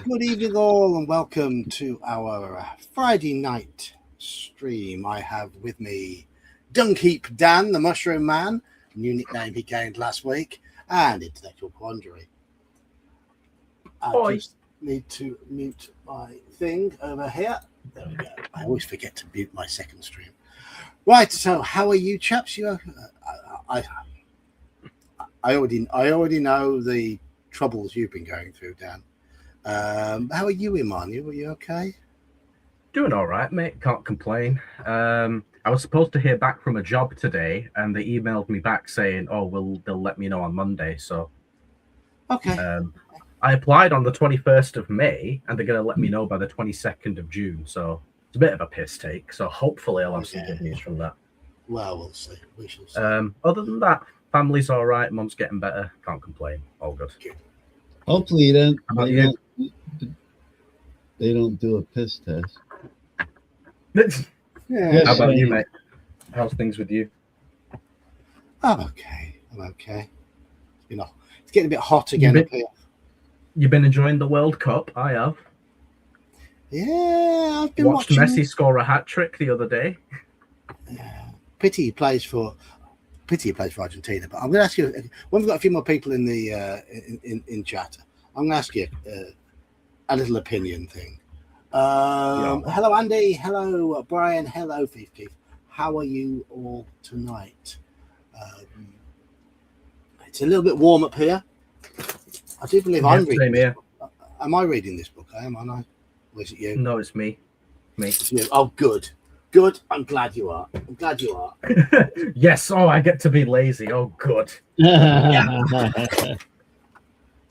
Good evening, all, and welcome to our Friday night stream. I have with me Dunkeep Dan, the Mushroom Man, new nickname he gained last week, and Intellectual Quandary. I just need to mute my thing over here. There we go. I always forget to mute my second stream. Right, so how are you, chaps? I already know the troubles you've been going through, Dan. How are you, Emmanuel? Are you okay? Doing all right, mate. Can't complain. I was supposed to hear back from a job today, and they emailed me back saying, "Oh, they'll let me know on Monday." So, okay. I applied on the 21st of May, and they're going to let me know by the 22nd of June. So it's a bit of a piss take. So hopefully, I'll have some good news from that. Well, we'll see. We shall see. Other than that, family's all right. Mum's getting better. Can't complain. All good. Hopefully, then They don't do a piss test. How about you, mate? How's things with you? I'm okay. It's getting a bit hot again up here. You've been enjoying the World Cup? I have. Yeah, I've been watched Messi score a hat trick the other day. Pity he plays for Argentina. But I'm going to ask you. When we've got a few more people in the in chat, I'm going to ask you a little opinion thing. Hello, Andy. Hello, Brian. Hello, Keith. How are you all tonight? It's a little bit warm up here. I do believe I'm reading this book. Am I reading this book? Aren't I? Or is it you? No, it's me. It's you. Oh, good. Good. I'm glad you are. Yes. Oh, I get to be lazy. Oh, good.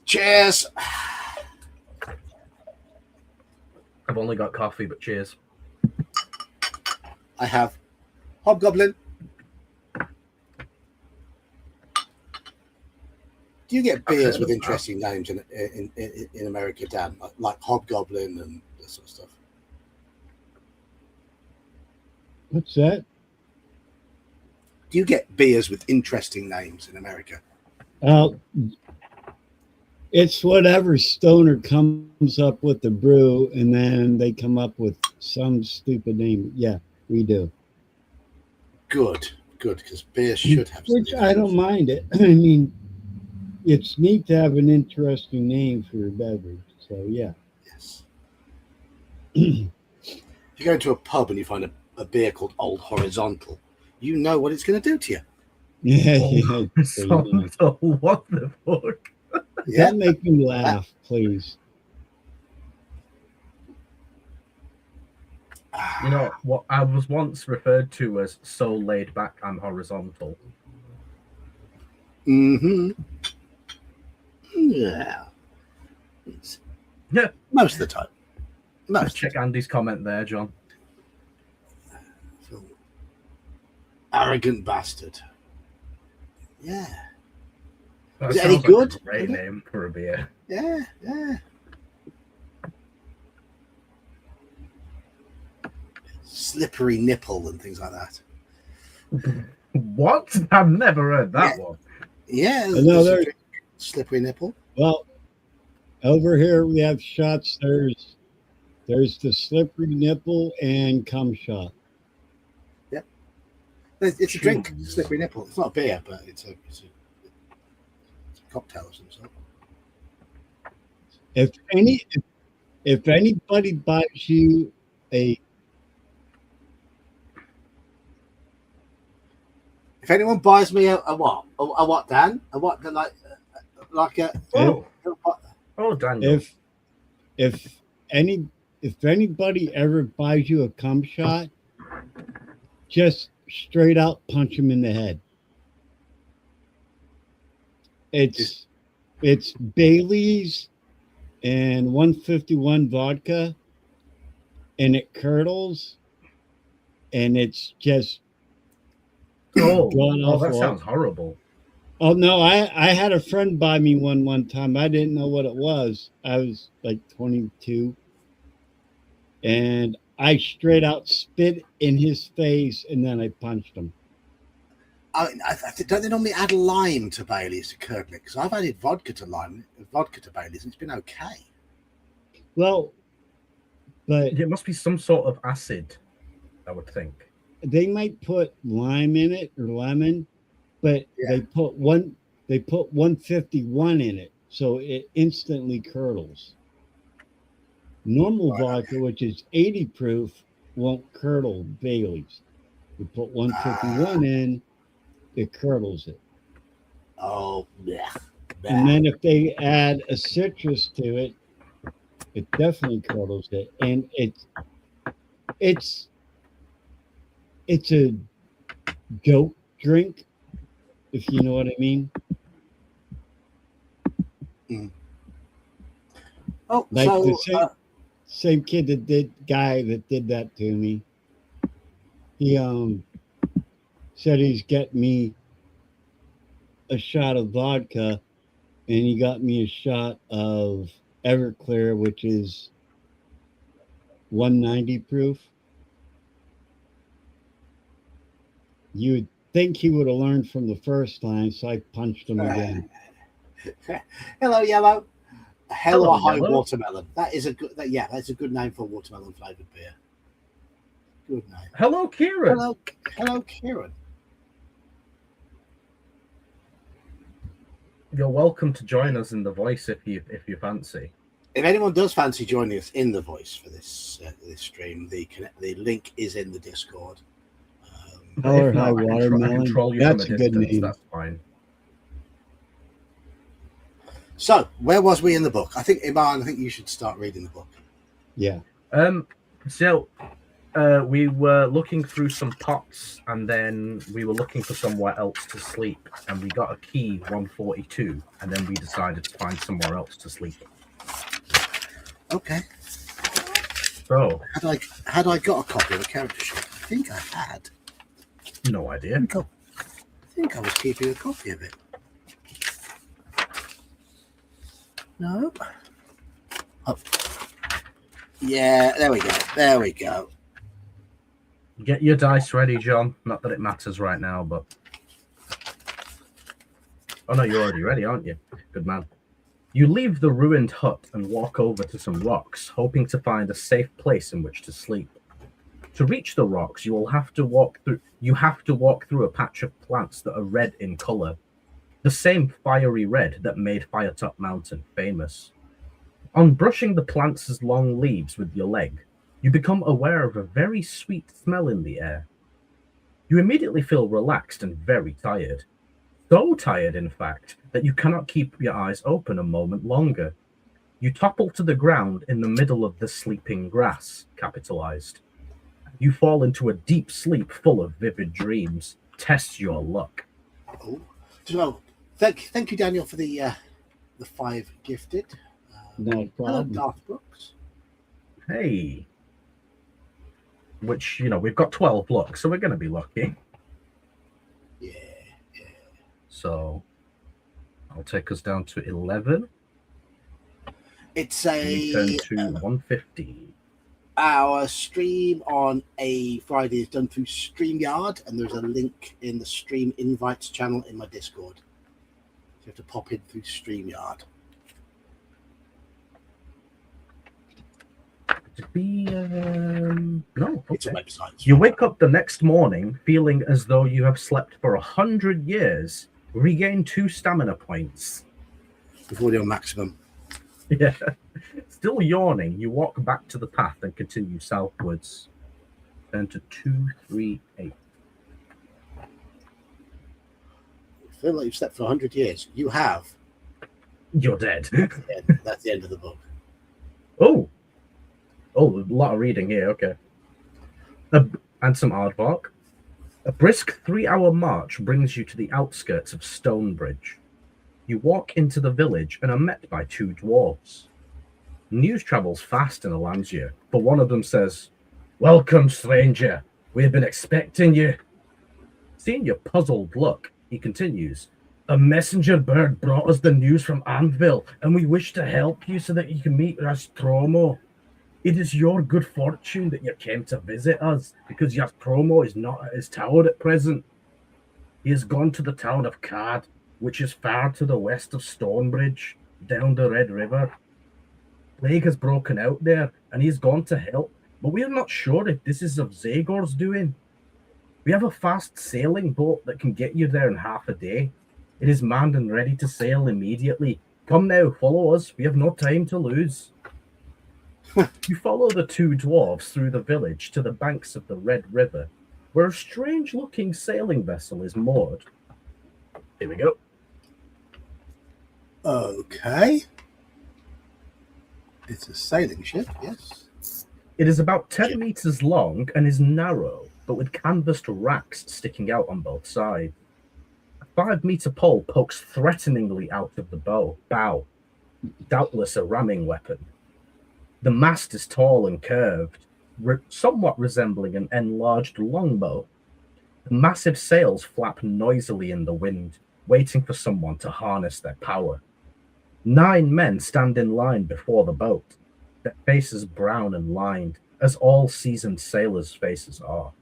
Cheers. I've only got coffee, but cheers. I have Hobgoblin. Do you get beers with interesting names in America, Dan? Like Hobgoblin and this sort of stuff? What's that? Do you get beers with interesting names in America? It's whatever stoner comes up with the brew, and then they come up with some stupid name. Yeah, we do. Good, because beer should have. Which I don't mind it. I mean, it's neat to have an interesting name for your beverage. So yeah. Yes. If you go to a pub and you find a beer called Old Horizontal, you know what it's going to do to you. Yeah. Horizontal. What the fuck? Yeah. Don't make me laugh, please. You know what I was once referred to as so laid back and horizontal. Mm-hmm. Yeah. Most of the time. Let's check Andy's comment there, John. Arrogant bastard. Yeah. Is it any good? Like a great name for a beer. Yeah. Slippery nipple and things like that. What? I've never heard that one. Yeah. Another slippery nipple. Well, over here we have shots. There's the slippery nipple and cum shot. Yep. It's a drink, slippery nipple. It's not a beer, but it's a cocktail of some sort. If anybody buys you a If anyone buys me a what? A what, Dan? A what? Like a Daniel. If anybody ever buys you a cum shot, just straight out punch him in the head. It's Bailey's and 151 vodka, and it curdles, and it's just that sounds horrible. Oh no, I had a friend buy me one time. I didn't know what it was. I was like 22, and I straight out spit in his face, and then I punched him. Don't they normally add lime to Bailey's to curdle it? Because I've added vodka to Bailey's, and it's been okay. Well, but It must be some sort of acid, I would think. they might put lime in it or lemon, but Yeah. they put 151 in it, so it instantly curdles. Normal Right, vodka, which is 80 proof, won't curdle Bailey's. You put 151 in, it curdles it. Oh, yeah. And then if they add a citrus to it, it definitely curdles it. And it's it's a goat drink, if you know what I mean. Oh, Like the so same kid guy that did that to me. He said he's getting me a shot of vodka, and he got me a shot of Everclear, which is 190 proof. You would think he would have learned from the first time, so I punched him again. hello, yellow. Hello, Hello, high Yellow. watermelon. That is a good. That's a good name for watermelon flavored beer. Good name. Hello, Kieran. Hello, Kieran. You're welcome to join us in the voice if you fancy. If anyone does fancy joining us in the voice for this this stream, the link is in the Discord. But Or if not, high I can watermelon. troll you That's from a a good distance. name. That's fine. So, where was we in the book? I think Iman. I think you should start reading the book. Yeah. So we were looking through some pots, and then we were looking for somewhere else to sleep, and we got a key 142, and then we decided to find somewhere else to sleep. Okay. So Had I got a copy of the character sheet? I think I had. no idea. I think I was keeping a copy of it. No. Oh. Yeah, there we go. There we go. Get your dice ready, John. Not that it matters right now, but oh no, you're already ready, aren't you? Good man. You leave the ruined hut and walk over to some rocks, hoping to find a safe place in which to sleep. To reach the rocks, you have to walk through a patch of plants that are red in color, the same fiery red that made Firetop Mountain famous. On brushing the plants' long leaves with your leg, you become aware of a very sweet smell in the air. You immediately feel relaxed and very tired. So tired, in fact, that you cannot keep your eyes open a moment longer. You topple to the ground in the middle of the sleeping grass, capitalized. You fall into a deep sleep full of vivid dreams. Test your luck. Oh, so thank you, Daniel, for the 5 gifted. No Hello, problem. Darth Brooks. Hey. Which, we've got 12 luck, so we're going to be lucky. Yeah. So I'll take us down to 11. It's We turn to 150. our stream on a Friday is done through StreamYard, and there's a link in the stream invites channel in my Discord. So you have to pop in through StreamYard. No, It's a okay. website. You wake up the next morning feeling as though you have slept for 100 years. Regain 2 stamina points. Before your maximum. Yeah. Still yawning, you walk back to the path and continue southwards. Turn to 238. You feel like you've slept for 100 years. You have. You're dead. That's the end of the book. Oh, a lot of reading here. Okay. And some aardvark. A brisk 3-hour march brings you to the outskirts of Stonebridge. You walk into the village and are met by 2 dwarves. News travels fast in Alansia, but one of them says, "Welcome, stranger. We have been expecting you." Seeing your puzzled look, he continues, "A messenger bird brought us the news from Anvil, and we wish to help you so that you can meet Rastromo. It is your good fortune that you came to visit us, because Rastromo is not at his tower at present. He has gone to the town of Card, which is far to the west of Stonebridge, down the Red River. plague has broken out there, and he's gone to help. But we are not sure if this is of Zagor's doing. We have a fast sailing boat that can get you there in half a day. It is manned and ready to sail immediately. Come now, follow us. We have no time to lose. You follow the two dwarves through the village to the banks of the Red River, where a strange-looking sailing vessel is moored. Here we go. Okay. It's a sailing ship, yes. It is about 10 meters long and is narrow, but with canvased racks sticking out on both sides. A 5-meter pole pokes threateningly out of the bow, doubtless a ramming weapon. The mast is tall and curved, somewhat resembling an enlarged longbow. The massive sails flap noisily in the wind, waiting for someone to harness their power. 9 men stand in line before the boat, their faces brown and lined, as all seasoned sailors' faces are.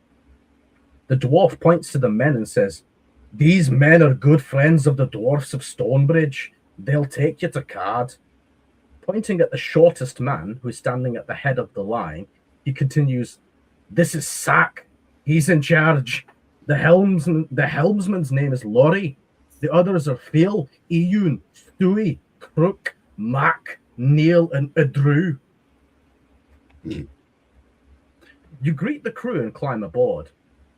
The dwarf points to the men and says, "These men are good friends of the dwarfs of Stonebridge. They'll take you to Card." Pointing at the shortest man, who is standing at the head of the line, he continues, "This is Sack. He's in charge. The helmsman's name is Laurie. The others are Phil, Iyun, Stewie, Crook, Mac, Neil, and Adrew." You greet the crew and climb aboard.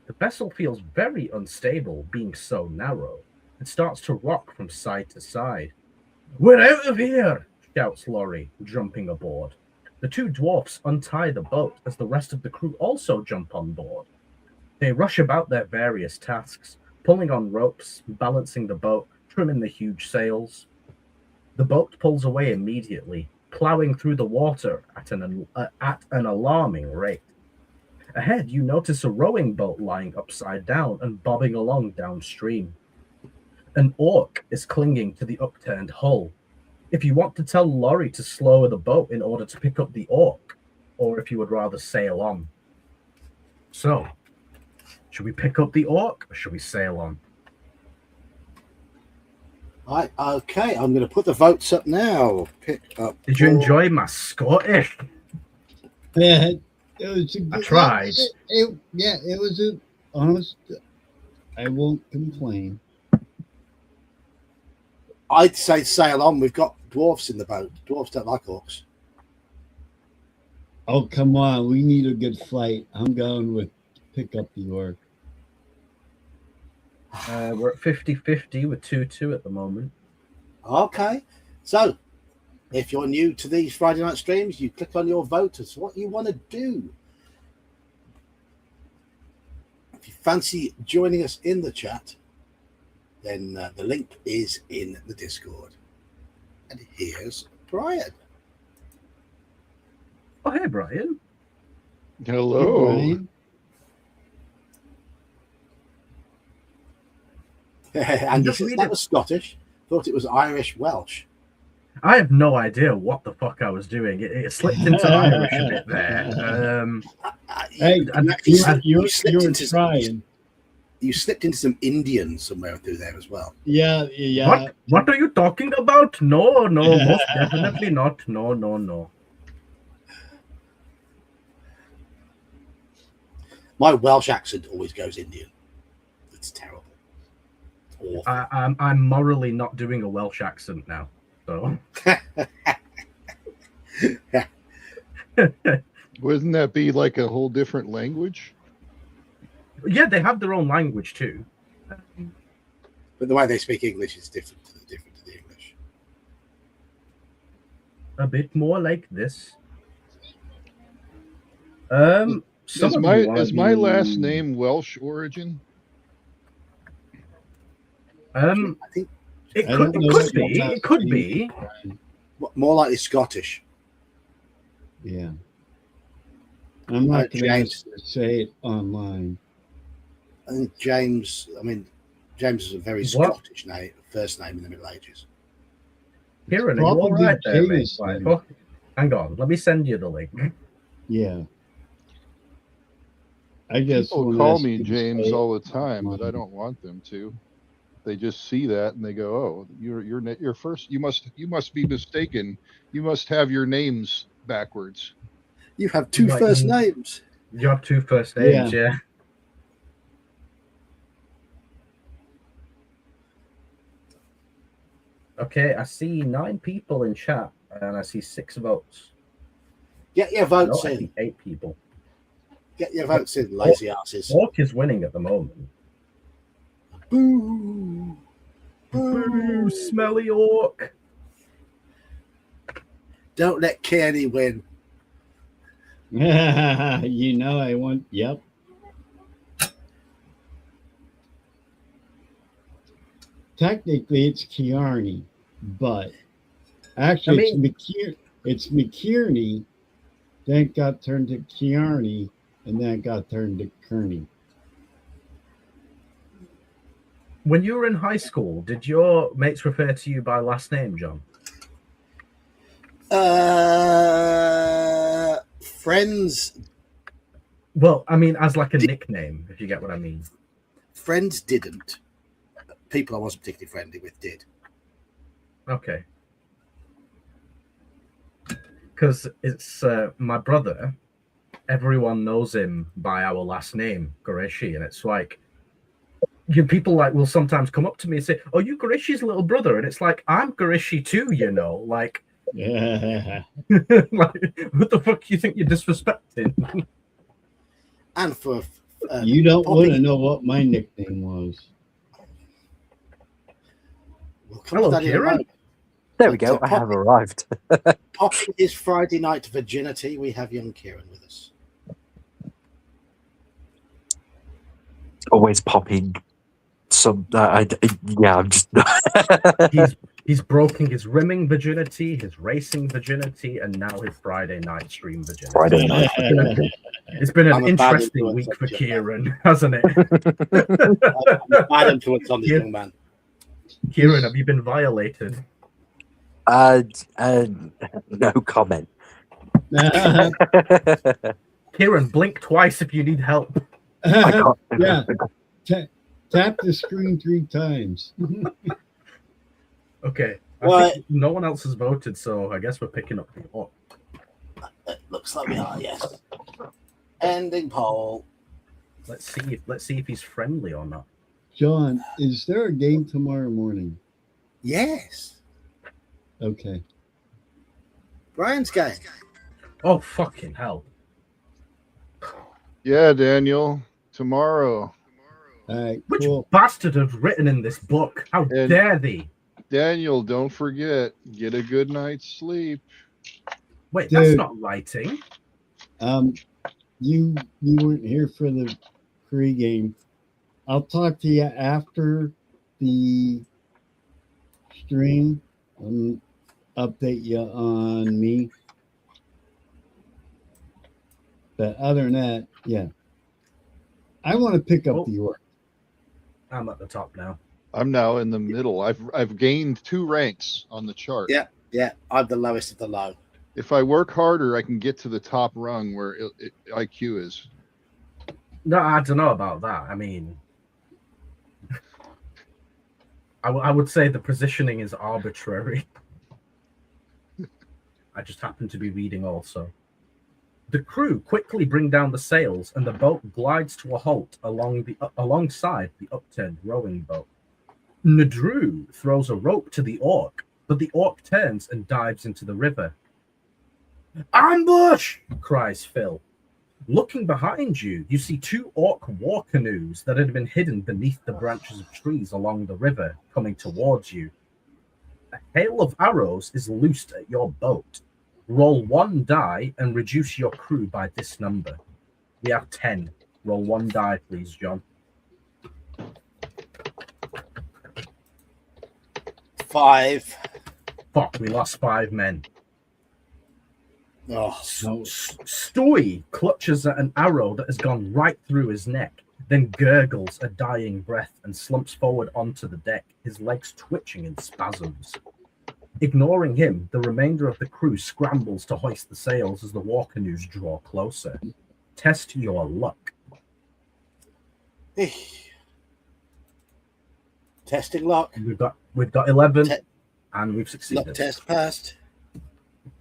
The vessel feels very unstable, being so narrow. It starts to rock from side to side. "We're out of here!" shouts Laurie, jumping aboard. The two dwarfs untie the boat as the rest of the crew also jump on board. They rush about their various tasks, pulling on ropes, balancing the boat, trimming the huge sails. The boat pulls away immediately, plowing through the water at an alarming rate. Ahead, you notice a rowing boat lying upside down and bobbing along downstream. An orc is clinging to the upturned hull. If you want to tell Laurie to slow the boat in order to pick up the orc, or if you would rather sail on. So, should we pick up the orc, or should we sail on? Right, okay, I'm going to put the votes up now. Pick up. Did you enjoy my Scottish? Yeah, it was a good, I tried. It was a honest. I won't complain. I'd say sail on. We've got dwarfs in the boat. Dwarfs don't like orcs. Oh, come on. We need a good fight. I'm going with pick up the orc. We're at 50-50 with 2-2 at the moment. Okay, so if you're new to these Friday night streams, you click on your vote as to what you want to do. If you fancy joining us in the chat, then the link is in the Discord. And here's Brian. Oh, hey, Brian. Hello. Hey, Brian. And you said that was Scottish. Thought it was Irish Welsh. I have no idea what the fuck I was doing. It slipped into Irish a bit there. Hey, you were trying. You slipped into some Indian somewhere through there as well. Yeah. What are you talking about? No, most definitely not. No. My Welsh accent always goes Indian. It's terrible. It's awful. I'm morally not doing a Welsh accent now. So Wouldn't that be like a whole different language? yeah, they have their own language too. But the way they speak English is different to the English. A bit more like this. Is my last name Welsh origin? I think It could be. more likely Scottish. Yeah. I'm not going to James. say it online. I think James is a very Scottish name, first name in the Middle Ages. Kieran, are you all Probably right there, mate? James. Oh, hang on, let me send you the link. Yeah. I guess People call me James all the time, but I don't want them to. They just see that and they go, "Oh, you're first. You must be mistaken. You must have your names backwards." You have two Like, first names. You have two first names, yeah. Okay, I see 9 people in chat, and I see 6 votes. Get your votes No, I in. see 8 people. Get your votes in, lazy asses. Orc is winning at the moment. Boo! Boo, smelly orc. Don't let Kearney win. You know I want. Yep. Technically, it's Kearney, but actually, it's McKierney. Then it got turned to Kearney, and then it got turned to Kearney. When you were in high school, did your mates refer to you by last name, John? Friends. Well, I mean, as like a nickname, if you get what I mean. Friends didn't. People I wasn't particularly friendly with did. Okay. Because it's my brother. Everyone knows him by our last name, Goreshi, and it's like people like will sometimes come up to me and say, "Oh, you Goreshi's little brother," and it's like I'm Goreshi too, you know, like. Yeah. Like, what the fuck you think you're disrespecting? And for you don't want to know what my nickname was. We'll come Hello, to that in a Kieran. moment. There we go. I have arrived. Popping his Friday night virginity, we have young Kieran with us. Always popping some. Yeah, I'm just. He's broken his rimming virginity, his racing virginity, and now his Friday night stream virginity. Friday night. It's been I'm an a bad interesting influence week on for John. Kieran, hasn't it? I'm a bad influence on this young man. Kieran, have you been violated? No comment. Kieran, blink twice if you need help. I can't. Yeah. Tap the screen 3 times. Okay. Well, think no one else has voted, so I guess we're picking up the orc. it looks like we are, yes. Ending poll. Let's see if he's friendly or not. John, is there a game tomorrow morning? Yes. Okay. Brian's game. Oh, fucking hell. Yeah, Daniel. Tomorrow. All right. Which Cool. bastard has written in this book? How And- dare they? Daniel, don't forget, get a good night's sleep. Wait, Dude. that's not writing. You weren't here for the pregame. I'll talk to you after the stream and update you on me. But other than that, yeah. I want to pick up Oh. the orc. I'm at the top now. I'm now in the middle. I've gained 2 ranks on the chart. Yeah. Yeah, I'm the lowest of the low. If I work harder, I can get to the top rung where IQ is. No, I don't know about that. I mean, I would say the positioning is arbitrary. I just happen to be reading also. The crew quickly bring down the sails, and the boat glides to a halt alongside the upturned rowing boat. Nadru throws a rope to the orc, but the orc turns and dives into the river. "Ambush!" cries Phil. Looking behind you, you see 2 orc war canoes that had been hidden beneath the branches of trees along the river coming towards you. A hail of arrows is loosed at your boat. Roll 1 die and reduce your crew by this number. We have 10. Roll 1 die, please, John. 5. Fuck, we lost 5 men. Oh, Stewie clutches at an arrow that has gone right through his neck, then gurgles a dying breath and slumps forward onto the deck, his legs twitching in spasms. Ignoring him, the remainder of the crew scrambles to hoist the sails as the war canoes draw closer. Test your luck. Testing lock. We've got 11, Te- and we've Lock succeeded. test passed.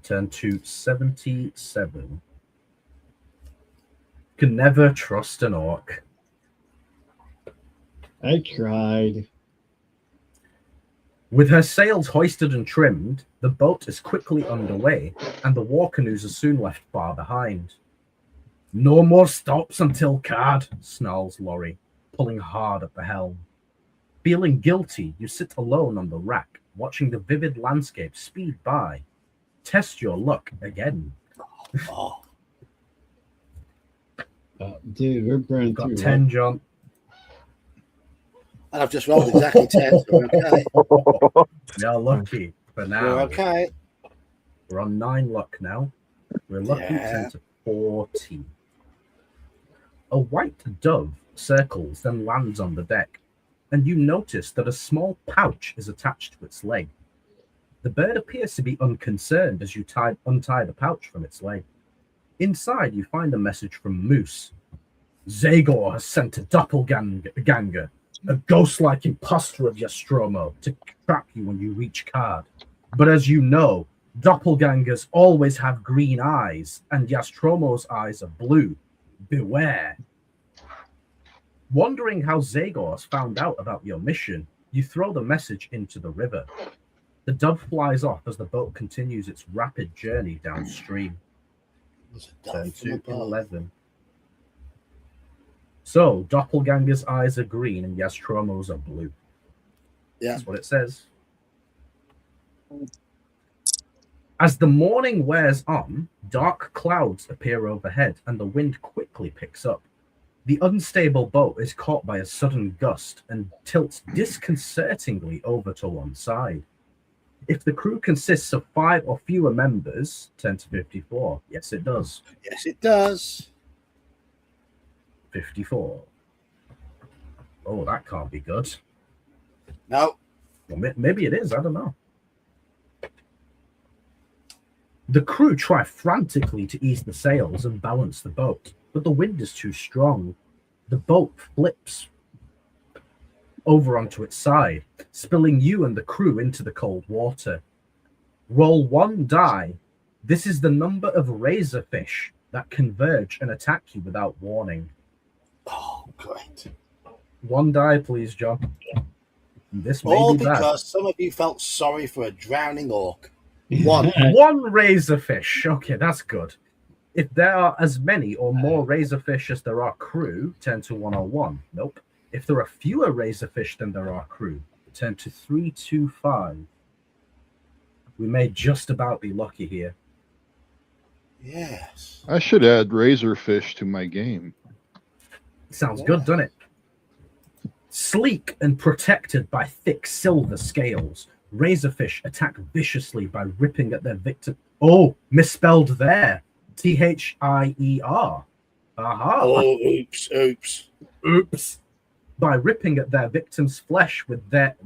Turn to 77. Can never trust an orc. I tried. With her sails hoisted and trimmed, the boat is quickly underway, and the war canoes are soon left far behind. No more stops until card, snarls Laurie, pulling hard at the helm. Feeling guilty, you sit alone on the rack, watching the vivid landscape speed by. Test your luck again. Oh, Dude, we're burning Got through 10, John. and I've just rolled exactly 10. So we're okay. You're lucky for now. We're okay. We're on 9 luck now. We're lucky Yeah. 10 to 40. A white dove circles, then lands on the deck, and you notice that a small pouch is attached to its leg. The bird appears to be unconcerned as you untie the pouch from its leg. Inside, you find a message from Moose. Zagor has sent a doppelganger, a ghost-like imposter of Yastromo, to trap you when you reach Card. But as you know, doppelgangers always have green eyes, and Yastromo's eyes are blue. Beware. Wondering how Zagor has found out about your mission, you throw the message into the river. The dove flies off as the boat continues its rapid journey downstream. There's a Turn dove from to above. 11. So, Doppelganger's eyes are green and Yastromo's are blue. Yeah. That's what it says. As the morning wears on, dark clouds appear overhead and the wind quickly picks up. The unstable boat is caught by a sudden gust and tilts disconcertingly over to one side. If the crew consists of 5 or fewer members, 10 to 54. Yes, it does. Yes, it does. 54. Oh, that can't be good. No. Well, maybe it is. I don't know. The crew try frantically to ease the sails and balance the boat, but the wind is too strong. The boat flips over onto its side, spilling you and the crew into the cold water. Roll 1 die. This is the number of razorfish that converge and attack you without warning. Oh, great. 1 die, please, John. This may All be bad. because some of you felt sorry for a drowning orc. 1. 1 razorfish. Okay, that's good. If there are as many or more razorfish as there are crew, 10 to 101. Nope. If there are fewer razorfish than there are crew, 10 to 325. We may just about be lucky here. Yes. I should add razorfish to my game. Sounds good, doesn't it? Sleek and protected by thick silver scales, razorfish attack viciously by ripping at their victim. Oh, misspelled there. Thier. Aha. Oh, oops. Oops. By ripping at their victim's flesh with that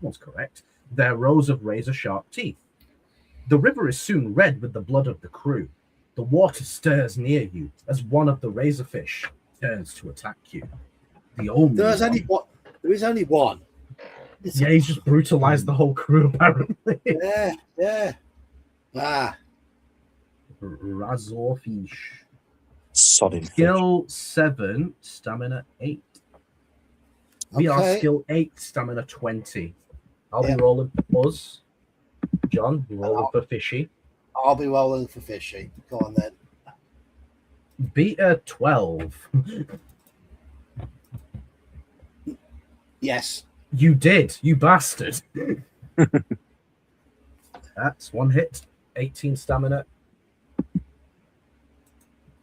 one's correct, their rows of razor-sharp teeth. The river is soon red with the blood of the crew. The water stirs near you as one of the razorfish turns to attack you. The only There is one. only one. There is only one. Yeah, he's just brutalized the whole crew, apparently. Yeah. Ah, Razorfish. Sodding. Skill 7, stamina 8. We are okay. skill 8, stamina 20. I'll Yeah. be rolling for Buzz. John, you rolling for Fishy. I'll be rolling for fishy. Go on then. Beta 12. Yes. You did, you bastard. That's 1 hit. 18 stamina.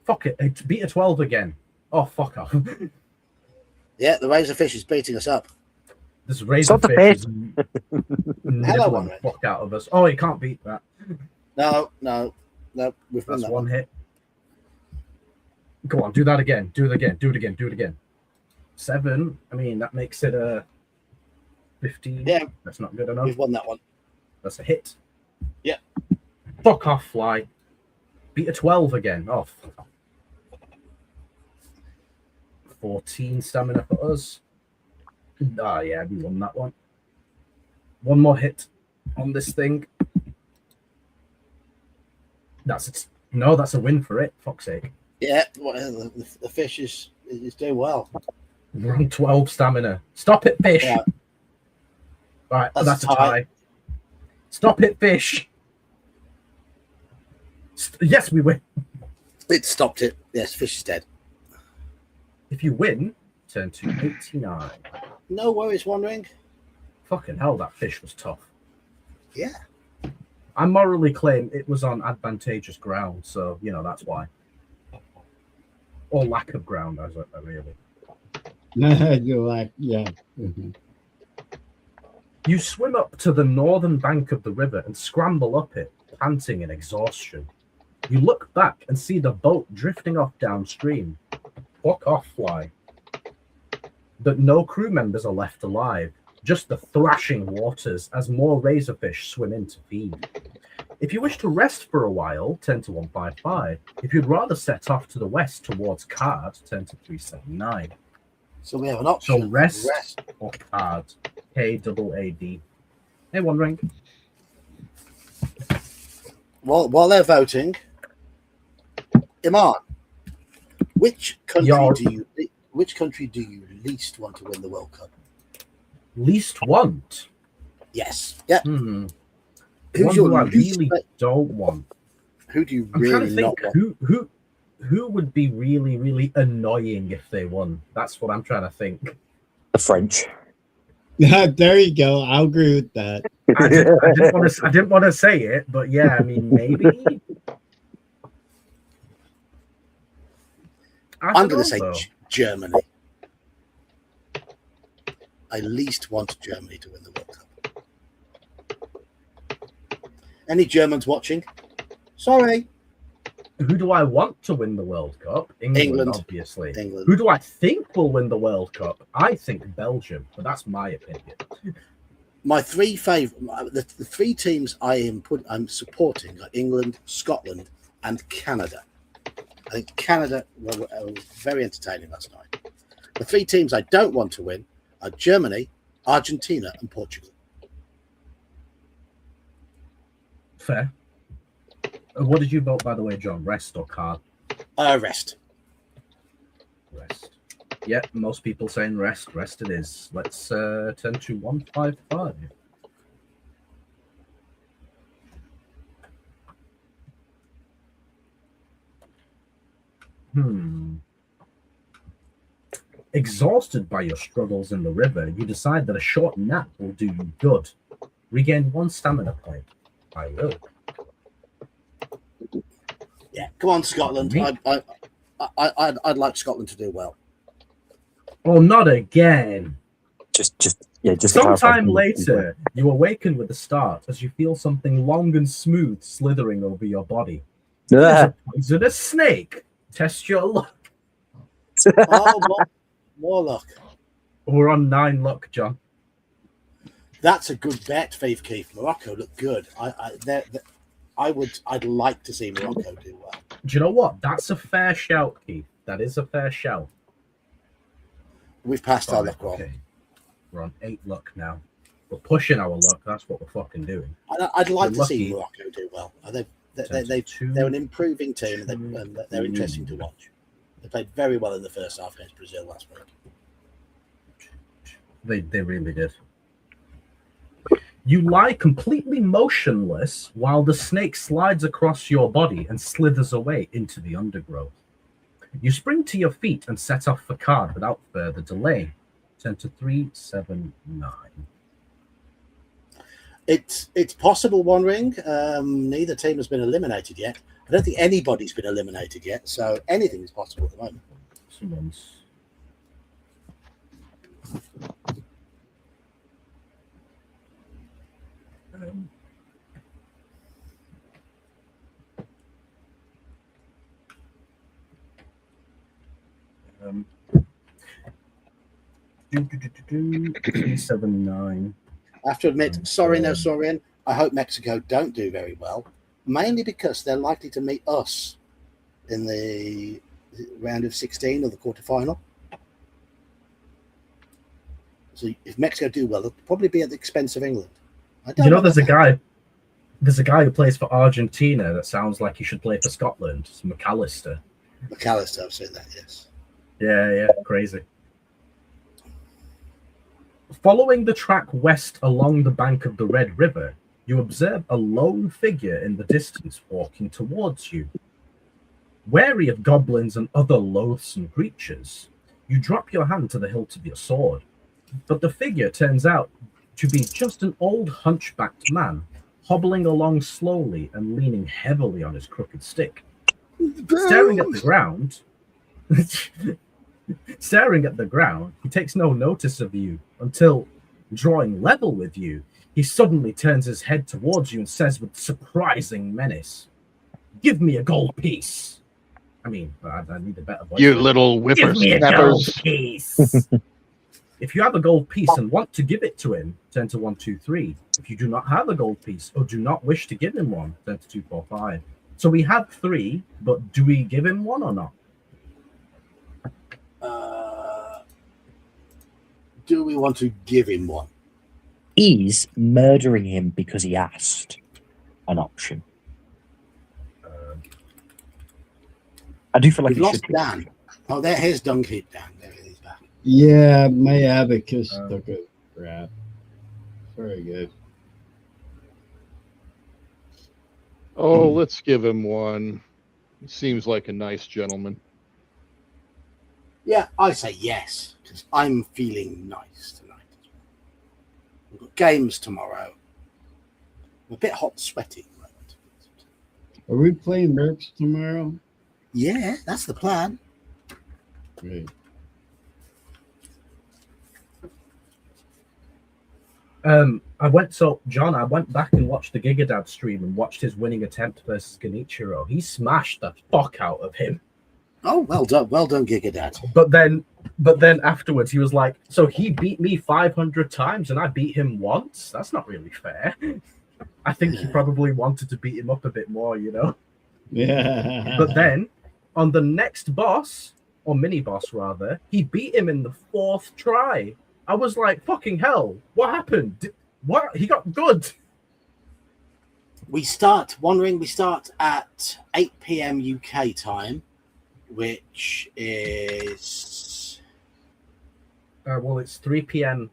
Fuck it. It's beta 12 again. Oh, fuck off. Yeah, the razorfish is beating us up. This not the razorfish is Hello, nibbling Henrik. the fuck out of us. Oh, he can't beat that. No. We've won That's that 1 hit. Go on, do that again. Do it again. 7. I mean, that makes it a 15. Yeah. That's not good enough. We've won that one. That's a hit. Yeah. Fuck off, fly. Beta 12 again. Oh. 14 stamina for us. Ah, yeah, we won that one. One more hit on this thing. That's a win for it. Fuck's sake. Yeah, well, the fish is doing well. We're on 12 stamina. Stop it, fish. Yeah. Right, That's that's a a tie. Stop it, fish. Yes, we win. It stopped it. Yes, fish is dead. If you win, turn to 89. No worries, wandering. Fucking hell, that fish was tough. Yeah. I morally claim it was on advantageous ground, so, that's why. Or lack of ground, as I really. You're like, yeah. Mhm. You swim up to the northern bank of the river and scramble up it, panting in exhaustion. You look back and see the boat drifting off downstream. Fuck off, fly. But no crew members are left alive, just the thrashing waters as more razorfish swim in to feed. If you wish to rest for a while, 10 to 155. If you'd rather set off to the west towards Card, 10 to 379. So we have an option. So rest. Or Card, K-double-A-D. Hey, One Ring. While they're voting, Iman, which country do you least want to win the World Cup? Least want? Yes. Yeah. Who's Who's One your I least really don't want? Who do you I'm trying really to not think want? who would be really, really annoying if they won. That's what I'm trying to think. The French. There you go. I'll agree with that. I didn't want to say it, but yeah, I mean, maybe. I'm going to say Germany. I least want Germany to win the World Cup. Any Germans watching? Sorry. Who do I want to win the World Cup? England. Obviously. England. Who do I think will win the World Cup? I think Belgium, but that's my opinion. My three the three teams I'm supporting are England, Scotland, and Canada. I think Canada were very entertaining last night. The three teams I don't want to win are Germany, Argentina, and Portugal. Fair. What did you vote, by the way, John? Rest or Card? Rest. Rest. Yeah, most people saying rest. Rest it is. Let's turn to 155. Exhausted by your struggles in the river, you decide that a short nap will do you good. Regain 1 stamina point. I will. Yeah, come on, Scotland. I'd like Scotland to do well. Oh, not again. Just Sometime later, you awaken with a start as you feel something long and smooth slithering over your body. It's a poisonous snake. Test your luck. Oh, more luck. We're on 9 luck, John. That's a good bet, Faith Keith. Morocco look good. I'd like to see Morocco do well. Do you know what? That's a fair shout, Keith. That is a fair shout. We've passed our luck roll. Okay. We're on 8 luck now. We're pushing our luck. That's what we're fucking doing. I'd like We're to see lucky. Morocco do well. They're an improving team, and they're interesting to watch. They played very well in the first half against Brazil last week. They really did. You lie completely motionless while the snake slides across your body and slithers away into the undergrowth. You spring to your feet and set off for Card without further delay. 10 to 379. It's possible, One Ring. Neither team has been eliminated yet. I don't think anybody's been eliminated yet, so anything is possible at the moment. Someone's... Um, 379. I have to admit, sorry, no sorry. I hope Mexico don't do very well, mainly because they're likely to meet us in the round of 16 or the quarterfinal. So if Mexico do well, it'll probably be at the expense of England. I don't You know, know there's a about guy who plays for Argentina that sounds like he should play for Scotland. It's McAllister. that. McAllister, I've seen that, yes. Yeah, crazy. Following the track west along the bank of the Red River, you observe a lone figure in the distance walking towards you. Wary of goblins and other loathsome creatures, you drop your hand to the hilt of your sword, but the figure turns out to be just an old hunchbacked man, hobbling along slowly and leaning heavily on his crooked stick. Staring at the ground, he takes no notice of you until, drawing level with you, he suddenly turns his head towards you and says with surprising menace, "Give me a gold piece." I mean, I need a better voice. You little Give me a gold whippersnappers. piece. If you have a gold piece and want to give it to him, turn to 1, 2, 3. If you do not have a gold piece or do not wish to give him one, turn to 2, 4, 5. So we had 3, but do we give him one or not? Do we want to give him one? Is murdering him because he asked an option? I do feel like We've it lost should be. Dan. Oh, here's Dunkheap Dan. There he's back. Yeah, my abacus took a crap. Very good. Oh, let's give him one. He seems like a nice gentleman. Yeah, I say yes, because I'm feeling nice tonight. We've got games tomorrow. I'm a bit hot and sweaty at the moment. Are we playing Mercs tomorrow? Yeah, that's the plan. Great. I went back and watched the Gigadad stream and watched his winning attempt versus Genichiro. He smashed the fuck out of him. Oh, well done, Gigadad. But then afterwards he was like, so he beat me 500 times and I beat him once? That's not really fair. I think he probably wanted to beat him up a bit more, you know? Yeah. But then on the next boss, or mini boss rather, he beat him in the 4th try. I was like, fucking hell, what happened? What? He got good. We start at 8 p.m. UK time, which is Well, it's 3 p.m.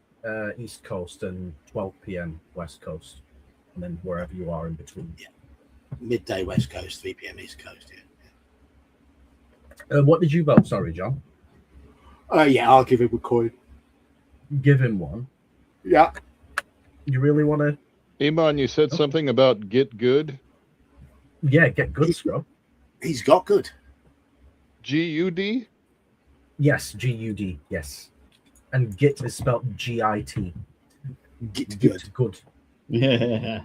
East Coast and 12 p.m. West Coast, and then wherever you are in between. Yeah. Midday West Coast, 3 p.m. East Coast. Yeah. What did you vote? Sorry, John. Yeah, I'll give him a coin. Give him one. Yeah. You really want to? Iman, you said something about get good. Yeah, get good, Scrub. He's got good. G-U-D? Yes, G-U-D, yes. And git is spelled G-I-T. Get good. Good. Yeah.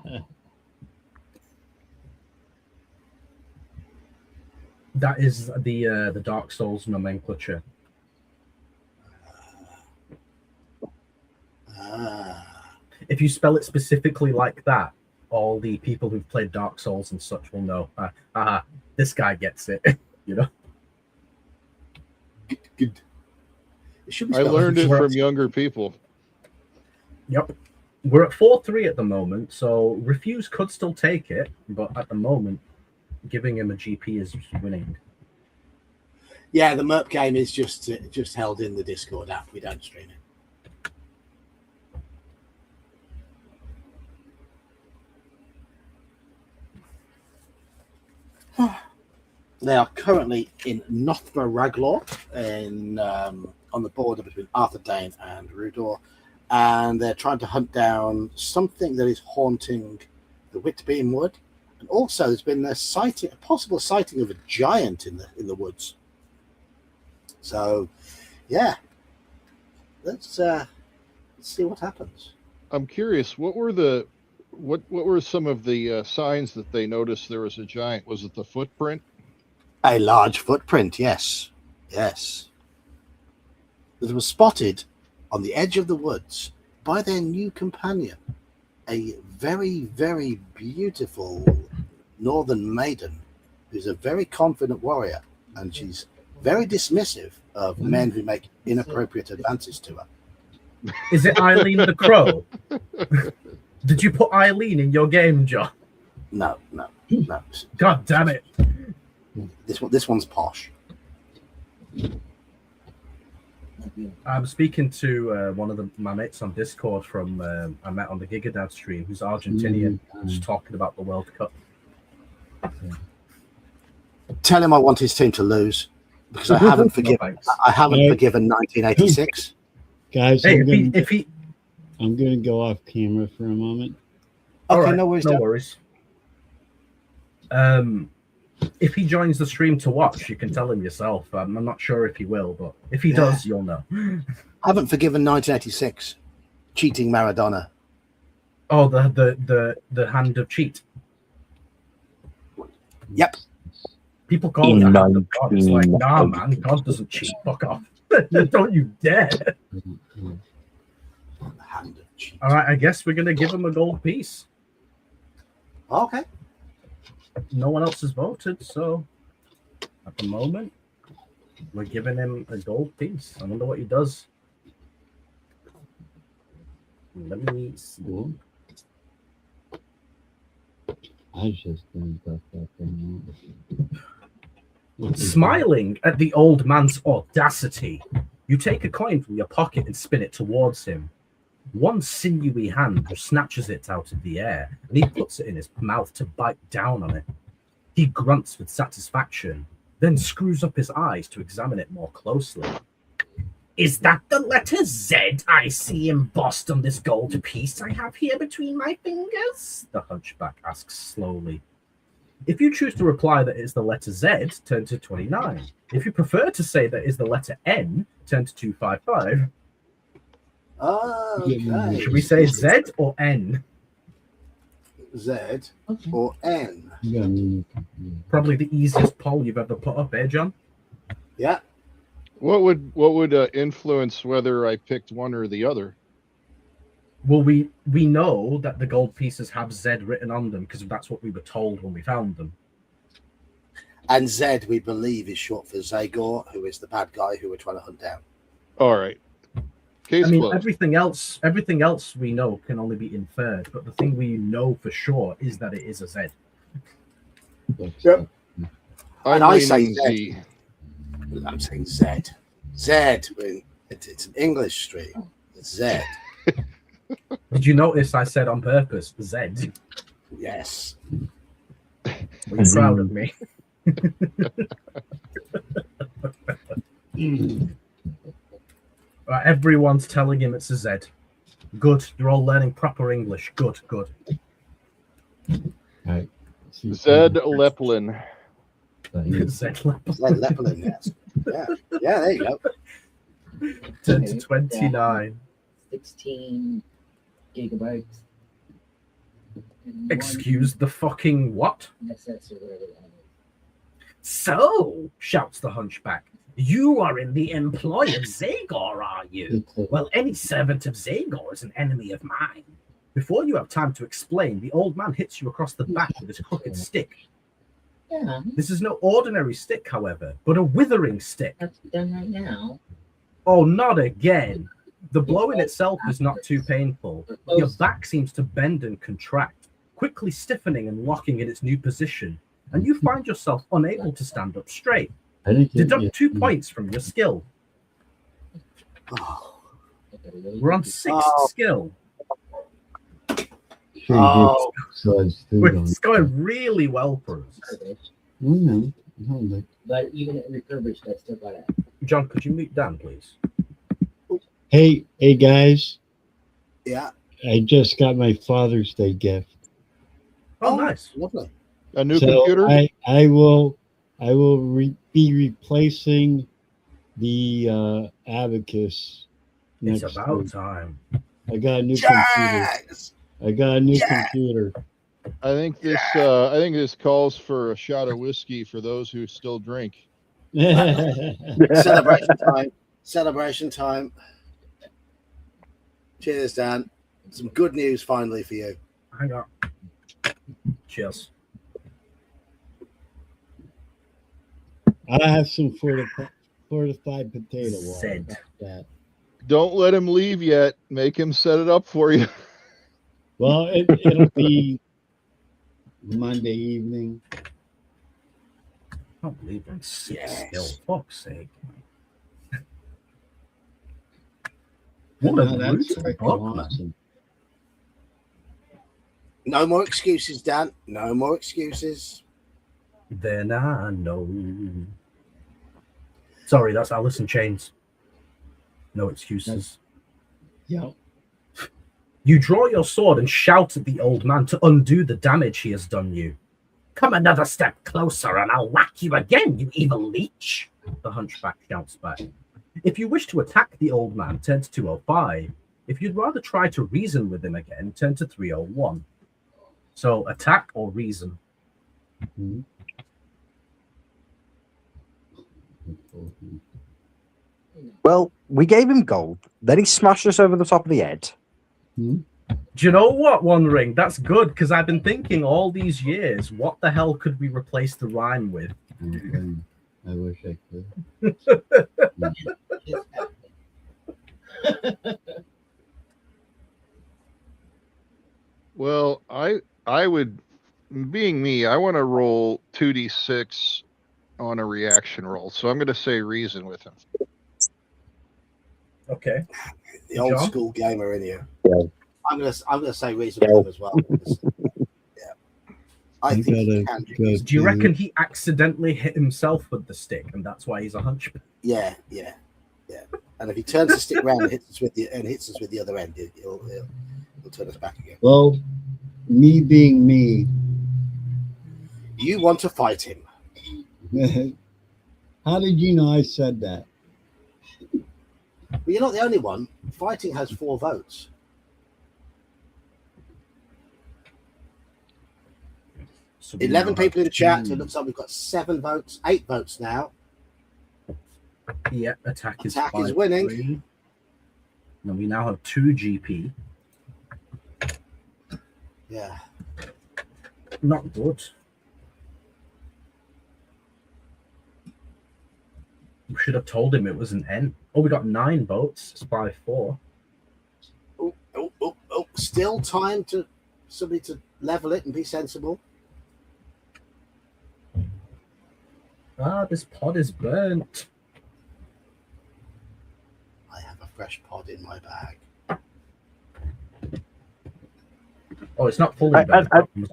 That is the Dark Souls nomenclature. If you spell it specifically like that, all the people who've played Dark Souls and such will know. This guy gets it. You know. Good. It should be I spelled learned it Well, from younger people. Yep. We're at 4-3 at the moment, so Refuse could still take it, but at the moment, giving him a GP is winning. Yeah, the Merp game is just held in the Discord app. We don't stream it. They are currently in Nothra Raglor, on the border between Arthur Dane and Rudor, and they're trying to hunt down something that is haunting the Whitbeam Wood. And also, there's been a possible sighting of a giant in the woods. So, yeah, let's see what happens. I'm curious, what were some of the signs that they noticed there was a giant? Was it the footprint? A large footprint, yes. Yes. That was spotted on the edge of the woods by their new companion, a very, very beautiful northern maiden who's a very confident warrior, and she's very dismissive of men who make inappropriate advances to her. Is it Eileen the Crow? Did you put Eileen in your game, John? No. God damn it. This one's posh. I'm speaking to one of my mates on Discord from I met on the Gigadad stream, who's Argentinian, just talking about the World Cup. Tell him I want his team to lose because I haven't forgiven. I haven't forgiven 1986. Guys, Hey, I'm going to go off camera for a moment. Okay, right, no worries. No worries. If he joins the stream to watch, you can tell him yourself. I'm not sure if he will, but if he does, you'll know. I haven't forgiven 1986. Cheating Maradona. Oh, the hand of cheat. Yep. People call it the hand of God. It's like, nah, man, God doesn't cheat. Fuck off. Don't you dare. The hand of cheat. All right, I guess we're going to give him a gold piece. Okay. No one else has voted, so at the moment, we're giving him a gold piece. I wonder what he does. Let me see. Cool. I just didn't got that thing out. Smiling at the old man's audacity, you take a coin from your pocket and spin it towards him. One sinewy hand snatches it out of the air, and he puts it in his mouth to bite down on it. He grunts with satisfaction, then screws up his eyes to examine it more closely. Is that the letter Z I see embossed on this gold piece I have here between my fingers? The hunchback asks slowly. If you choose to reply that it's the letter Z, turn to 29. If you prefer to say that it's the letter N, turn to 255. Okay. Should we say Z or N? Z or N? Probably the easiest poll you've ever put up, eh, John? Yeah. What would influence whether I picked one or the other? Well, we know that the gold pieces have Z written on them because that's what we were told when we found them. And Z, we believe, is short for Zagor, who is the bad guy who we're trying to hunt down. All right. Case closed. everything else we know can only be inferred, but the thing we know for sure is that it is a Z. Yep. And I say leaning Z. I'm saying Z. Z. It's an English stream. It's Z. Did you notice I said on purpose Z? Yes. Are you proud of me? Right, everyone's telling him it's a Z. Good. You're all learning proper English. Good. Right. Zed Leplin. Z level. Z Leplin, yes. Yeah, there you go. Turn to 29. 16 gigabytes. Excuse the fucking what? SS or whatever that is. So, shouts the hunchback, you are in the employ of Zagor, are you? Well, any servant of Zagor is an enemy of mine. Before you have time to explain, the old man hits you across the back with his crooked stick. Yeah, This is no ordinary stick, however, but a withering stick. that's done right now. Oh, not again. The blow in itself is not too painful. Your back seems to bend and contract, quickly stiffening and locking in its new position, and you find yourself unable to stand up straight. Deduct 2 points from your skill. Oh. We're on 6 skill. Oh. It's going really well for us. But even at refurbished, that's still got it. John, could you mute Dan, please? Hey guys, Yeah. I just got my Father's Day gift. Oh, nice. Lovely. A new So computer? I will be replacing the Abacus. It's next about week. time. I got a new computer. Yes! I got a new computer. I think this calls for a shot of whiskey for those who still drink. Celebration time. Celebration time. Cheers, Dan. Some good news finally for you. Hang on. Cheers. I have some fortified potato water. Said. That. Don't let him leave yet. Make him set it up for you. Well, it'll be Monday evening. I can't believe I'm 6 Yes. still. Fuck's sake. What No, a that's brutal freaking bug, man. awesome. No more excuses, Dan. No more excuses. Then I know. Sorry, that's Alice in Chains. No excuses. Yeah. You draw your sword and shout at the old man to undo the damage he has done you. Come another step closer and I'll whack you again, you evil leech, the hunchback shouts back. If you wish to attack the old man, turn to 205. If you'd rather try to reason with him again, turn to 301. So attack or reason? Hmm. Well, we gave him gold. Then he smashed us over the top of the head. Hmm. Do you know what, One Ring? That's good, because I've been thinking all these years, what the hell could we replace the rhyme with? I wish I could. It's happening. Well, I would, being me, I want to roll 2d6 on a reaction roll. So I'm going to say reason with him. Okay. The old John? school gamer in you. Yeah. I'm gonna say reason with him as well. Because, yeah. I You think he gotta can. go Do you to- reckon he accidentally hit himself with the stick, and that's why he's a hunchback? Yeah. And if he turns the stick round and hits us with the other end, he'll turn us back again. Well, me being me, You want to fight him? how did you know I said that? Well, you're not the only one. Fighting has 4 votes. So we 11 now people in the chat. have So it looks like we've got 7 votes, 8 votes now. Yeah, attack is Attack is 5-3. winning. And we now have 2 GP. Yeah. Not good. We should have told him it was an N. Oh, we got 9 votes. It's 5-4. Oh. Still time to somebody to level it and be sensible. Ah, this pod is burnt. I have a fresh pod in my bag. Oh, it's not fully burnt.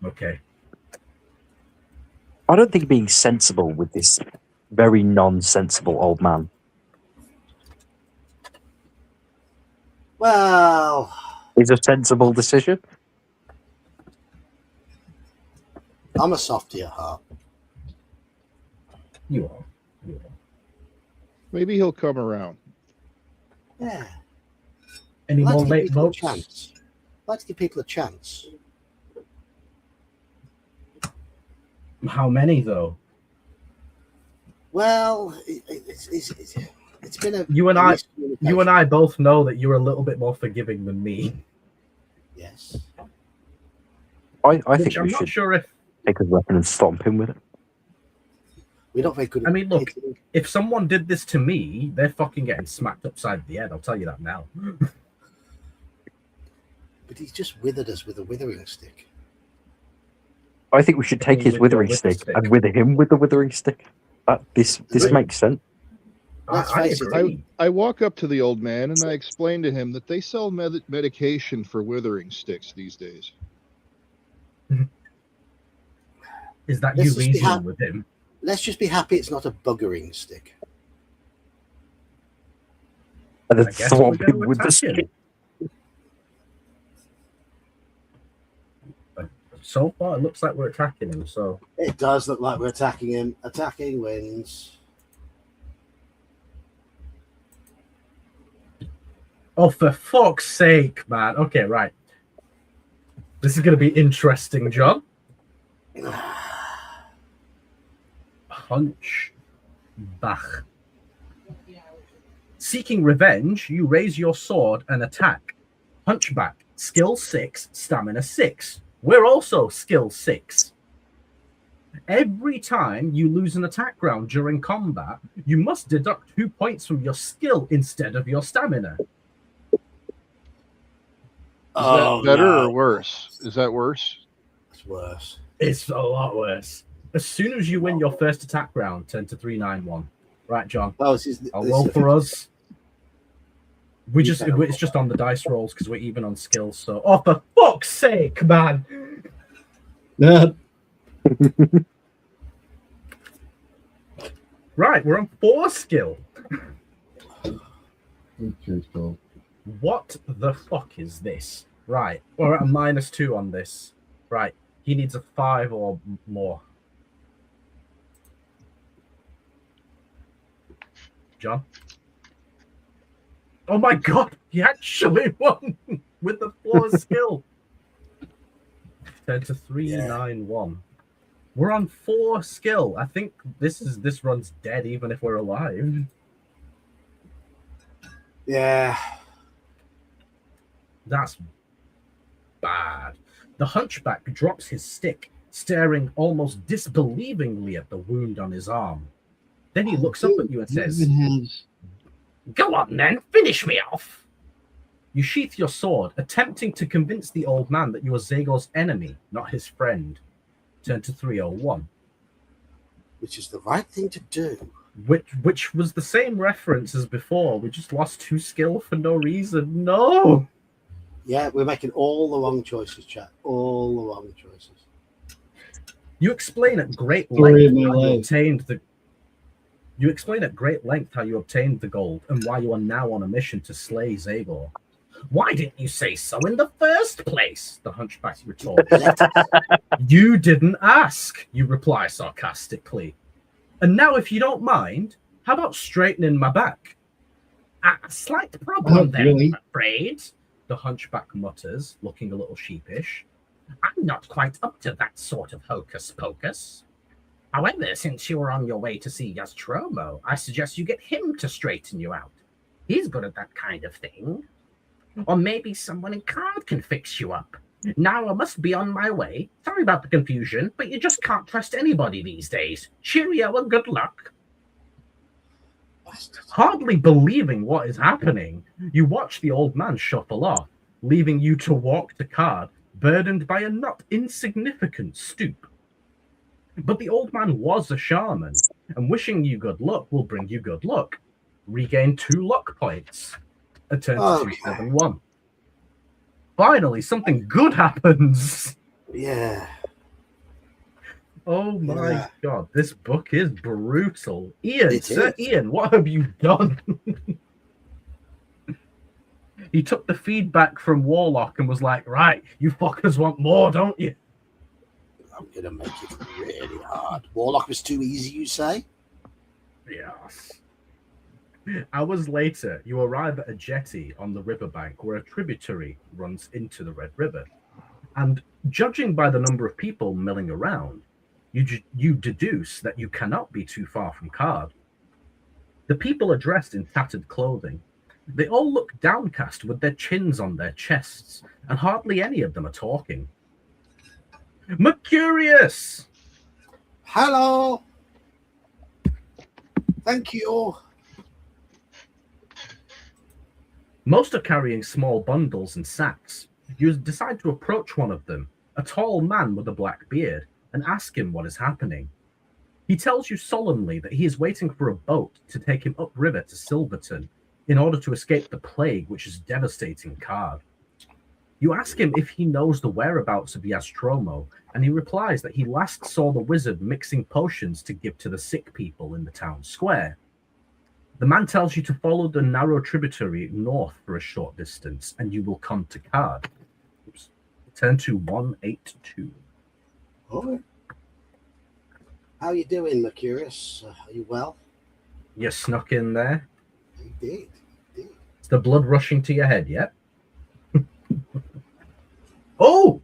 Okay. I don't think being sensible with this very non-sensible old man. Well, Is a sensible decision. I'm a softy at heart. You are. Maybe he'll come around. Yeah. Any I'd more like to late give people a votes? chance. I'd like to give people a chance. How many, though? Well, it's been a You and I miscommunication. both know that you're a little bit more forgiving than me. Yes. I Which think I'm we not should sure if. take his weapon and stomp him with it. We're not very good. I mean, look, hitting. if someone did this to me, they're fucking getting smacked upside the head. I'll tell you that now. But he's just withered us with a withering stick. I think we should take his With your withering wither stick stick. and wither him with the withering stick. This Agree. makes sense. Let's I face it, agree. I walk up to the old man and I explain to him that they sell medication for withering sticks these days. Is that Let's you just be reasoning with him? let's just be happy it's not a buggering stick. And then I guess thwomp we're him gonna with the attack him. stick. So far, it looks like we're attacking him. So It does look like we're attacking him. Attacking wins. oh, for fuck's sake, man. Okay, right. This is going to be interesting, John. Hunchback. Seeking revenge, you raise your sword and attack. Hunchback, skill 6, stamina 6. We're also skill 6. Every time you lose an attack round during combat, you must deduct 2 points from your skill instead of your stamina. that better no. or worse? Is that worse? It's worse. It's a lot worse. As soon as you win your first attack round, turn to 391. Right, John. Oh, I'll roll for us. You It's just on the dice rolls because we're even on skills. So, oh, for fuck's sake, man! Right, we're on 4 skill. What the fuck is this? Right, we're at a -2 on this. Right, he needs a 5 or more. John? Oh my god, he actually won with the 4 skill. Turn to 391. We're on 4 skill. I think this run's dead even if we're alive. Yeah. That's bad. The hunchback drops his stick, staring almost disbelievingly at the wound on his arm. Then he looks up at you and says, "Go on then, finish me off." You sheath your sword, attempting to convince the old man that you are Zagor's enemy, not his friend. Turn to 301. Which is the right thing to do. Which was the same reference as before. We just lost 2 skill for no reason. No! Yeah, we're making all the wrong choices, chat. All the wrong choices. You explain at great Story length of my how you life. obtained the You explain at great length how you obtained the gold and why you are now on a mission to slay Zagor. Why didn't you say so in the first place? The hunchback retorts. You didn't ask, you reply sarcastically. And now, if you don't mind, how about straightening my back? A slight problem there, really? I'm afraid, the hunchback mutters, looking a little sheepish. I'm not quite up to that sort of hocus pocus. However, since you were on your way to see Nostromo, I suggest you get him to straighten you out. He's good at that kind of thing. Or maybe someone in Card can fix you up. Now I must be on my way. Sorry about the confusion, but you just can't trust anybody these days. Cheerio and good luck. Hardly believing what is happening, you watch the old man shuffle off, leaving you to walk to Card, burdened by a not insignificant stoop. But the old man was a shaman, and wishing you good luck will bring you good luck. Regain 2 luck points. A turn to Okay. 271. Finally, something good happens. Yeah. Oh my Yeah. god, this book is brutal. Ian, It Sir is. Ian, what have you done? He took the feedback from Warlock and was like, right, you fuckers want more, don't you? I'm going to make it really hard. Warlock was too easy, you say? Yes. Hours later, you arrive at a jetty on the riverbank where a tributary runs into the Red River. And judging by the number of people milling around, you deduce that you cannot be too far from Card. The people are dressed in tattered clothing. They all look downcast with their chins on their chests, and hardly any of them are talking. Mercurius! Hello. Thank you. Most are carrying small bundles and sacks. You decide to approach one of them, a tall man with a black beard, and ask him what is happening. He tells you solemnly that he is waiting for a boat to take him upriver to Silverton in order to escape the plague which is devastating Card. You ask him if he knows the whereabouts of Nostromo, and he replies that he last saw the wizard mixing potions to give to the sick people in the town square. The man tells you to follow the narrow tributary north for a short distance, and you will come to Card. Oops. Turn to 182. Oh. How you doing, Mercurius? Are you well? You snuck in there. You did. Is the blood rushing to your head yet? Oh!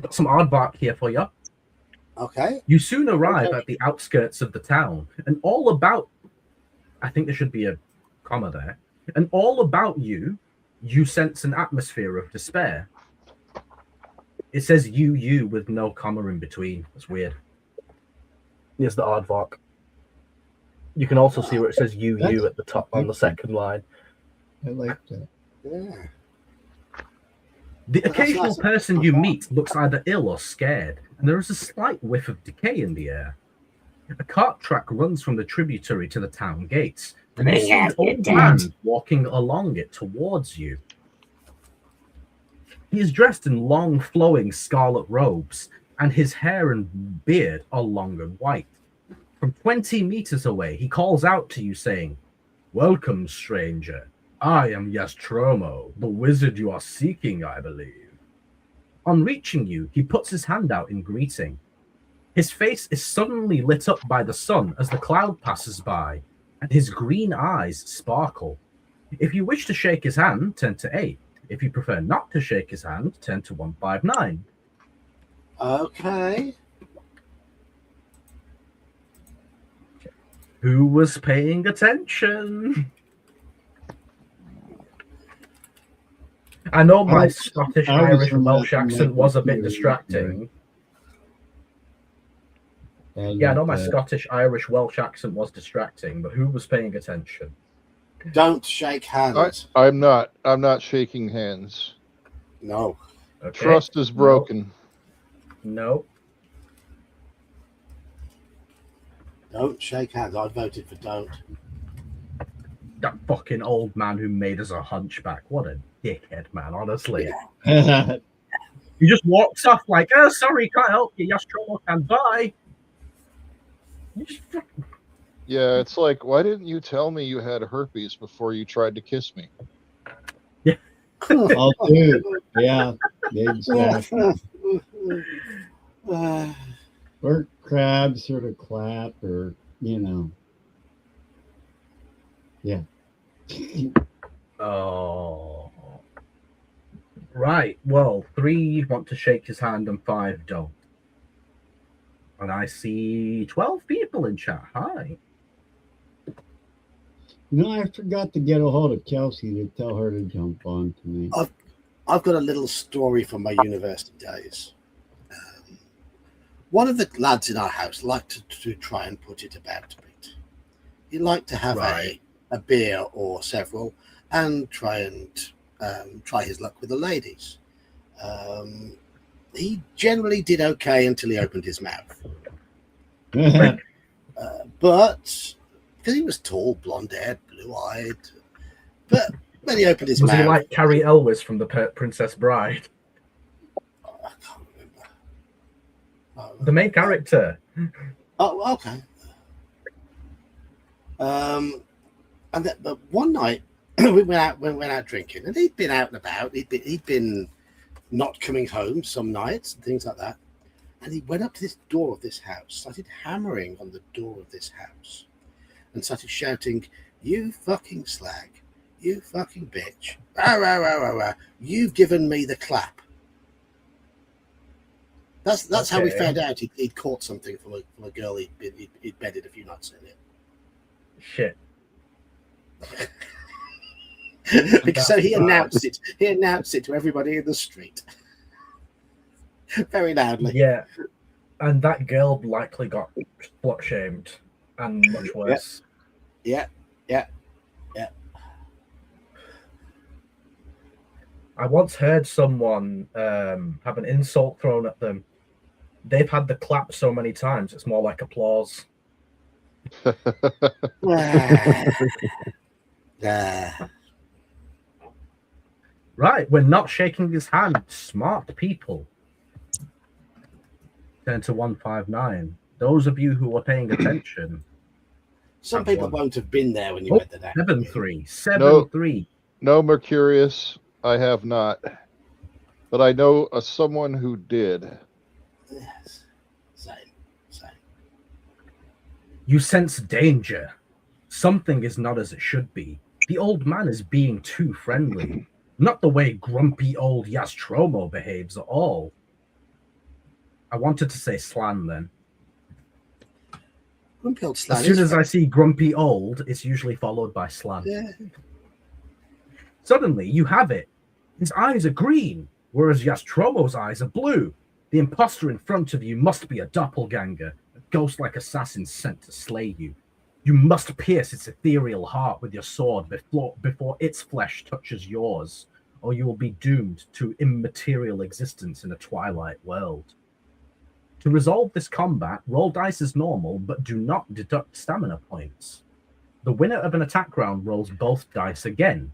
Got some aardvark here for you. Okay. You soon arrive at the outskirts of the town, and all about, I think there should be a comma there, and all about you sense an atmosphere of despair. It says you with no comma in between. That's weird. Here's the aardvark. You can also see where it says you at the top on the second line. I like that. Yeah. The That's occasional nice. person you meet looks either ill or scared, and there is a slight whiff of decay in the air. A cart track runs from the tributary to the town gates, and you see an old man walking along it towards you. He is dressed in long, flowing scarlet robes, and his hair and beard are long and white. From 20 meters away, he calls out to you, saying, "Welcome, stranger. I am Yastromo, the wizard you are seeking, I believe." On reaching you, he puts his hand out in greeting. His face is suddenly lit up by the sun as the cloud passes by, and his green eyes sparkle. If you wish to shake his hand, turn to 8. If you prefer not to shake his hand, turn to 159. Okay. Who was paying attention? I know my Scottish, I was Irish, from Welsh that- from accent that was a bit computer, distracting. I Yeah, I know like my that. Scottish, Irish, Welsh accent was distracting, but who was paying attention? Don't shake hands. I'm not shaking hands. No. Okay. Trust is broken. No. Don't shake hands. I voted for don't. That fucking old man who made us a hunchback. What a dickhead, man, honestly. Yeah. He just walks off like, "Oh, sorry, can't help you. Yastromo can bye." You just fucking... Yeah, it's like, why didn't you tell me you had herpes before you tried to kiss me? Oh, dude. Yeah, exactly. Or crabs or the clap or, Yeah. Oh. Right. Well, 3 want to shake his hand and 5 don't. And I see 12 people in chat. Hi. I forgot to get a hold of Kelsey to tell her to jump on to me. I've got a little story from my university days. One of the lads in our house liked to try and put it about a bit. He liked to have Right. a beer or several and try his luck with the ladies. He generally did okay until he opened his mouth. But because he was tall, blonde-haired, blue-eyed, but when he opened his Was mouth, he like Carrie Elwes from the Princess Bride? I can't remember. The main character. Oh, okay. But one night we went out drinking, and he'd been out and about. He'd been not coming home some nights and things like that. And he went up to this door of this house, started hammering on the door of this house, and started shouting, "You fucking slag, you fucking bitch, rah, rah, rah, rah, rah. You've given me the clap." That's how we Okay. found out he'd caught something from a girl he'd bedded a few nights earlier. Shit. Because so he announced it. He announced it to everybody in the street, very loudly. Yeah. And that girl likely got slut shamed and much worse. Yeah. I once heard someone have an insult thrown at them. They've had the clap so many times, it's more like applause. Right, we're not shaking his hand. Smart people. Turn to 159. Those of you who are paying attention. Some Have people one. won't have been there when you Oh, read that. 7-3. 7-3. No, Mercurius, I have not. But I know someone who did. Yes. Same. You sense danger. Something is not as it should be. The old man is being too friendly. Not the way grumpy old Yastromo behaves at all. I wanted to say slan then. Grumpy old slan As soon is as fun. I see grumpy old, it's usually followed by slan. Yeah. Suddenly, you have it. His eyes are green, whereas Yastromo's eyes are blue. The imposter in front of you must be a doppelganger, a ghost-like assassin sent to slay you. You must pierce its ethereal heart with your sword before its flesh touches yours, or you will be doomed to immaterial existence in a twilight world. To resolve this combat, roll dice as normal, but do not deduct stamina points. The winner of an attack round rolls both dice again.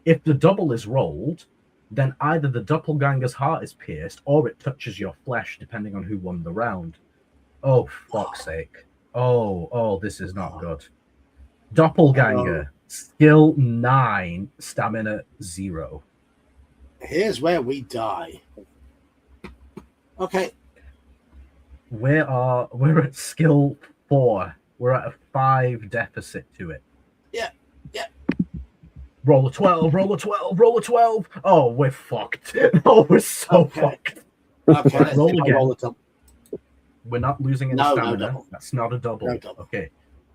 If the double is rolled, then either the doppelganger's heart is pierced or it touches your flesh, depending on who won the round. Oh, fuck's sake. Oh, this is not good. Doppelganger, skill 9, stamina 0. Here's where we die. Okay. We're at skill 4. We're at a 5 deficit to it. Yeah. Roll a 12, roll a 12, roll a 12. Oh, we're fucked. Oh, we're so fucked. Okay, let's roll see if I again. roll it up. We're not losing any stamina. That's not a double. No double. Okay.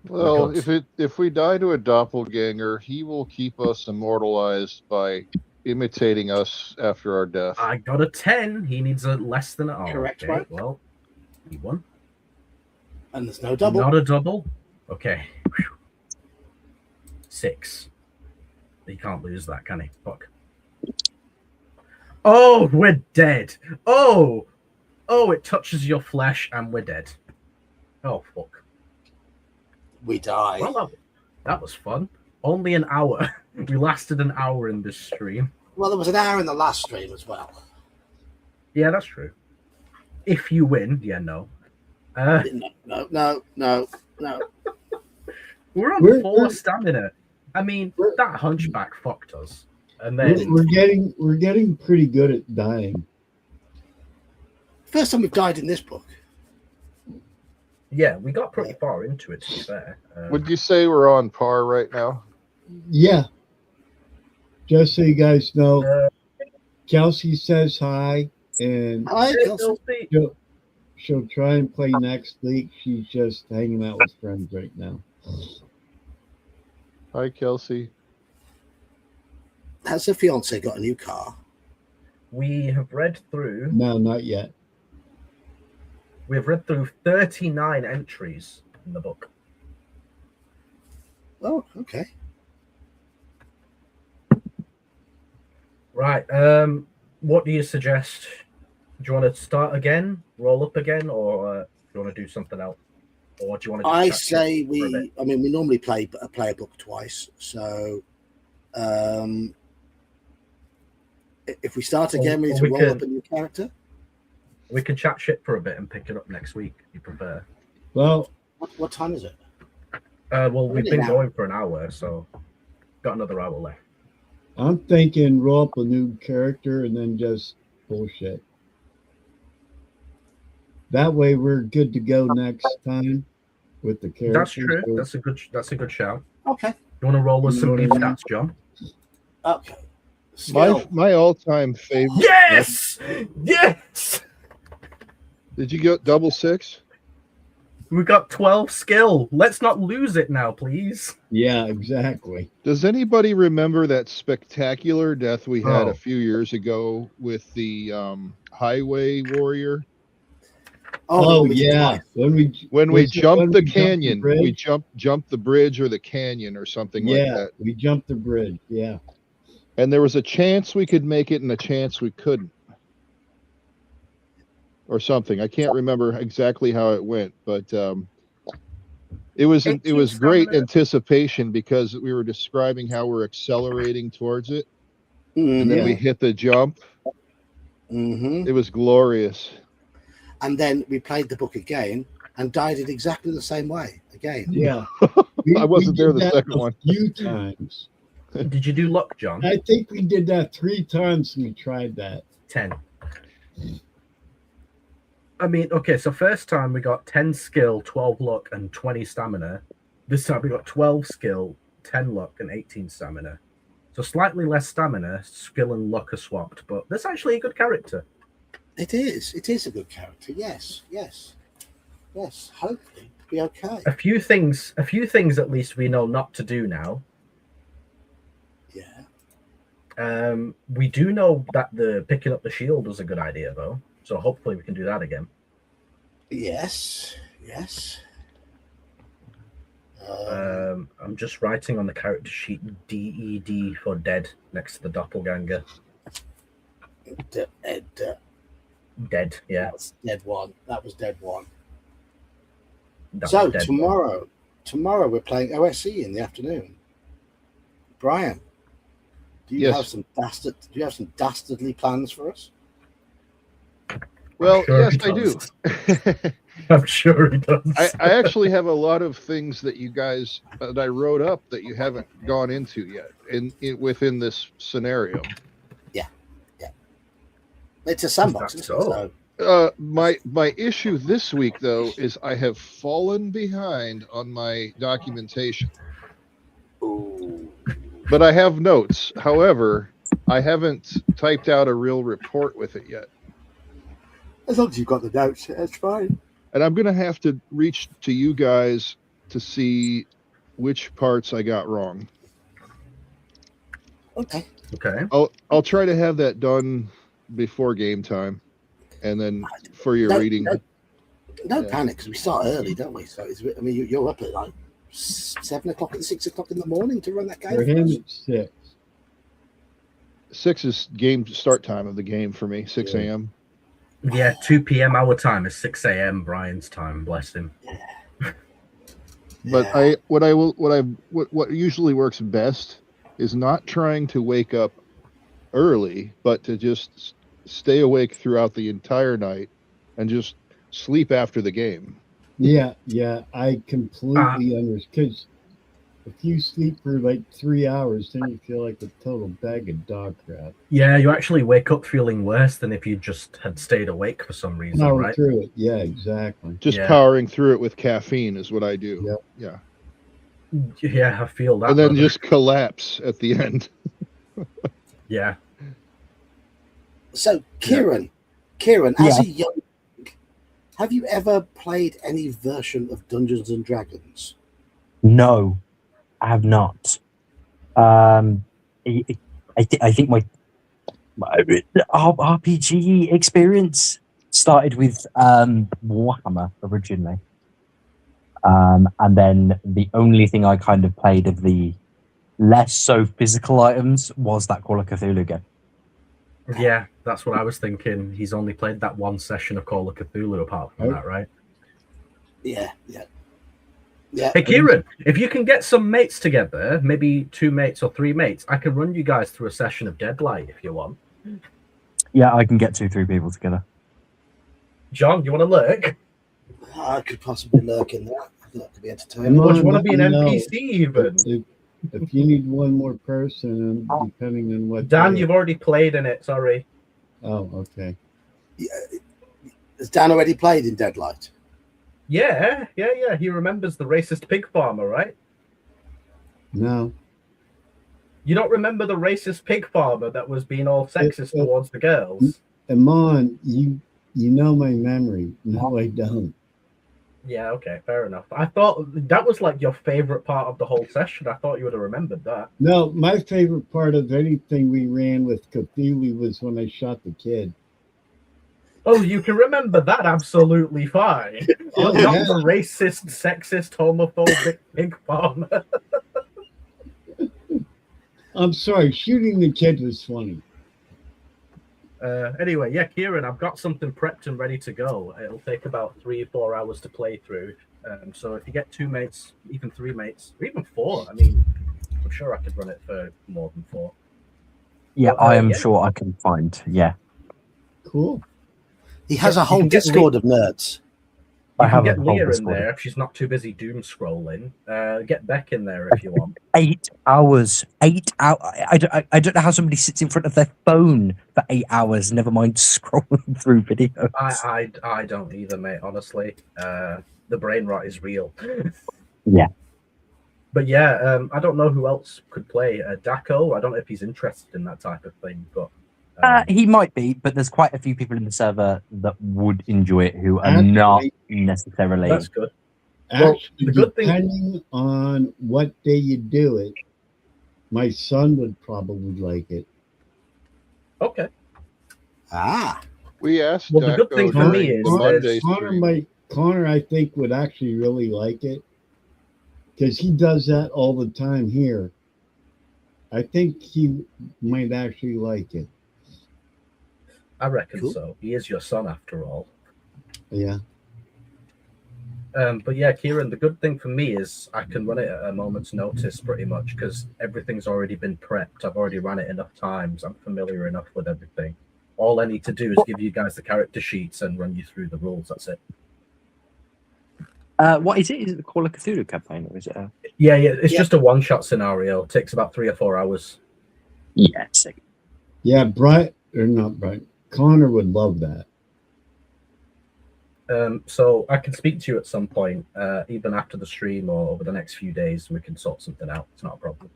Well, if we die to a doppelganger, he will keep us immortalized by imitating us after our death. I got a 10. He needs a less than a... Correct, okay. right? Well, he won. And there's no double. Not a double? Okay. 6. He can't lose that, can he? Fuck. Oh, we're dead. Oh, it touches your flesh and we're dead. Oh, fuck. We die. Well, that was fun. Only an hour. We lasted an hour in this stream. Well, there was an hour in the last stream as well. Yeah, that's true. If you win, yeah, no. No. We're on 4 stamina. I mean, that hunchback fucked us. And then we're getting pretty good at dying. First time we've died in this book. yeah, we got pretty far into it, to be fair. Would you say we're on par right now? Yeah. Just so you guys know, Kelsey says hi, and Hi, Kelsey. she'll try and play next week. She's just hanging out with friends right now. Hi, Kelsey. Has her fiance got a new car? We have read through. No, not yet. We've read through 39 entries in the book. Oh, okay. Right. What do you suggest? Do you want to start again, roll up again, or do you want to do something else? Or do you want to? I say we. I mean, we normally play a book twice. So, if we start again, we need to roll up a new character. We can chat shit for a bit and pick it up next week if you prefer. Well, what time is it? Well, we've been going for an hour, so got another hour left. I'm thinking roll up a new character and then just bullshit. That way we're good to go next time with the character. That's true. That's a good shout. Okay. You want to roll us some new stats, John? Okay. My all-time favorite. Yes! Yes! Did you get double 6? We got 12 skill. Let's not lose it now, please. Yeah, exactly. Does anybody remember that spectacular death we had a few years ago with the highway warrior? Oh yeah, when we jumped the canyon, we jumped the bridge or the canyon or something like that. We jumped the bridge. Yeah, and there was a chance we could make it and a chance we couldn't, or something. I can't remember exactly how it went, but it was great anticipation because we were describing how we're accelerating towards it, and then we hit the jump. Mm-hmm. It was glorious. And then we played the book again and died in exactly the same way again. Yeah. I wasn't there the second one. A few times. Did you do luck, John? I think we did that 3 times when we tried that. 10. I mean, okay, so first time we got 10 skill, 12 luck, and 20 stamina. This time we got 12 skill, 10 luck, and 18 stamina. So slightly less stamina, skill and luck are swapped, but that's actually a good character. It is. It is a good character. Yes. Hopefully, it'll be okay. A few things at least we know not to do now. Yeah. We do know that the picking up the shield was a good idea, though. So hopefully we can do that again. Yes. I'm just writing on the character sheet DED for dead next to the doppelganger. Dead, yeah. That's dead one. That was dead one. That So was dead one. tomorrow we're playing OSE in the afternoon. Brian, do you Yes. have some dastardly plans for us? Well, sure yes, he I do. does. I'm sure he does. I actually have a lot of things that you guys that I wrote up that you haven't gone into yet within this scenario. It's a sandbox. Is Isn't that it? so? My issue this week though is I have fallen behind on my documentation, Ooh. but I have notes. However, I haven't typed out a real report with it yet. As long as you've got the notes, that's fine. And I'm going to have to reach to you guys to see which parts I got wrong. Okay. Okay. I'll try to have that done before game time, and then for your reading. No Yeah. panic, because we start early, don't we? So I mean, you're up at like 7 o'clock and 6 o'clock in the morning to run that game. For him, it's 6. 6 is game start time of the game for me. 6 a.m. Yeah, 2 p.m. our time is 6 a.m. Brian's time. Bless him. But Yeah. what usually works best is not trying to wake up early, but to just stay awake throughout the entire night and just sleep after the game. Yeah, I completely understand. Because if you sleep for like 3 hours, then you feel like a total bag of dog crap. Yeah, you actually wake up feeling worse than if you just had stayed awake for some reason, Power right? through it. Yeah, exactly. Just Yeah. powering through it with caffeine is what I do. Yep. Yeah. Yeah, I feel that. And then brother. just collapse at the end. Yeah. So, Kieran, as Yeah. a young, have you ever played any version of Dungeons and Dragons? No, I have not. I think my RPG experience started with Warhammer originally. And then the only thing I kind of played of the less so physical items was that Call of Cthulhu game. Yeah, that's what I was thinking. He's only played that one session of Call of Cthulhu apart from that, right? Yeah. Hey, Kieran, if you can get some mates together, maybe 2 mates or 3 mates, I can run you guys through a session of Deadlight if you want. Yeah, I can get 2-3 people together. John, you want to lurk? I could possibly lurk in that. I think that could be entertaining. Or do you want to be an No. NPC even? If you need one more person, depending on what. Dan, you've already played in it, sorry. Oh, okay. Has Dan already played in Deadlight? Yeah. He remembers the racist pig farmer, right? No. You don't remember the racist pig farmer that was being all sexist towards the girls? Amon, you know my memory. No, I don't. Yeah, okay, fair enough. I thought that was like your favorite part of the whole session. I thought you would have remembered that. No, my favorite part of anything we ran with Cthulhu was when I shot the kid. Oh, you can remember that absolutely fine. Oh, Not yeah. the racist, sexist, homophobic pig farmer. I'm sorry, shooting the kid was funny. Anyway, yeah, Kieran, I've got something prepped and ready to go. It'll take about 3 or 4 hours to play through. So if you get 2 mates, even 3 mates, or even 4, I mean, I'm sure I could run it for more than 4. Yeah, Well, I am yeah. sure I can find. Yeah, Cool. He has Yeah, a you whole can get Discord of nerds. You I can have get a whole Leah in Discord. there if she's not too busy doom scrolling. Get Beck in there if you want. 8 hours. 8 hours. I don't know how somebody sits in front of their phone for 8 hours. Never mind scrolling through videos. I don't either, mate. Honestly, the brain rot is real. Yeah. But yeah, I don't know who else could play Daco. I don't know if he's interested in that type of thing, but He might be, but there's quite a few people in the server that would enjoy it who are Actually- not necessarily. that's good. Well, Actually, the good thing- depending on what day you do it, my son would probably like it. Okay. Ah, We asked Well, the good Daco thing for during me is the that Monday Connor, stream. Connor, I think, would actually really like it because he does that all the time here. I think he might actually like it. I reckon Cool. so. He is your son after all. Yeah. But yeah, Kieran, the good thing for me is I can run it at a moment's notice pretty much because everything's already been prepped. I've already run it enough times. I'm familiar enough with everything. All I need to do is give you guys the character sheets and run you through the rules. That's it. What is it? Is it the Call of Cthulhu campaign, or is it? Yeah. It's Yeah. just a one-shot scenario. It takes about 3 or 4 hours. Yeah, sick. Yeah, not Brian. Connor would love that. So I can speak to you at some point, even after the stream or over the next few days. We can sort something out. It's not a problem.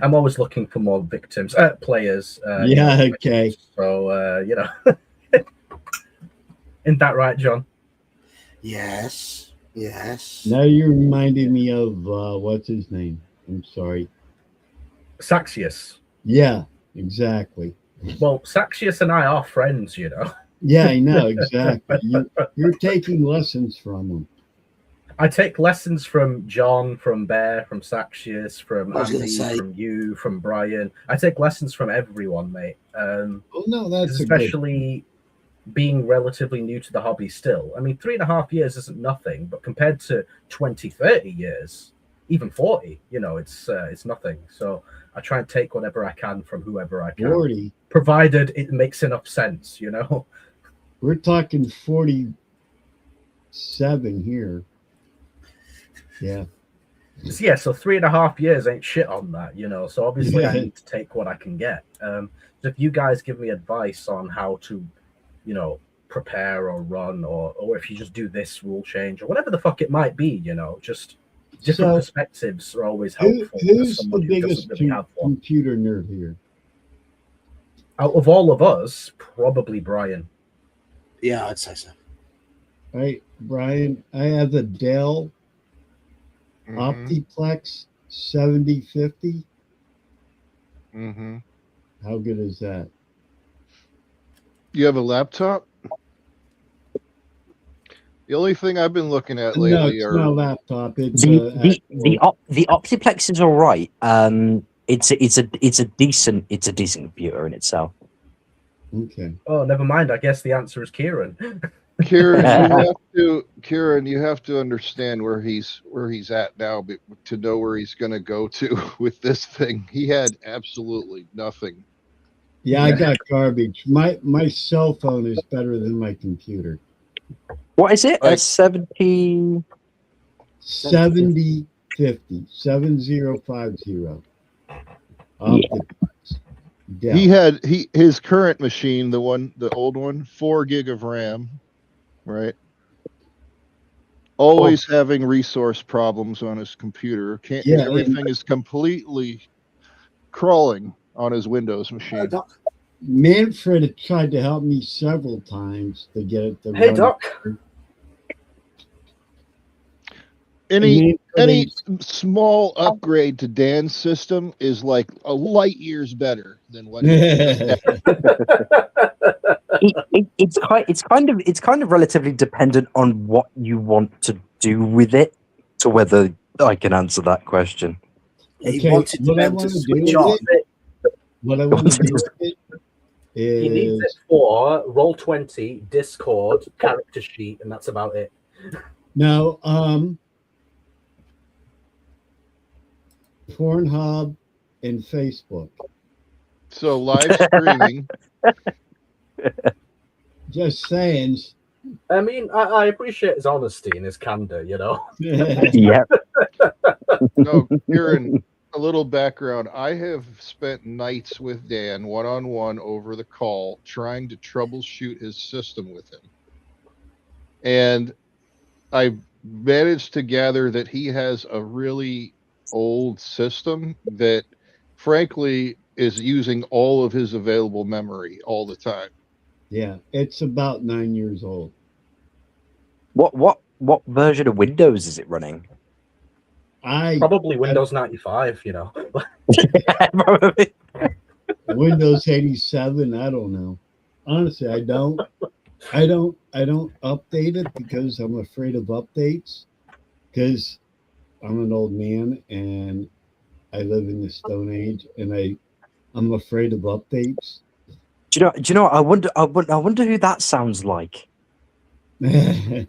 I'm always looking for more victims, players. Yeah, okay. So, isn't that right, John? Yes. Now you're reminding me of what's his name? I'm sorry. Saxius. Yeah, exactly. Well, Saxius and I are friends, Yeah, I know exactly. You're taking lessons from him. I take lessons from John, from Bear, from Saxius, from I was gonna Andy, say- from you, from Brian. I take lessons from everyone, mate. Oh no, that's Especially being relatively new to the hobby still. I mean, 3.5 years isn't nothing, but compared to 20, 30 years, even 40, it's nothing. So I try and take whatever I can from whoever I can, 40. provided it makes enough sense, We're talking 47 here. Yeah. So 3.5 years ain't shit on that, So obviously I Yeah. need to take what I can get. So if you guys give me advice on how to, prepare or run, or if you just do this rule change or whatever the fuck it might be, just different So, perspectives are always helpful. for Who's the someone who biggest doesn't really have one. computer nerd here? Out of all of us, probably Brian. Yeah, I'd say so. Right, Brian, I have a Dell Mhm, Optiplex 7050. mhm. How good is that? You have a laptop? The only thing I've been looking at No, lately it's are not a laptop. It's The actual- Optiplex is all right. It's a decent computer in itself. okay. Oh, never mind. I guess the answer is Kieran. Kieran, you have to understand where he's at now to know where he's going to go to with this thing. He had absolutely nothing. Yeah, I got garbage. My cell phone is better than my computer. What is it? I- A 70. 7050. 7050. Optiplex. Dell. He had his current machine, the old one, 4 gig of RAM, right? Always having resource problems on his computer. Yeah, Everything is completely crawling on his Windows machine. Doc. Manfred had tried to help me several times to get it to Hey, run. Doc. Any Manfred small upgrade to Dan's system is like a light years better than what. It's kind of relatively dependent on what you want to do with it, to whether I can answer that question. He Okay, wanted to what be I able to wanna do switch with off. it- What I want to do with it He needs it is for Roll20, Discord, character sheet, and that's about it. no Pornhub and Facebook. So live streaming. Just saying. I mean, I appreciate his honesty and his candor, Yeah. No, Kieran, a little background. I have spent nights with Dan one-on-one over the call trying to troubleshoot his system with him. And I managed to gather that he has a really old system that frankly is using all of his available memory all the time. Yeah, it's about 9 years old. What version of Windows is it running? Probably Windows 95, Probably. Windows 87. I don't know. Honestly, I don't. I don't update it because I'm afraid of updates. Because I'm an old man and I live in the Stone Age, and I'm afraid of updates. Do you know? Do you know? What? I wonder who that sounds like.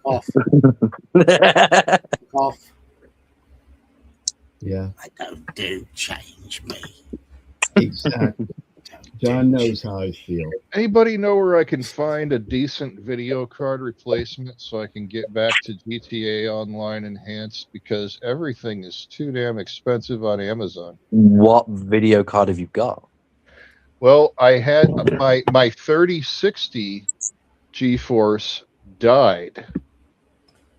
Off, off. Yeah, I don't do change me. exactly. Don't John do knows how I feel. Anybody know where I can find a decent video card replacement so I can get back to GTA Online Enhanced, because everything is too damn expensive on Amazon. What video card have you got? Well, I had my 3060 GeForce died,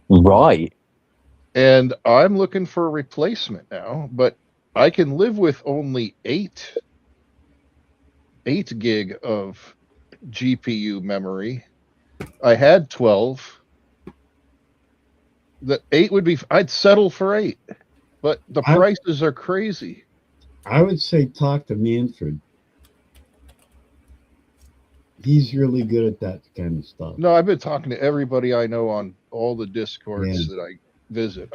Right. and I'm looking for a replacement now, but I can live with only 8 gig of GPU memory. I had 12. The 8 would be, I'd settle for 8, but the I- prices are crazy. I would say talk to Manfred. He's really good at that kind of stuff. No, I've been talking to everybody I know on all the Discords Yeah. that I visit.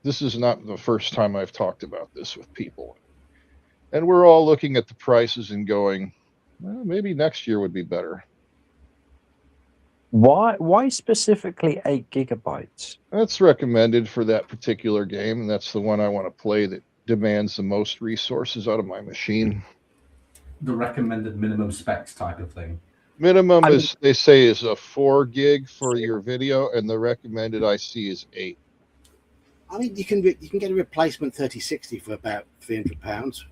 This is not the first time I've talked about this with people. And we're all looking at the prices and going, well, maybe next year would be better. Why specifically 8 GB? That's recommended for that particular game, and that's the one I want to play that demands the most resources out of my machine. The recommended minimum specs type of thing. Minimum I mean- is, they say, is a 4 gig for your video, and the recommended I see is 8. I mean, you can get a replacement 3060 for about £300.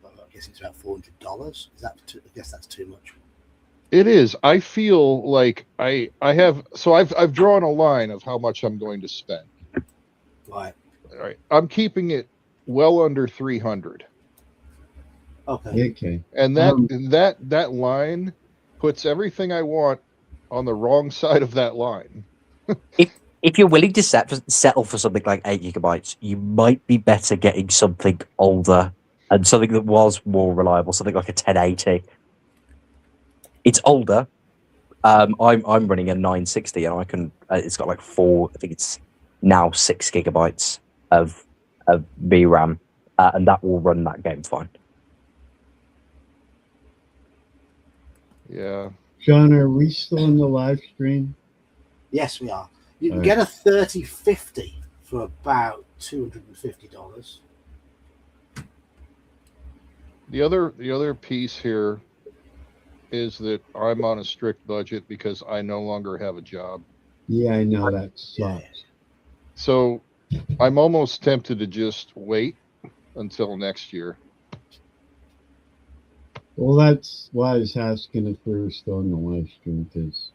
Well, I guess it's about $400. Is that? I guess that's too much. It is. I feel like I have, so I've drawn a line of how much I'm going to spend. Right. All right, I'm keeping it well under 300, Okay. Okay. and that line puts everything I want on the wrong side of that line. If you're willing to settle for something like 8 GB, you might be better getting something older and something that was more reliable, something like a 1080. It's older. I'm running a 960, and I can. It's got like 4. I think it's now 6 GB of VRAM, and that will run that game fine. Yeah. John, are we still in the live stream? Yes, we are. You can All get a 3050 for about $250. The other piece here is that I'm on a strict budget because I no longer have a job. Yeah, I know that Yeah. sucks. So I'm almost tempted to just wait until next year. Well, that's why I was asking if we were still in the live stream, because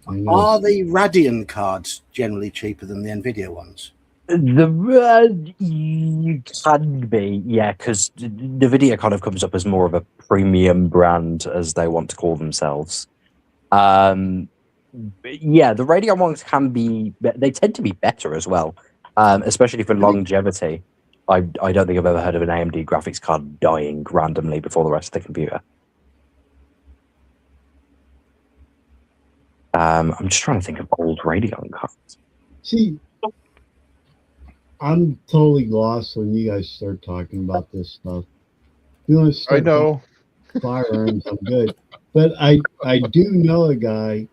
I know. Are the Radeon cards generally cheaper than the Nvidia ones? You can be, yeah, because the video kind of comes up as more of a premium brand, as they want to call themselves. But yeah, the Radeon ones can be. They tend to be better as well, especially for longevity. I don't think I've ever heard of an AMD graphics card dying randomly before the rest of the computer. I'm just trying to think of old Radeon cards. See, I'm totally lost when you guys start talking about this stuff. You want to I start know. firearms, I'm good. But I do know a guy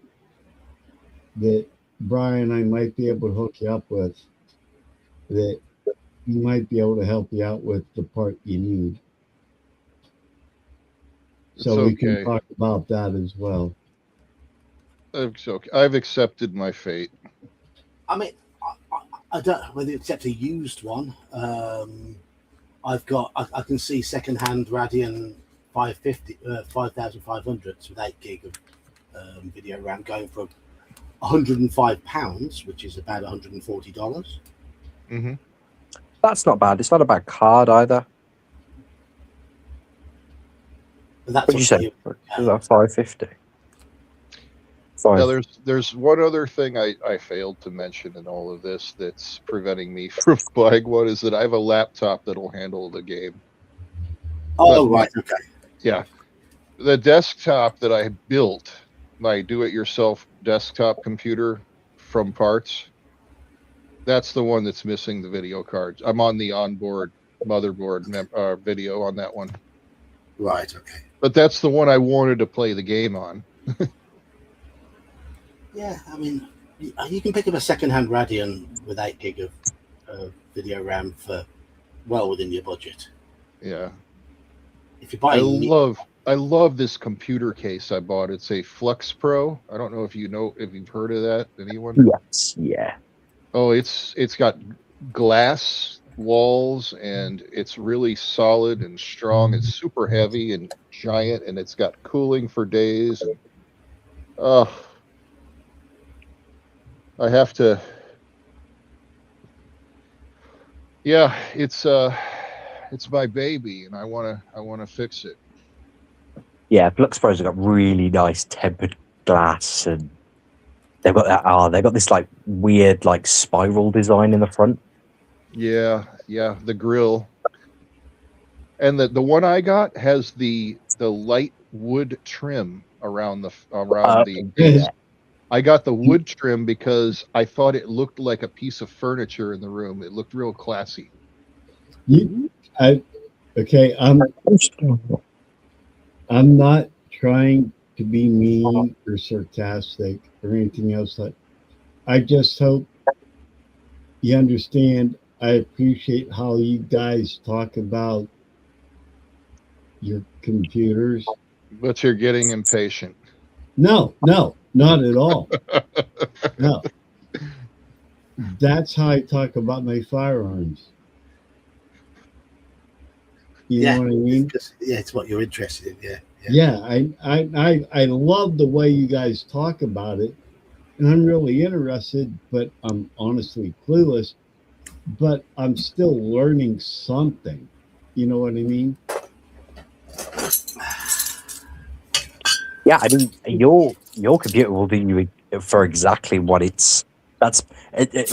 that Brian I might be able to hook you up with, that he might be able to help you out with the part you need. So It's we can okay. talk about that as well. It's okay. I've accepted my fate. I mean, I don't know whether you accept a used one. I've got, I can see secondhand Radeon 5500s with 8 gig of video RAM going for £105, which is about $140. Mm-hmm. That's not bad. It's not a bad card either. But that's What did you say? obviously- Was that 550? Now, there's one other thing I failed to mention in all of this that's preventing me from buying one, is that I have a laptop that'll handle the game. Oh, But- right, okay. Yeah. the desktop that I built, my do-it-yourself desktop computer from parts, that's the one that's missing the video cards. I'm on the onboard motherboard video on that one. Right. Okay. But that's the one I wanted to play the game on. Yeah. I mean, you can pick up a second-hand Radeon with 8 gig of video RAM for well within your budget. Yeah. If you buy, I love this computer case I bought. It's a Flux Pro. I don't know if you've heard of that. Anyone? Yes, yeah. Oh, it's got glass walls and it's really solid and strong. It's super heavy and giant, and it's got cooling for days. I have to. Yeah, it's my baby, and I wanna fix it. Yeah, Flux Pros have got really nice tempered glass, and they've got this like weird like spiral design in the front. Yeah, the grill. And the one I got has the light wood trim around the base. I got the wood trim because I thought it looked like a piece of furniture in the room. It looked real classy. Okay, I'm not trying to be mean or sarcastic or anything else. I just hope you understand. I appreciate how you guys talk about your computers. But you're getting impatient. No, not at all. No. That's how I talk about my firearms. You know what I mean? It's what you're interested in. Yeah, I love the way you guys talk about it, and I'm really interested, but I'm honestly clueless. But I'm still learning something. You know what I mean? Yeah, I mean, your computer will do you for exactly what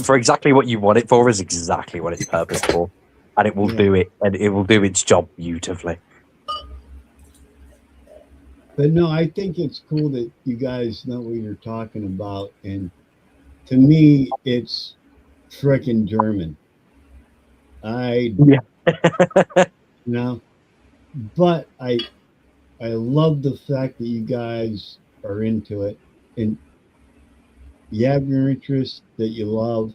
for exactly what you want it for is exactly what it's purposed for, and it will do it, and it will do its job beautifully. But no, I think it's cool that you guys know what you're talking about, and to me, it's frickin' German. But I love the fact that you guys are into it, and you have your interest that you love,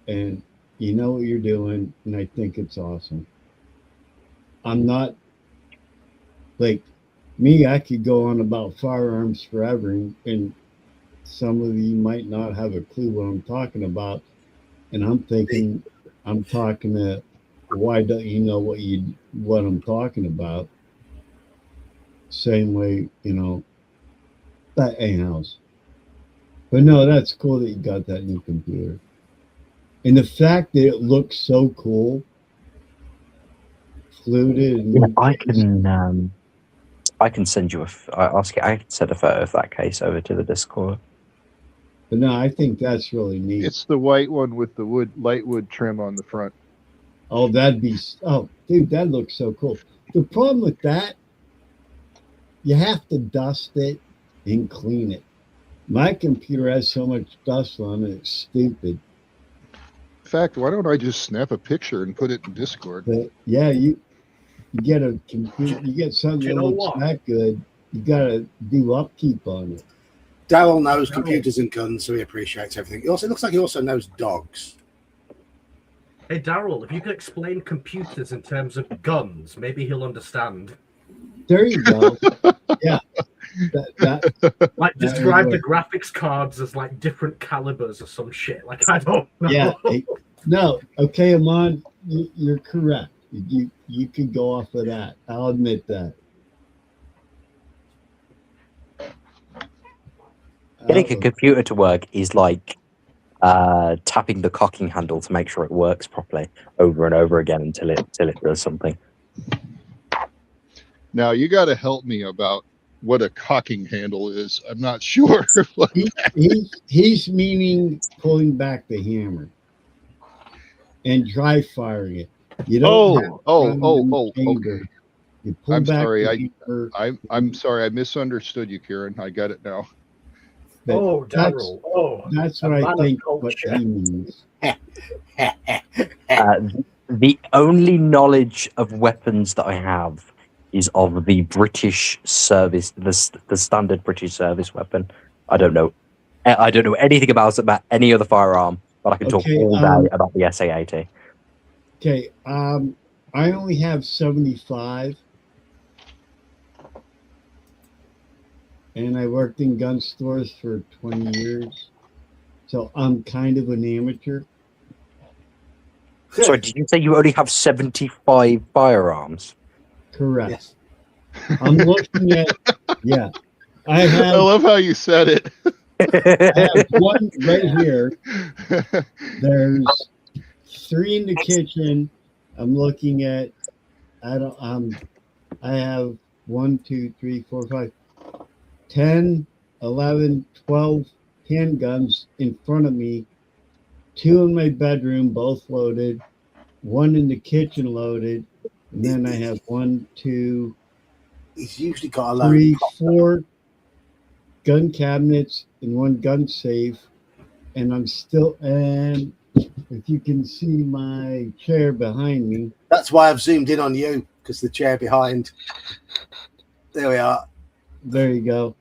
and you know what you're doing, and I think it's awesome. I'm not like me. I could go on about firearms forever, and some of you might not have a clue what I'm talking about, and I'm thinking I'm talking to, why don't you know what I'm talking about? Same way, that anyhow. But no, that's cool that you got that new computer. And the fact that it looks so cool, fluted. And I can send you I can send a photo of that case over to the Discord. But no, I think that's really neat. It's the white one with the light wood trim on the front. Oh, dude, that looks so cool. The problem with that, you have to dust it and clean it. My computer has so much dust on it, it's stupid. In fact, why don't I just snap a picture and put it in Discord? But yeah, you get a computer, you get something that looks that good, you gotta do upkeep on it. Daryl knows computers and guns, so he appreciates everything. It looks like he also knows dogs. Hey, Daryl, if you could explain computers in terms of guns, maybe he'll understand. There you go. Yeah. Like, describe the graphics cards as, like, different calibers or some shit. Like, I don't know. Yeah. No. Okay, Amon, you're correct. You could go off of that. I'll admit that. Getting a computer to work is like tapping the cocking handle to make sure it works properly over and over again until it does something. Now you got to help me about what a cocking handle is. I'm not sure. He's meaning pulling back the hammer and dry firing it. You don't okay. You pull I'm back sorry, the hammer. I'm sorry, I misunderstood you, Kieran. I got it now. But Oh, that's Daryl. Oh, that's a what I man of think what culture. he means. The only knowledge of weapons that I have is of the British service, the standard British service weapon. I don't know. I don't know anything about any other firearm, but I can talk Okay, all day about the SA-80. okay. I only have 75, and I worked in gun stores for 20 years, so I'm kind of an amateur. Sorry, did you say you only have 75 firearms? Correct. Yes. I'm looking at yeah. I I have love how you said it. I have one right here. There's 3 in the kitchen. I'm looking at. I don't. I have 1, 2, 3, 4, 5, 10, 11, 12 handguns in front of me. 2 in my bedroom, both loaded. 1 in the kitchen loaded, and then I have 1, 2, He's usually got a load. 3, 4 gun cabinets and 1 gun safe, and I'm still. And if you can see my chair behind me, That's why I've zoomed in on you, because the chair behind. There we are. there you go.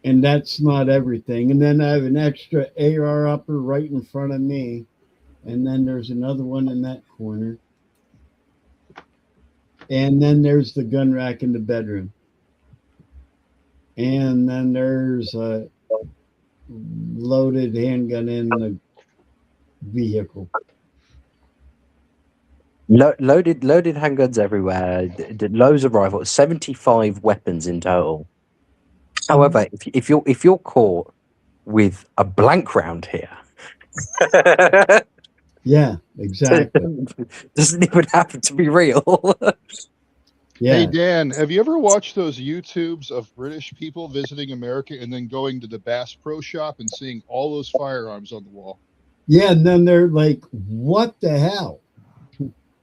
And that's not everything. And then I have an extra AR upper right in front of me. And then there's another one in that corner. And then there's the gun rack in the bedroom. And then there's a loaded handgun in the vehicle. Loaded handguns everywhere. Loads of rifles. 75 weapons in total. However, if you're caught with a blank round here, Yeah, exactly. doesn't even happen to be real. Yeah. Hey Dan, have you ever watched those YouTubes of British people visiting America and then going to the Bass Pro Shop and seeing all those firearms on the wall? Yeah, and then they're like, what the hell?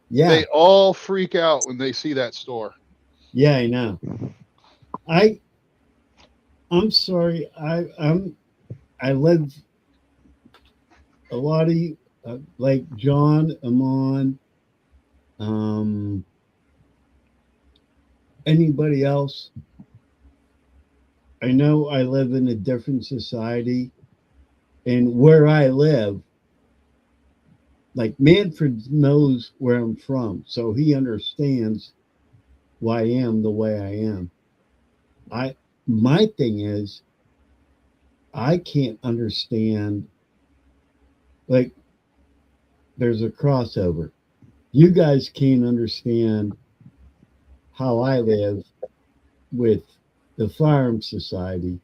Yeah. They all freak out when they see that store. Yeah, I know. I'm sorry. I live a lot of you, like John, Amon, anybody else. I know I live in a different society, and where I live, like Manfred knows where I'm from, so he understands why I am the way I am. My thing is, I can't understand, like, there's a crossover. You guys can't understand how I live with the Farm Society.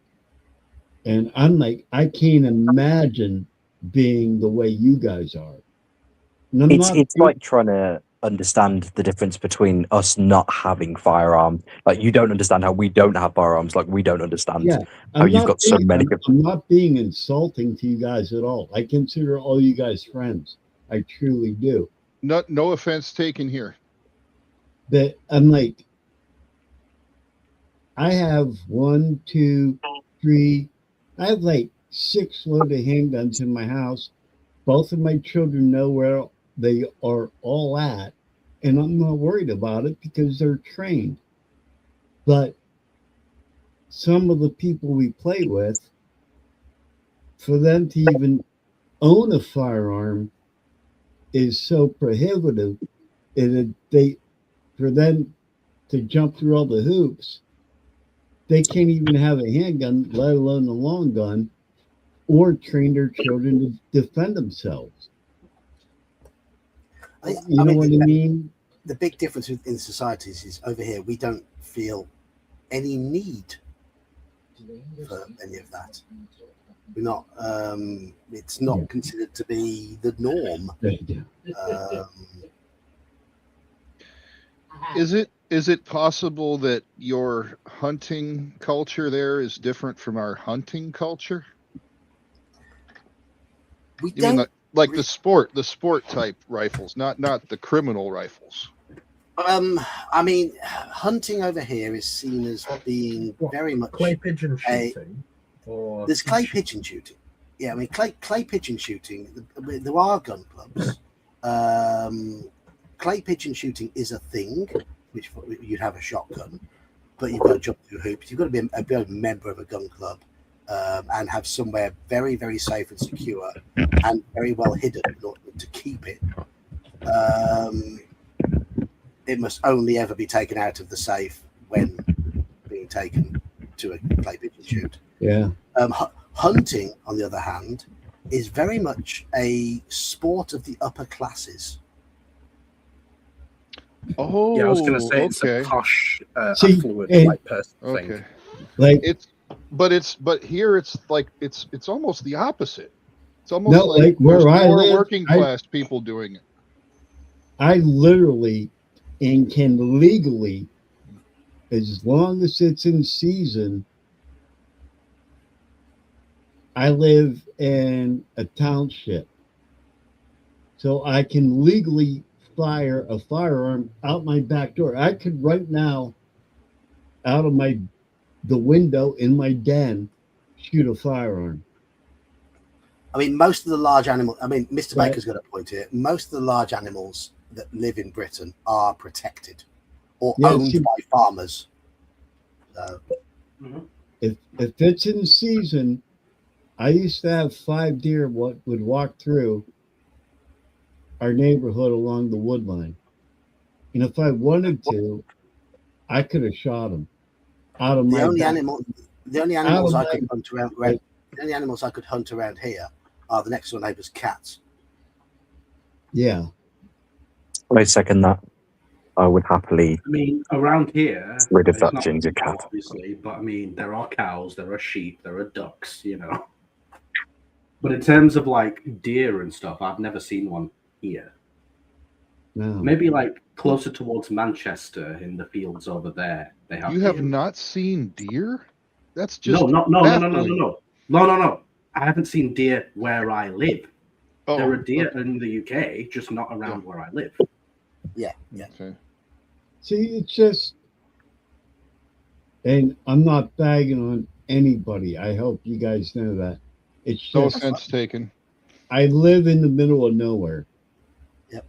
And I'm like, I can't imagine being the way you guys are. And I'm not It's like trying to understand the difference between us not having firearms. Like you don't understand how we don't have firearms. Like we don't understand Yeah, how I'm you've not got so being, many. I'm not being insulting to you guys at all. I consider all you guys friends. I truly do. No offense taken here. But I'm like, I have 1, 2, 3. I have like 6 loaded handguns in my house. Both of my children know where they are all at, and I'm not worried about it because they're trained. But some of the people we play with, for them to even own a firearm is so prohibitive, and for them to jump through all the hoops, they can't even have a handgun, let alone a long gun, or train their children to defend themselves. You know what I mean? The big difference in societies is over here, we don't feel any need for any of that. We're not, it's not considered to be the norm. Is it possible that your hunting culture there is different from our hunting culture? We You mean don't like the sport type rifles, not the criminal rifles. I mean, hunting over here is seen as being What, very much clay pigeon a- shooting? Or there's clay pigeon shooting. Yeah, I mean clay pigeon shooting. There are gun clubs. Clay pigeon shooting is a thing, which you'd have a shotgun, but you've got to jump through hoops. You've got to be a member of a gun club and have somewhere very, very safe and secure and very well hidden in order to keep it. It must only ever be taken out of the safe when being taken to a clay pigeon shoot. Yeah. Hunting, on the other hand, is very much a sport of the upper classes. Oh, yeah, I was going to say it's okay. a posh, See, affluent and- white person thing. Okay. Like But here it's like it's almost the opposite. It's almost No, like like where there's I more live, working class people doing it. I literally and can legally, as long as it's in season, I live in a township. So I can legally fire a firearm out my back door. I could right now, out of the window in my den, shoot a firearm. I mean, most of the large animals, I mean, Mr. Right. Baker's got a point here. Most of the large animals that live in Britain are protected or Yeah, owned see- by farmers. If it's in season, I used to have 5 deer what would walk through our neighborhood along the wood line. And if I wanted to, I could have shot them out of The my only back. the only animals Out I of could my- hunt around, the only animals I could hunt around here are the next door neighbour's cats. Yeah. I second that. I would happily. I mean, around here, Rid of it's that not ginger people, cat. obviously, but I mean, there are cows, there are sheep, there are ducks, you know. But in terms of like deer and stuff, I've never seen one here. No. Maybe like closer towards Manchester in the fields over there, they have. You have deer. not seen deer? That's just No. baffling. No. I haven't seen deer where I live. Oh, There are deer okay. in the UK, just not around where I live. Yeah. Okay. See, it's just, and I'm not bagging on anybody. I hope you guys know that. It's No just, offense taken. I live in the middle of nowhere. Yep.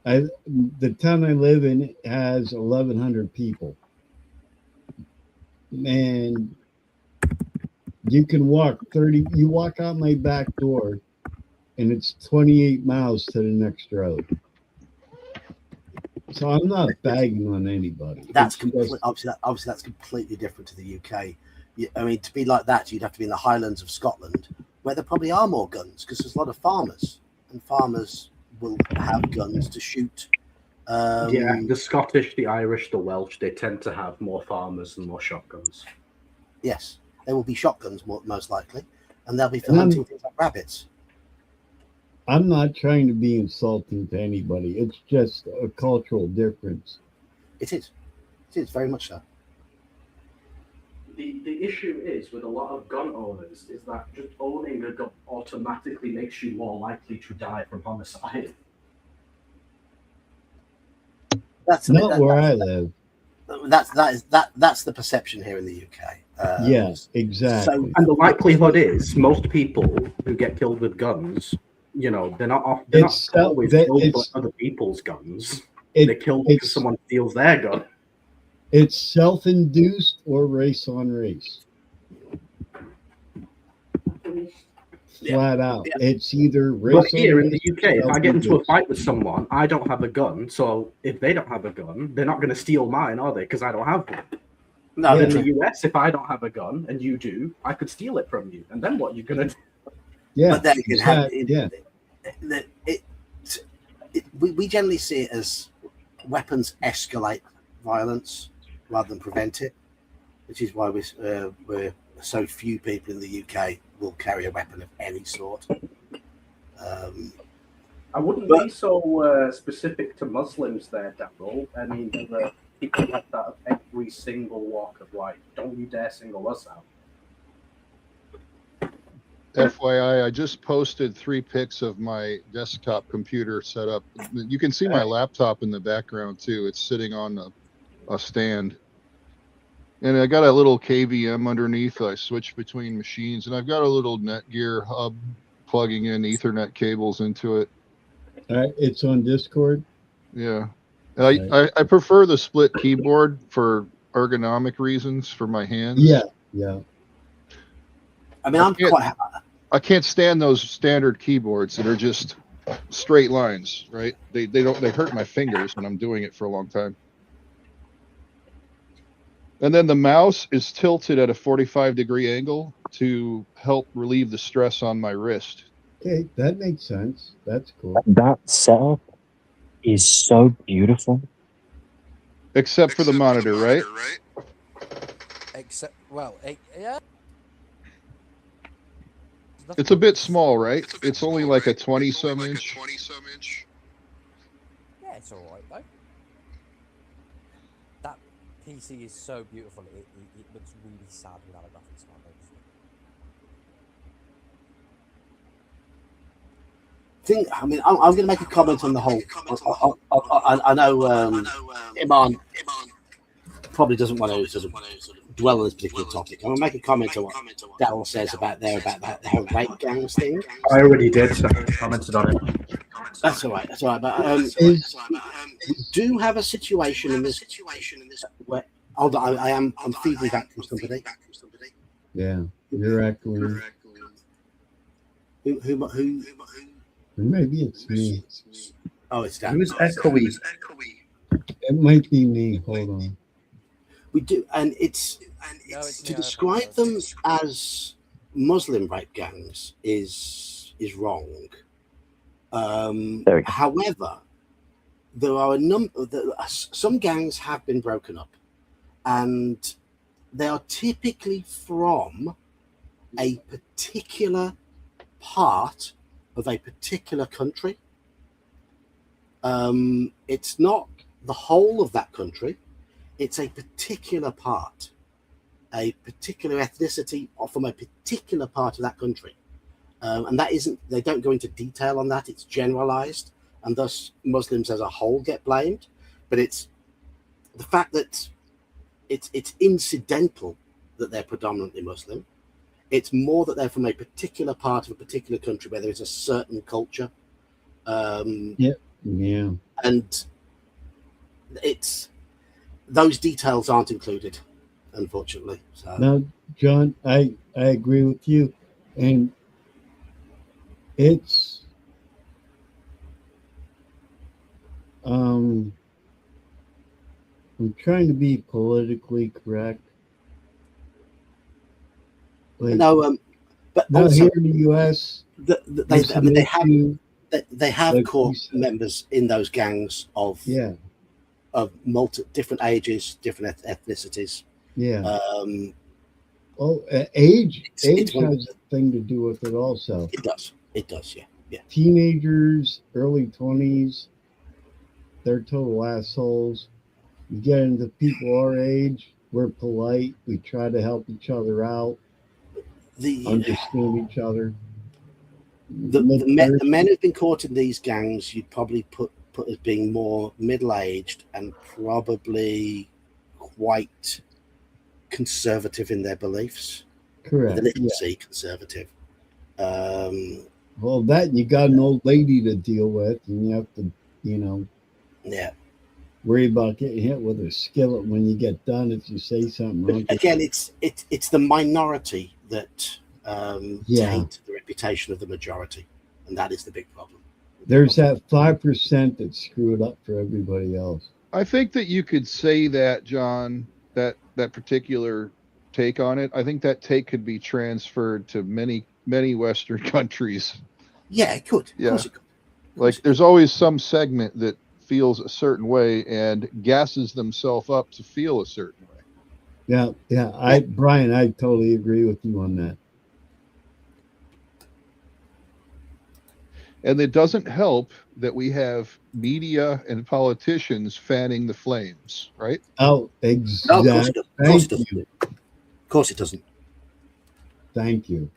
The town I live in has 1,100 people. And you can walk 30, you walk out my back door and it's 28 miles to the next road. So I'm not bagging on anybody. That's It's just- obviously that's completely different to the UK. I mean, to be like that, you'd have to be in the Highlands of Scotland, where there probably are more guns because there's a lot of farmers, and farmers will have guns to shoot. Yeah, the Scottish, the Irish, the Welsh, they tend to have more farmers and more shotguns. Yes, there will be shotguns most likely, and they'll be for And hunting things like rabbits. I'm not trying to be insulting to anybody. It's just a cultural difference. It is. It is very much so. The issue is with a lot of gun owners is that just owning a gun automatically makes you more likely to die from homicide. That's Not where I live. That's the perception here in the UK. Yes, exactly. And the likelihood is most people who get killed with guns, you know, they're not always killed by other people's guns. They're killed because someone steals their gun. It's self-induced or race on race. Flat out. Yeah. It's either race But here on in the race UK, if or I get into a self-induced. fight with someone, I don't have a gun. So if they don't have a gun, they're not going to steal mine, are they? Because I don't have one. No, But in they're the US, if I don't have a gun and you do, I could steal it from you. And then what are you going to do? Yeah, but then you can have we generally see it as weapons escalate violence rather than prevent it, which is why we're so few people in the UK will carry a weapon of any sort. I wouldn't be so specific to Muslims there, Daryl. I mean, there are people like that of every single walk of life. Don't you dare single us out. FYI, I just posted 3 pics of my desktop computer setup. You can see my laptop in the background too. It's sitting on a stand. And I got a little KVM underneath. I switch between machines, and I've got a little Netgear hub plugging in Ethernet cables into it. It's on Discord. Yeah. Right. I prefer the split keyboard for ergonomic reasons for my hands. Yeah. I mean, I can't stand those standard keyboards that are just straight lines, right? They hurt my fingers when I'm doing it for a long time. And then the mouse is tilted at a 45-degree angle to help relieve the stress on my wrist. Okay, that makes sense. That's cool. That setup is so beautiful. Except for the monitor, right? Yeah. It's a bit small, right? It's only like a 20-some inch. Yeah, it's all right though. That PC is so beautiful. It looks really sad without a graphics card. I'm going to make a comment on the whole. I know Iman probably doesn't want to sort of dwell on this particular topic. I'm going to make a comment on what Daryl says about the rape gangs thing. I already did. So I commented on it. That's all right. That's all right. But we do have a situation in this where. Hold on, I'm feeding back from somebody. Yeah, you're echoing. Who? Maybe it's me. Oh, it's Dan. Who's echoey? It might be me. Hold on. We do, and it's to describe them as Muslim rape gangs is wrong. However, there are some gangs have been broken up, and they are typically from a particular part of a particular country. It's not the whole of that country. It's a particular part, a particular ethnicity from a particular part of that country. And that isn't, they don't go into detail on that. It's generalized, and thus Muslims as a whole get blamed. But it's the fact that it's incidental that they're predominantly Muslim. It's more that they're from a particular part of a particular country where there is a certain culture. Yeah. And it's those details aren't included, unfortunately. So. Now, John, I agree with you, and it's I'm trying to be politically correct. Like, no, but now also here in the U.S., they have like core members in those gangs of different ages, different ethnicities. Yeah. Age has a thing to do with it also. It does. Yeah. Teenagers, early 20s, they're total assholes. You get into people our age, we're polite. We try to help each other out, understand each other. The men who've been caught in these gangs, you'd probably put as being more middle-aged and probably quite conservative in their beliefs. Correct. The little C, conservative. Well, that you got an old lady to deal with, and you have to, worry about getting hit with a skillet when you get done if you say something wrong. Again, it's the minority that taint the reputation of the majority, and that is the big problem. There's that 5% that screw it up for everybody else. I think that you could say that, John, that particular take on it. I think that take could be transferred to many Western countries. Yeah, it could. Yeah. Of course it could. Like there's always some segment that feels a certain way and gasses themselves up to feel a certain way. Yeah. Brian, I totally agree with you on that. And it doesn't help that we have media and politicians fanning the flames, right? Oh, exactly. No, of course it doesn't. Of course it doesn't. Thank you.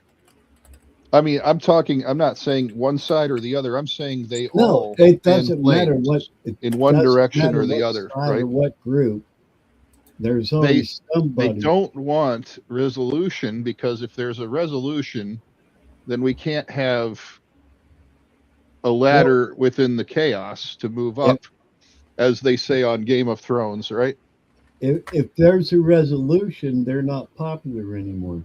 I mean, I'm not saying one side or the other. I'm saying they No, all it doesn't end matter flames what it in one doesn't direction matter or the what other, side right? or what group. There's They always they somebody. don't want resolution, because if there's a resolution, then we can't have a ladder within the chaos to move If, up, as they say on Game of Thrones, right? if there's a resolution, they're not popular anymore.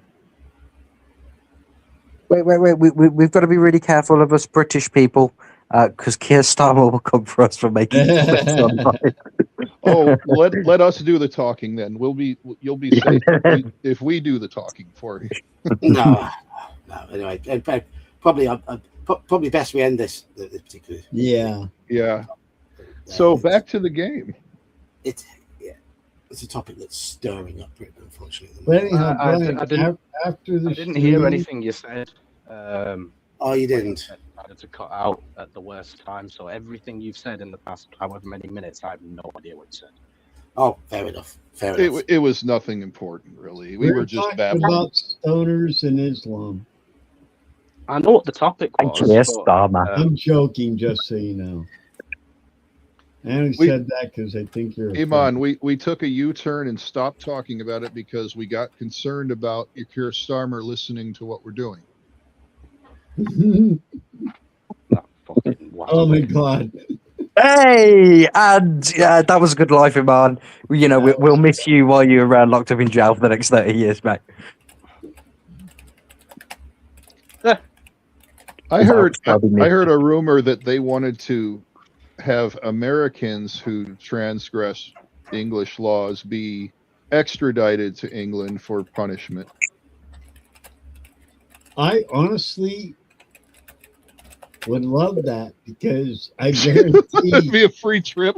Wait. We've got to be really careful of us British people, because Keir Starmer will come for us for making comments online. Oh, let us do the talking then. You'll be safe if we do the talking for you. No. Anyway, probably best we end this particular. Yeah. Yeah. So back to the game. It's a topic that's stirring up Britain, unfortunately. But anyhow, I Brian, after the I didn't hear stream- anything you said. Oh, you didn't? Decided to cut out at the worst time. So everything you've said in the past however many minutes, I have no idea what you said. Oh, fair enough. Fair enough. It was nothing important, really. We were just talking babbling. about stoners and Islam. I know what the topic And was. Keir but, Starmer. I'm joking, just so you know. I only said that because I think you're a Iman, we took a U-turn and stopped talking about it because we got concerned about Keir Starmer listening to what we're doing. friend. that fucking Oh my god. Hey, and yeah, that was a good life, man. We'll miss you while you're locked up in jail for the next 30 years, mate. I heard a rumor that they wanted to have Americans who transgress English laws be extradited to England for punishment. I honestly would love that because I guarantee It'd be a free trip.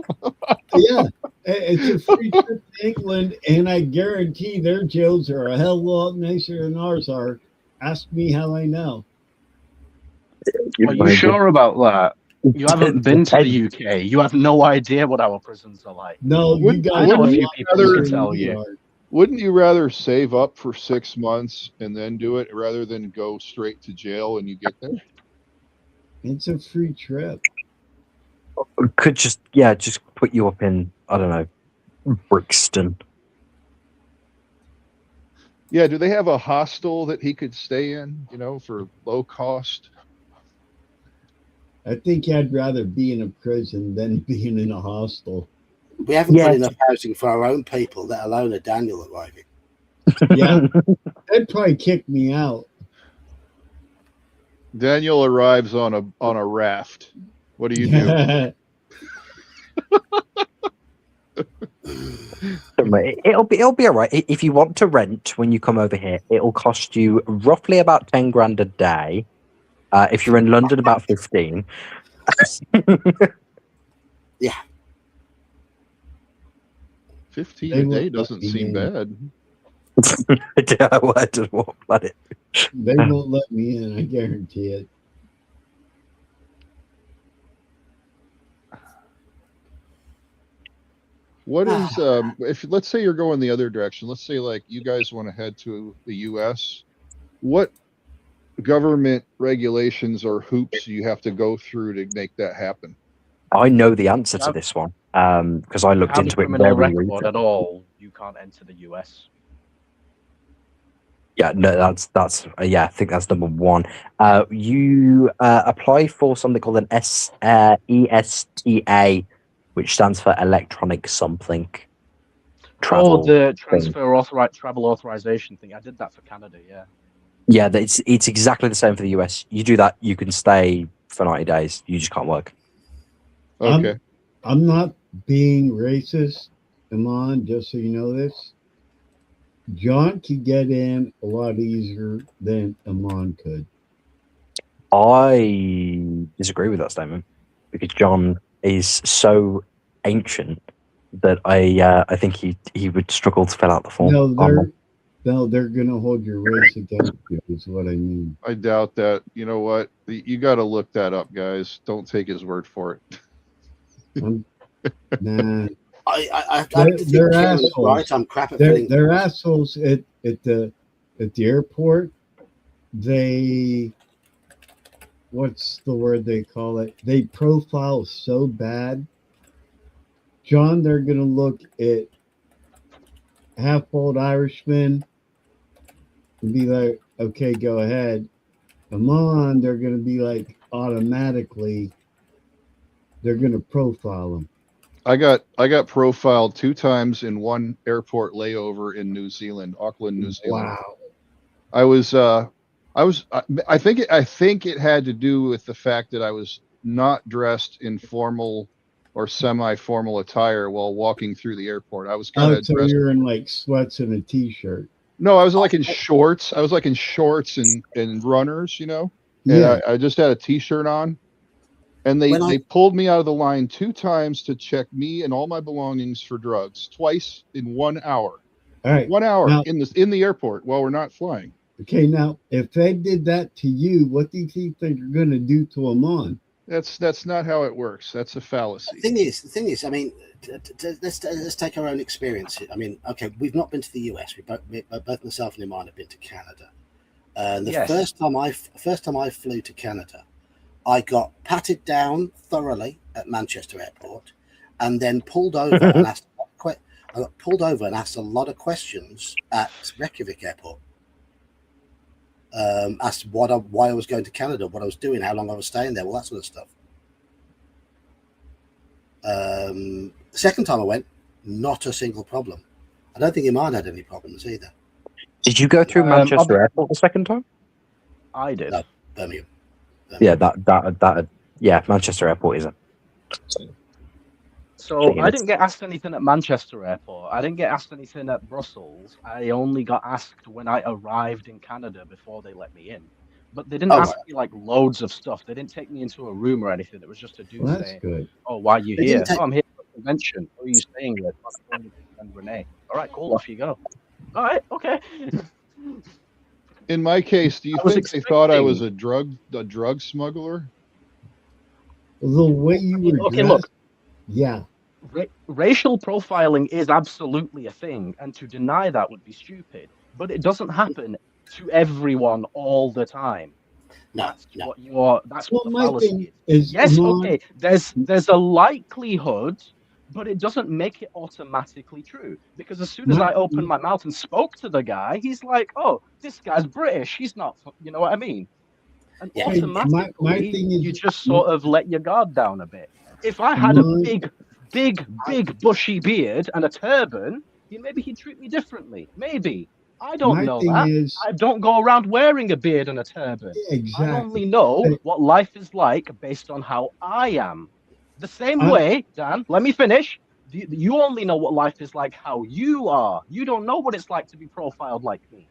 yeah, it's a free trip to England, and I guarantee their jails are a hell of a lot nicer than ours are. Ask me how I know. Are you sure about that? You haven't been to the UK. You have no idea what our prisons are like. No, you Wouldn't- guys I know are a few lot people who nicer can than tell we you. are. Wouldn't you rather save up for 6 months and then do it rather than go straight to jail when you get there? It's a free trip. Could just put you up in, I don't know, Brixton. Yeah, do they have a hostel that he could stay in, for low cost? I think I'd rather be in a prison than being in a hostel. We haven't Yeah. got enough housing for our own people, let alone a Daniel arriving. Yeah, they'd probably kick me out. Daniel arrives on a raft. What do you do? Don't worry, it'll be all right. If you want to rent when you come over here, it'll cost you roughly about 10 grand a day. If you're in London, about 15. Yeah. 15 They a day won't doesn't let me seem in. bad. Yeah, well, I just won't let it. They won't let me in, I guarantee it. What is if let's say you're going the other direction, let's say like you guys want to head to the US, what government regulations or hoops do you have to go through to make that happen? I know the answer to Have- this one because I looked Have a into it criminal very record recently. at all, you can't enter the US. Yeah, no, that's I think that's number one. You apply for something called an ESTA, which stands for electronic something. Travel. Oh, the travel authorization thing. I did that for Canada, yeah. Yeah, it's exactly the same for the US. You do that, you can stay for 90 days. You just can't work. Okay. I'm not being racist, Iman, just so you know this. John could get in a lot easier than Iman could. I disagree with that statement because John is so ancient that I think he would struggle to fill out the form. No, they're gonna hold your race against you. Is what I mean. I doubt that. You know what? You got to look that up, guys. Don't take his word for it. Nah, I They're think Kieran was assholes. right. I'm crap at filling. they're assholes at the airport. They what's the word they call it? They profile so bad. John, they're gonna look at half-old Irishman and be like, okay, go ahead. Amon, they're gonna be like automatically, they're gonna profile him. I got profiled 2 times in one airport layover in New Zealand, Auckland, New Zealand. Wow. I think it had to do with the fact that I was not dressed in formal or semi-formal attire while walking through the airport. I was kind Oh, of so dressed. you're in like sweats and a t-shirt. No, I was like in shorts. I was like in shorts and runners, you know. And Yeah. I just had a t-shirt on. And they pulled me out of the line 2 times to check me and all my belongings for drugs, twice in 1 hour. All right. 1 hour Now, in the airport while we're not flying. okay, now if they did that to you, what do you think they're gonna do to Amon? That's not how it works. That's a fallacy. The thing is, I mean, let's take our own experience. I mean, okay, we've not been to the US. Both myself and Iman have been to Canada. The first time I flew to Canada, I got patted down thoroughly at Manchester Airport, and then pulled over and asked. I got pulled over and asked a lot of questions at Reykjavik Airport. Asked why I was going to Canada, what I was doing, how long I was staying there, all that sort of stuff. The second time I went, not a single problem. I don't think Iman had any problems either. Did you go through Manchester Airport the second time? I did. No, Birmingham. Yeah, that Manchester Airport isn't. So I didn't get asked anything at Manchester Airport. I didn't get asked anything at Brussels. I only got asked when I arrived in Canada before they let me in. But they didn't ask me like loads of stuff. They didn't take me into a room or anything. It was just a dude saying, good. "Oh, why are you here? Oh, I'm here for a convention. Who are you staying with?" And Renee. All right, cool. Off you go. All right, okay. In my case, do you think they thought I was a drug smuggler? The way you were Okay, dressed, look. yeah. Racial profiling is absolutely a thing, and to deny that would be stupid. But it doesn't happen to everyone all the time. That's what the fallacy is. Yes, okay. There's a likelihood, but it doesn't make it automatically true. Because as soon as I opened my mouth and spoke to the guy, he's like, "Oh, this guy's British. He's not." You know what I mean? And automatically, my thing is, you just sort of let your guard down a bit. If I had a big bushy beard and a turban, maybe he'd treat me differently. Maybe. I don't know that. I don't go around wearing a beard and a turban. Exactly. I only know what life is like based on how I am. The same way, Dan, let me finish. You only know what life is like how you are. You don't know what it's like to be profiled like me.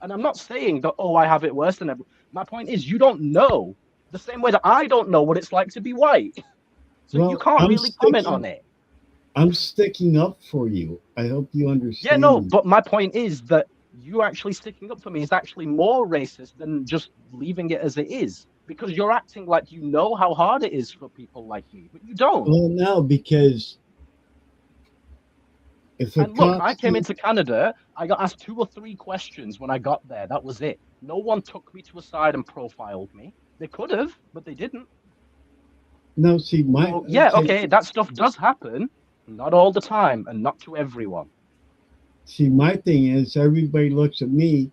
And I'm not saying that, I have it worse than everyone. My point is, you don't know the same way that I don't know what it's like to be white. So you can't really comment on it. I'm sticking up for you. I hope you understand. Yeah, no, but my point is that you actually sticking up for me is actually more racist than just leaving it as it is. Because you're acting like you know how hard it is for people like me, but you don't. Well, no, because I came into Canada, I got asked 2 or 3 questions when I got there. That was it. No one took me to a side and profiled me. They could have, but they didn't. No, see, that stuff does happen. Not all the time, and not to everyone. See, my thing is, everybody looks at me,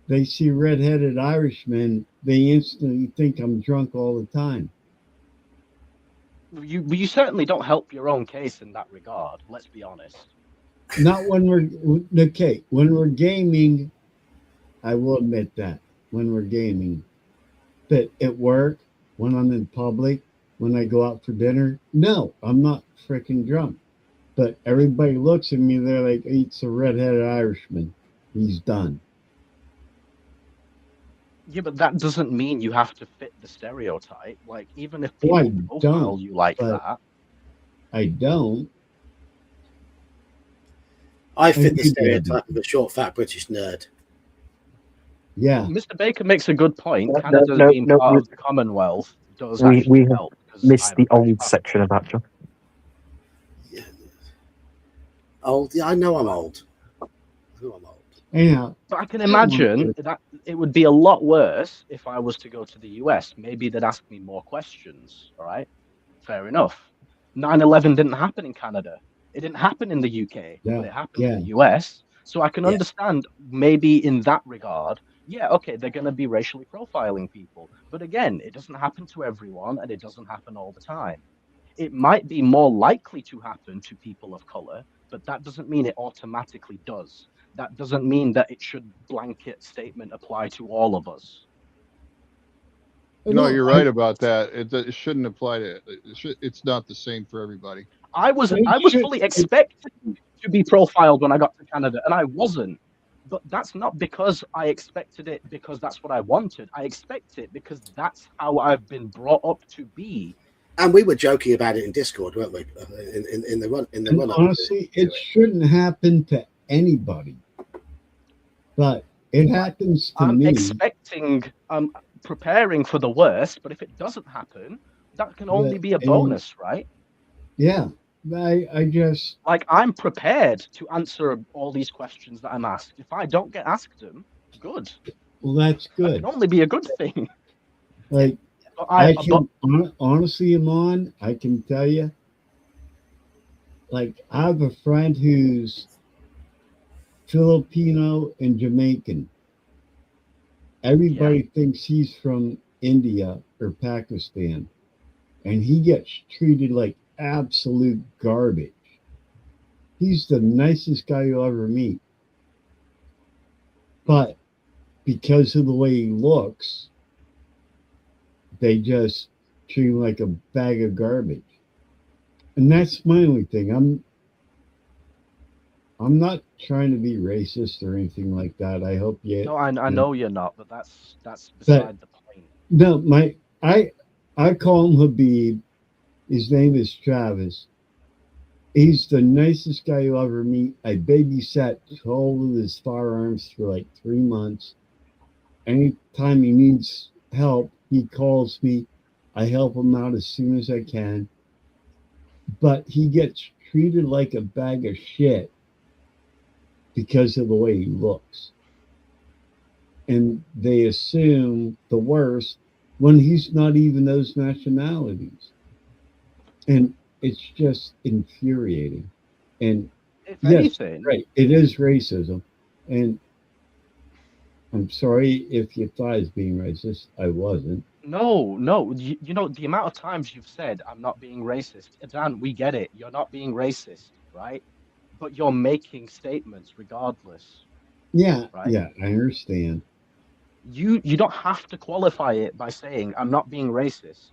they see red-headed Irishman, they instantly think I'm drunk all the time. You certainly don't help your own case in that regard. Let's be honest. Not when when we're gaming, I will admit that when we're gaming, but at work, when I'm in public, when I go out for dinner, no, I'm not freaking drunk. But everybody looks at me, they're like, it's a red-headed Irishman. He's done. Yeah, but that doesn't mean you have to fit the stereotype. Like, even if people profile you like that. I don't. I fit the stereotype of a short, fat British nerd. Yeah. Mr. Baker makes a good point. Canada being part of the Commonwealth does we help. Missed the old section of that, John. Yeah. Old? Yeah, I know I'm old. Anyhow, But I can I don't want imagine that it would be a lot worse if I was to go to the US. Maybe they'd ask me more questions. All right, fair enough. 9/11 didn't happen in Canada. It didn't happen in the UK, but Yeah, it happened in yeah. the US. So I can Yeah. understand maybe in that regard. Yeah, okay, they're going to be racially profiling people. But again, it doesn't happen to everyone and it doesn't happen all the time. It might be more likely to happen to people of color, but that doesn't mean it automatically does. That doesn't mean that it should blanket statement apply to all of us. No, you're I, right about that. It shouldn't apply to it's not the same for everybody. I was it I was should. fully expecting to be profiled when I got to Canada, and I wasn't. But that's not because I expected it because that's what I wanted. I expect it because that's how I've been brought up to be. And we were joking about it in Discord, weren't we? In the run And up. honestly, it shouldn't happen to anybody, but it happens to I'm me. expecting, preparing for the worst, but if it doesn't happen, that can only be a bonus, right? Yeah, I just Like I'm prepared to answer all these questions that I'm asked. If I don't get asked them, good. well, that's That good. can only be a good thing. Like But I can honestly, Iman, I can tell you. Like I have a friend who's Filipino and Jamaican. Everybody thinks he's from India or Pakistan, and he gets treated like absolute garbage. He's the nicest guy you'll ever meet. But because of the way he looks, they just treat him like a bag of garbage. And that's my only thing. I'm not trying to be racist or anything like that. I hope you. No, I you know. know you're not, but that's beside the point. No, I call him Habib. His name is Travis. He's the nicest guy you'll ever meet. I babysat 12 of his firearms for like 3 months. Anytime he needs help, he calls me. I help him out as soon as I can. But he gets treated like a bag of shit because of the way he looks. And they assume the worst when he's not even those nationalities. And it's just infuriating. And If yes, anything, right, it is racism. And I'm sorry if you thought I was being racist. I wasn't. no. You know the amount of times you've said I'm not being racist. Dan, we get it. You're not being racist, right? But you're making statements regardless, Yeah, right? yeah, I understand. You don't have to qualify it by saying I'm not being racist.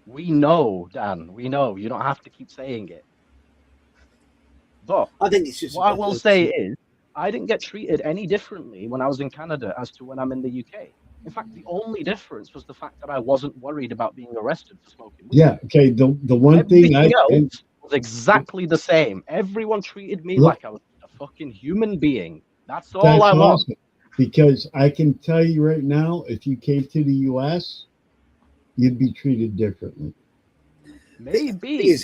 We know, Dan. We know. You don't have to keep saying it. But I think it's just what I will say is, I didn't get treated any differently when I was in Canada as to when I'm in the UK. In fact, the only difference was the fact that I wasn't worried about being arrested for smoking weed. Yeah, okay. The one thing Everything else was exactly the same. Everyone treated me like I was a fucking human being. That's all I want. awesome. Because I can tell you right now, if you came to the US, you'd be treated differently. Maybe,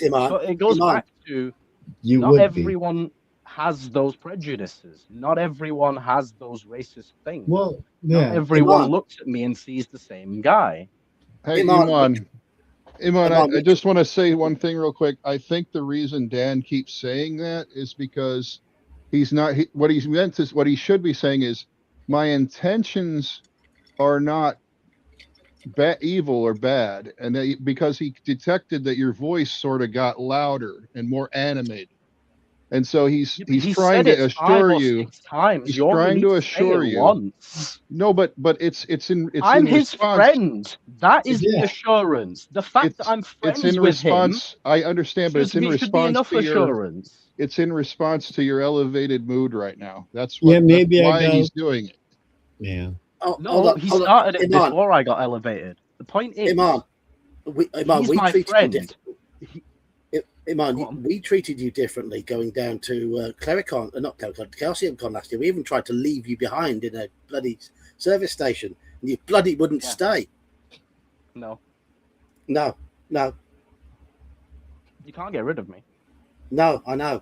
but it goes back to You not would everyone has those prejudices. Not everyone has those racist things. Well, yeah. Not everyone Iman. looks at me and sees the same guy. Hey, Iman, Iman, I just want to say one thing real quick. I think the reason Dan keeps saying that is because he's not. What he's meant is what he should be saying is, my intentions are not evil or bad, and because he detected that your voice sort of got louder and more animated, and so he's trying to assure you. Times. He's You only trying need to say assure it you. once. No, but it's I'm in his response. friend. That is the Yeah. assurance. The fact that I'm friends It's in with him response. I understand, but it's in should be response enough to your. assurance. It's in response to your elevated mood right now. That's Yeah, what. maybe that's I why go. he's doing it. Yeah. No, he started it Iman, before I got elevated. The point is, Iman, he's we my treated friend. you differently. Iman, we treated you differently going down to Clericon, not Clericon, CalciumCon last year. We even tried to leave you behind in a bloody service station, and you bloody wouldn't stay. No. No. You can't get rid of me. No, I know.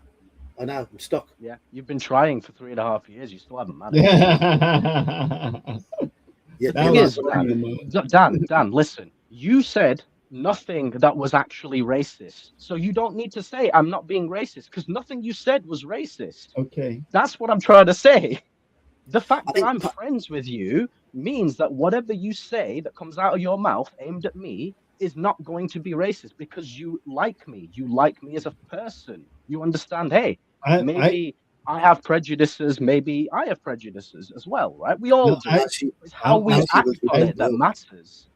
I know. I'm stuck. Yeah, you've been trying for 3.5 years. You still haven't managed. Yeah. Yeah, That thing you're was is, right. Dan, listen. You said nothing that was actually racist. So you don't need to say I'm not being racist because nothing you said was racist. okay. That's what I'm trying to say. The fact I that think I'm friends with you means that whatever you say that comes out of your mouth aimed at me is not going to be racist because you like me. You like me as a person. You understand, hey, I maybe I have prejudices, maybe I have prejudices as well, right? We all no, do. I as you, It's how we as you act would on I it that will. matters.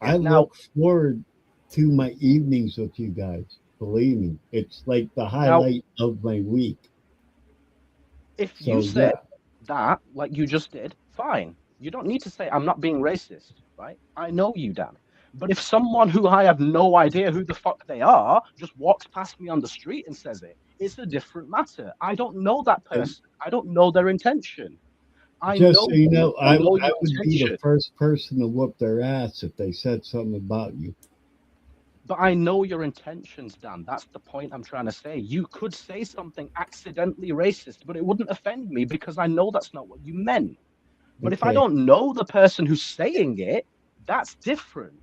I Now, look forward to my evenings with you guys. Believe me, it's like the now, highlight of my week. if you So said yeah, that, like you just did, fine. You don't need to say, I'm not being racist, right? I know you, Dan. But if someone who I have no idea who the fuck they are just walks past me on the street and says it, it's a different matter. I don't know that and person. I don't know their intention. I just know so you you. know, I know I your would be the intention. first person to whoop their ass if they said something about you. But I know your intentions, Dan. That's the point I'm trying to say. You could say something accidentally racist, but it wouldn't offend me because I know that's not what you meant. But if I Okay, don't know the person who's saying it, that's different.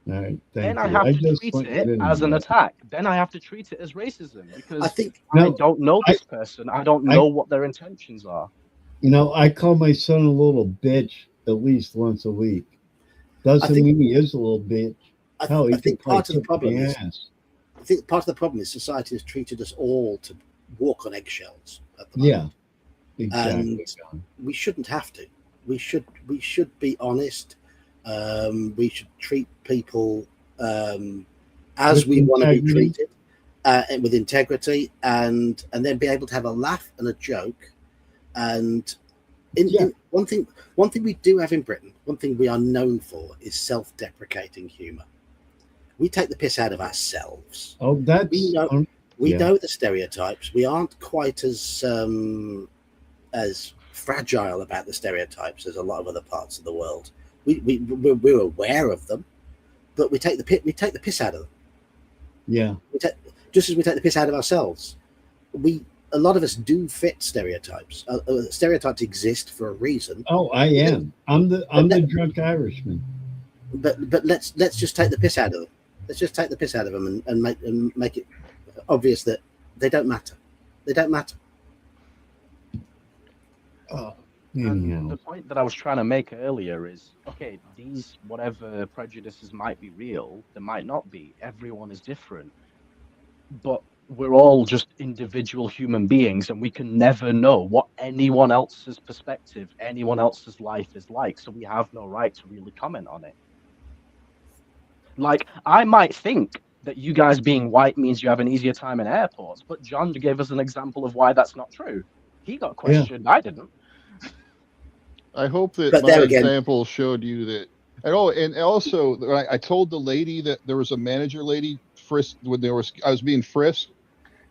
all right, Then thank I you. have I to just treat want you it to as know an that. attack. Then I have to treat it as racism I because think I No, don't know I this person. I don't I know what their intentions are. I call my son a little bitch at least once a week. I Doesn't think mean he is a little bitch. Hell, I he could think probably part of the kick my problem is ass. I think part of the problem is society has treated us all to walk on eggshells at the Yeah, moment, exactly. and we shouldn't have to. We should be honest. We should treat people as With we want to be integrity. treated, and with integrity, and then be able to have a laugh and a joke. And Yeah. in one thing we do have in Britain, one thing we are known for is self-deprecating humour. We take the piss out of ourselves. Oh, We that's know we yeah. know the stereotypes. We aren't quite as fragile about the stereotypes as a lot of other parts of the world. We're aware of them, but we take the piss out of them. Yeah. We take, just as we take the piss out of ourselves. A lot of us do fit stereotypes. Stereotypes exist for a reason. Oh, I am. I'm But the drunk Irishman. let's just take the piss out of them. Let's just take the piss out of them and make it obvious that they don't matter. They don't matter. Oh, And anyhow. the point that I was trying to make earlier is okay, these whatever prejudices might be real, they might not be. Everyone is different. But we're all just individual human beings and we can never know what anyone else's perspective, anyone else's life is like. So we have no right to really comment on it. Like, I might think that you guys being white means you have an easier time in airports, but John gave us an example of why that's not true. He got Yeah. questioned. I didn't. I hope that But my there again, example showed you that. And also, I told the lady that there was a manager lady frisked when I was being frisked,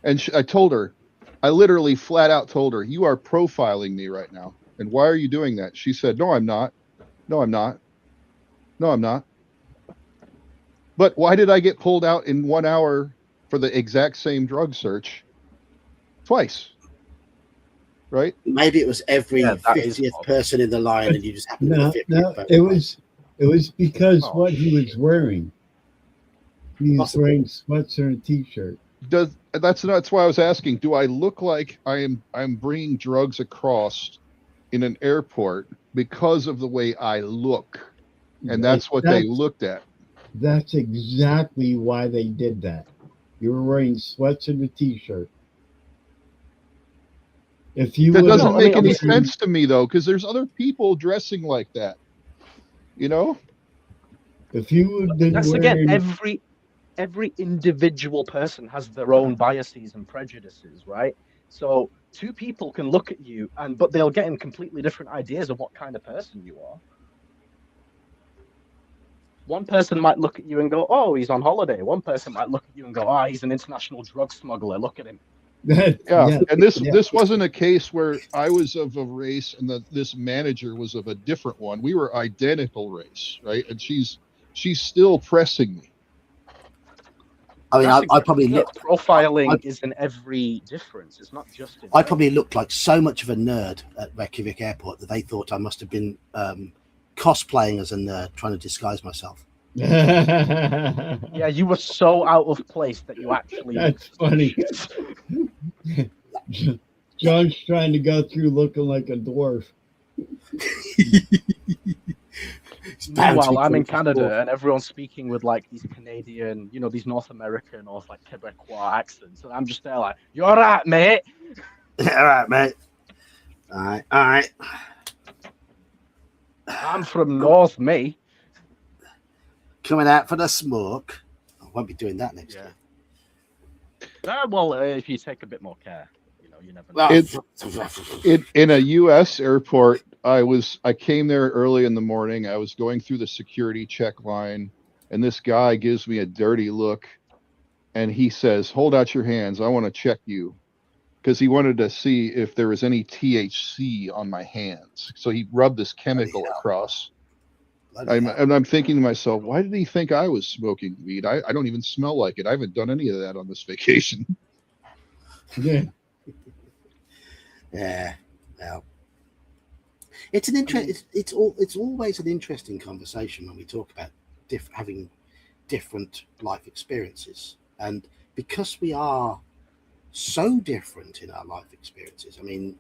and I told her, I literally flat out told her, "You are profiling me right now, and why are you doing that?" She said, "No, I'm not. No, I'm not. No, I'm not." But why did I get pulled out in 1 hour for the exact same drug search twice? Right? maybe it was every Yeah, that is 50th odd. person in the line, and you just happened to be No, the 50th no, person. it was because Oh, what he was shit. wearing. He was Possibly. wearing sweats and a t-shirt. That's why I was asking, do I look like I'm bringing drugs across in an airport because of the way I look? And that's what they looked at. That's exactly why they did that. You were wearing sweats and a t-shirt. If you That would doesn't have, No, I mean, make any obviously, sense to me though, because there's other people dressing like that. You know? if you would have been that's again, wearing, every individual person has their own biases and prejudices, right? So two people can look at you and but they'll get in completely different ideas of what kind of person you are. One person might look at you and go, "Oh, he's on holiday." One person might look at you and go, "Ah, he's an international drug smuggler. Look at him." that, Yeah. yeah, And this yeah, this wasn't a case where I was of a race and this manager was of a different one. We were identical race, right? And she's still pressing me. I mean, That's I probably exactly it. looked. Profiling is in every difference. It's not just in. I probably looked like so much of a nerd at Reykjavik Airport that they thought I must have been cosplaying as a nerd, trying to disguise myself. Yeah, you were so out of place that you actually. That's funny. John's trying to go through looking like a dwarf. Meanwhile, I'm in Canada and everyone's speaking with like these Canadian, these North American or like Quebecois accents, and I'm just there like, "You're all right, mate." All right, mate. All right. I'm from North, me. Coming out for the smoke. I won't be doing that next year. Well, if you take a bit more care, you never know. In a U.S. airport, I came there early in the morning. I was going through the security check line, and this guy gives me a dirty look, and he says, "Hold out your hands. I want to check you," because he wanted to see if there was any THC on my hands. So he rubbed this chemical across. And I'm thinking to myself, why did he think I was smoking weed? I don't even smell like it. I haven't done any of that on this vacation. Yeah. Yeah. Well, it's an it's always an interesting conversation when we talk about having different life experiences, and because we are so different in our life experiences. I mean,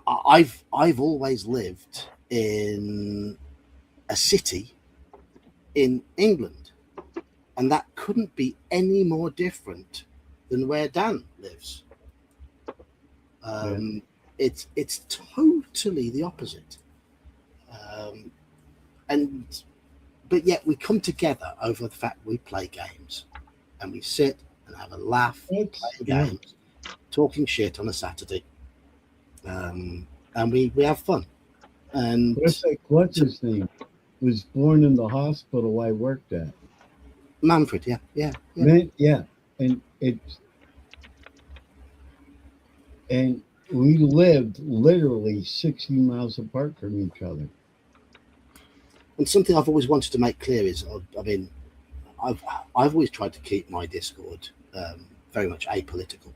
I've always lived in a city in England, and that couldn't be any more different than where Dan lives. It's totally the opposite, but yet we come together over the fact we play games, and we sit and have a laugh, playing games, talking shit on a Saturday, and we have fun. And what's his name? Was born in the hospital I worked at. Manfred, yeah. And we lived literally 60 miles apart from each other. And something I've always wanted to make clear is, I mean, I've always tried to keep my Discord very much apolitical.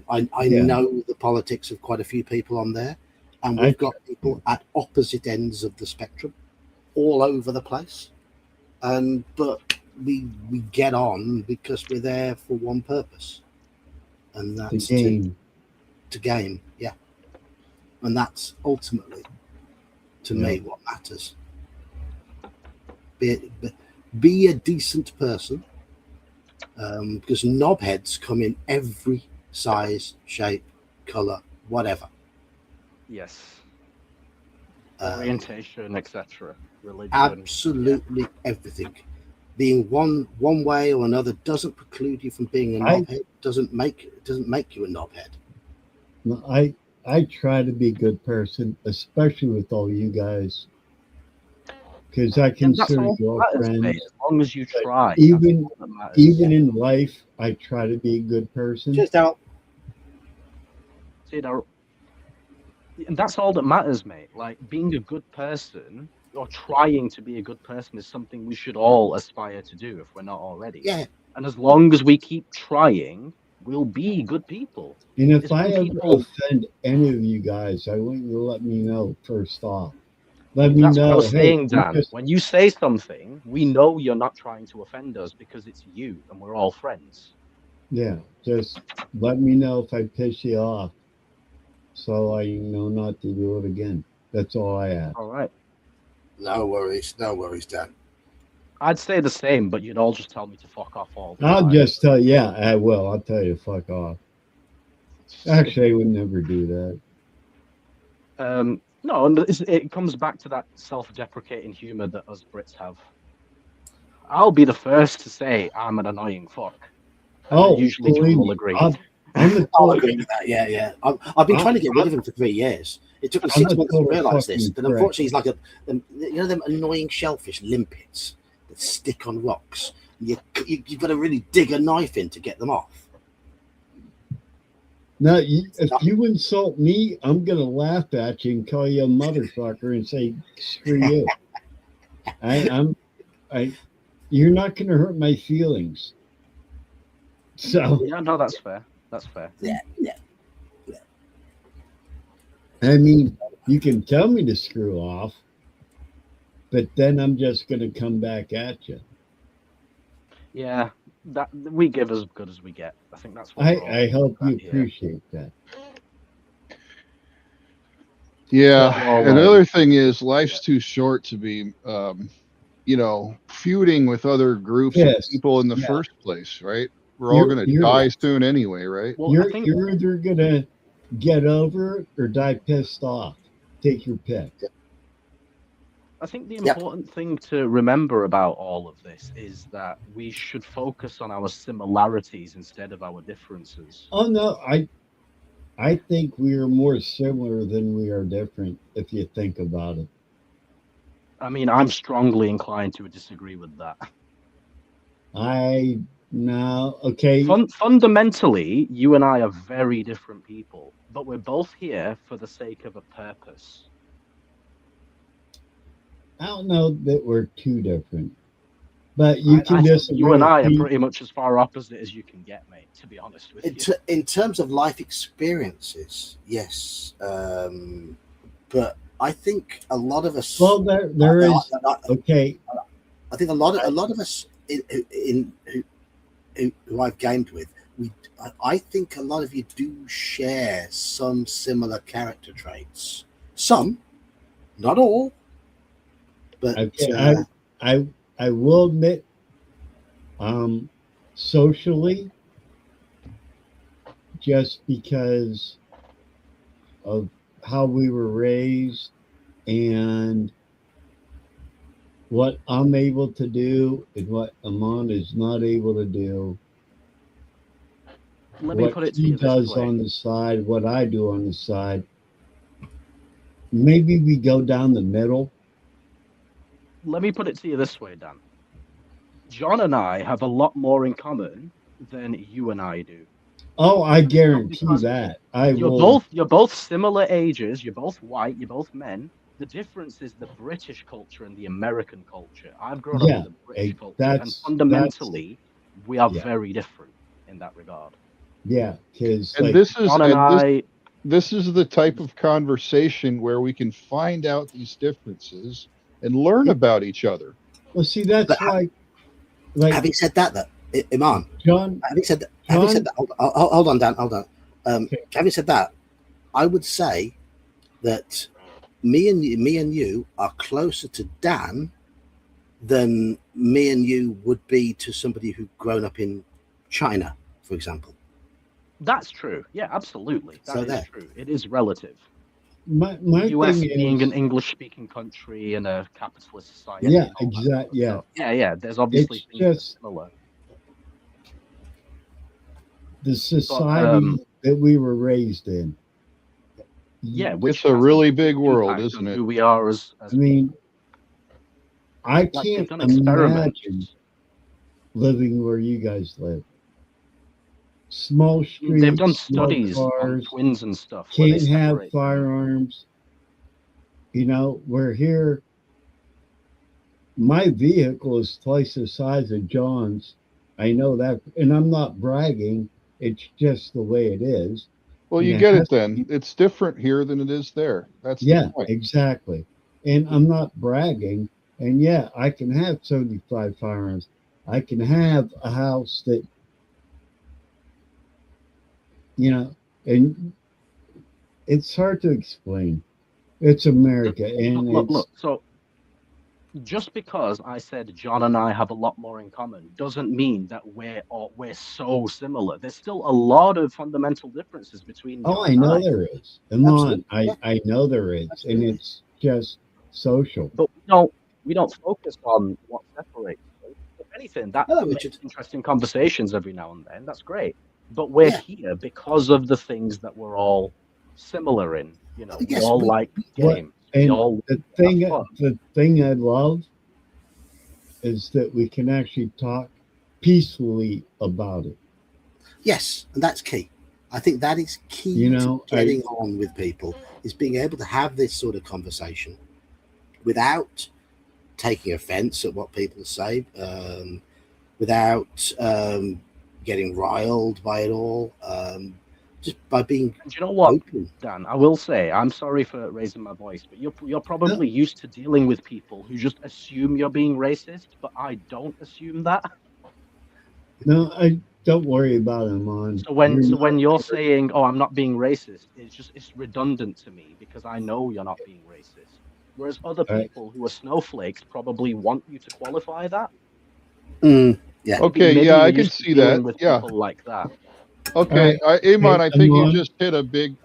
I know the politics of quite a few people on there, and we've got people at opposite ends of the spectrum, all over the place. But we get on because we're there for one purpose, and that's to game, yeah. And that's ultimately, to me, what matters. Be a decent person, because knobheads come in every size, shape, color, whatever. Yes. Orientation, etc. Religion. Absolutely everything. Being one way or another doesn't preclude you from being a knobhead. Doesn't make you a knobhead. I try to be a good person, especially with all you guys, because I consider you all friends. As long as you try. Even in life, I try to be a good person. Just out. And that's all that matters, mate. Like, being a good person or trying to be a good person is something we should all aspire to do if we're not already. Yeah. And as long as we keep trying, we'll be good people. And if I ever offend any of you guys, I want you to let me know first off. Let me know. That's what I was saying, Dan. When you say something, we know you're not trying to offend us because it's you and we're all friends. Yeah, just let me know if I piss you off, so I know not to do it again. That's all I ask. All right. No worries, Dan. I'd say the same, but you'd all just tell me to fuck off all the I'll time. just tell you, yeah, I will. I'll tell you to fuck off. Actually, I would never do that. No, and it comes back to that self-deprecating humor that us Brits have. I'll be the first to say I'm an annoying fuck. Usually people will agree. I'll agree with that. Yeah. I've been trying to get rid of him for 3 years. It took me 6 months to realise this. But unfortunately, he's like them annoying shellfish limpets that stick on rocks. You've got to really dig a knife in to get them off. No, if you insult me, I'm gonna laugh at you and call you a motherfucker and say screw you. you're not going to hurt my feelings. So Yeah, no, that's fair. That's fair. Yeah. I mean, you can tell me to screw off, but then I'm just going to come back at you. Yeah, that we give as good as we get. I think that's what we're all I hope you at here. appreciate that. Yeah. Well, Another thing is life's too short to be, feuding with other groups Yes. of people in the Yeah. first place, right? We're all going to die soon anyway, right? Well, I think You're either going to get over it or die pissed off. Take your pick. I think the Yep. important thing to remember about all of this is that we should focus on our similarities instead of our differences. Oh no, I think we are more similar than we are different if you think about it. I mean, I'm strongly inclined to disagree with that. Okay. Fundamentally, you and I are very different people, but we're both here for the sake of a purpose. I don't know that we're too different, but you I can think disagree. you and I are with me. pretty much as far opposite as you can get, mate, to be honest with you. In terms of life experiences, yes, but I think a lot of us. Well, there is. Okay. I think a lot of us who I've gamed with, I think a lot of you do share some similar character traits. Some, not all, but Okay, I will admit, socially, just because of how we were raised and what I'm able to do and what Amon is not able to do. Let me put it to you does this way. on the side, what I do on the side. Maybe we go down the middle. Let me put it to you this way, Dan. John and I have a lot more in common than you and I do. Oh, I guarantee Because that. You're both similar ages. You're both white. You're both men. The difference is the British culture and the American culture. I've grown up in the British culture, and fundamentally, we are very different in that regard. Yeah, because this is the type of conversation where we can find out these differences and learn about each other. Well, see, that's like having said that, Iman, John. Having said that, hold on, Dan, hold on. Okay. Having said that, I would say that me and you are closer to Dan than me and you would be to somebody who'd grown up in China, for example. That's true. Yeah, absolutely. That is true. It is relative. My US thing being is, an English-speaking country in a capitalist society. Yeah, exactly. Yeah. Yeah. There's obviously things that are similar. The society that we were raised in. Yeah, it's a really big world, isn't it? Who we are as I mean, I can't imagine living where you guys live. Small streets. They've done studies on twins and stuff. Can't have firearms. We're here. My vehicle is twice the size of John's. I know that, and I'm not bragging. It's just the way it is. Well, you get it then. It's different here than it is there. That's the point. Exactly. And I'm not bragging. And yeah, I can have 75 firearms. I can have a house that, and it's hard to explain. It's America, and look. So, just because I said John and I have a lot more in common doesn't mean that we're so similar. There's still a lot of fundamental differences between. I know there is. Amon, I know there is, and it's just social. But we don't focus on what separates them. If anything, that makes interesting conversations every now and then. That's great. But we're here because of the things that we're all similar in. We all like games. And the thing I love is that we can actually talk peacefully about it. Yes, and that's key. I think that is key to getting on with people, is being able to have this sort of conversation without taking offence at what people say, without getting riled by it all, just by being And you know what, open. Dan? I will say, I'm sorry for raising my voice, but you're probably used to dealing with people who just assume you're being racist, but I don't assume that. No, I don't worry about him on. So when you're saying, "Oh, I'm not being racist," it's redundant to me because I know you're not being racist. Whereas other All right. people who are snowflakes probably want you to qualify that. Yeah. Okay, Maybe yeah, you're I can used to see dealing that. with Yeah. people like that. Okay, All right. Iman, Okay, I think Amon. you just hit a big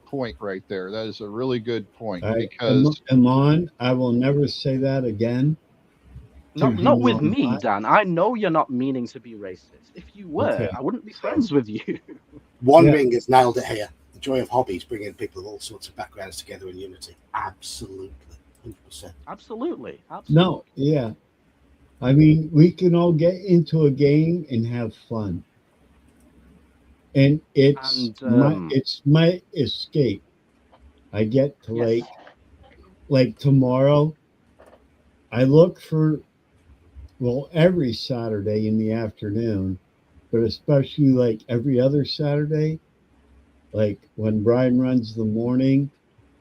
point right there. That is a really good point All right, because Amon, I will never say that again. Not You not know with I'm me, not. Dan. I know you're not meaning to be racist. If you were, Okay. I wouldn't be friends with you. One Yeah. ring has nailed it here. The joy of hobbies, bringing people of all sorts of backgrounds together in unity. Absolutely, 100%. Absolutely, No, absolutely. yeah. I mean, we can all get into a game and have fun. And And it's my escape. I get to yes, like tomorrow, I look for, well, every Saturday in the afternoon, but especially like every other Saturday, like when Brian runs the morning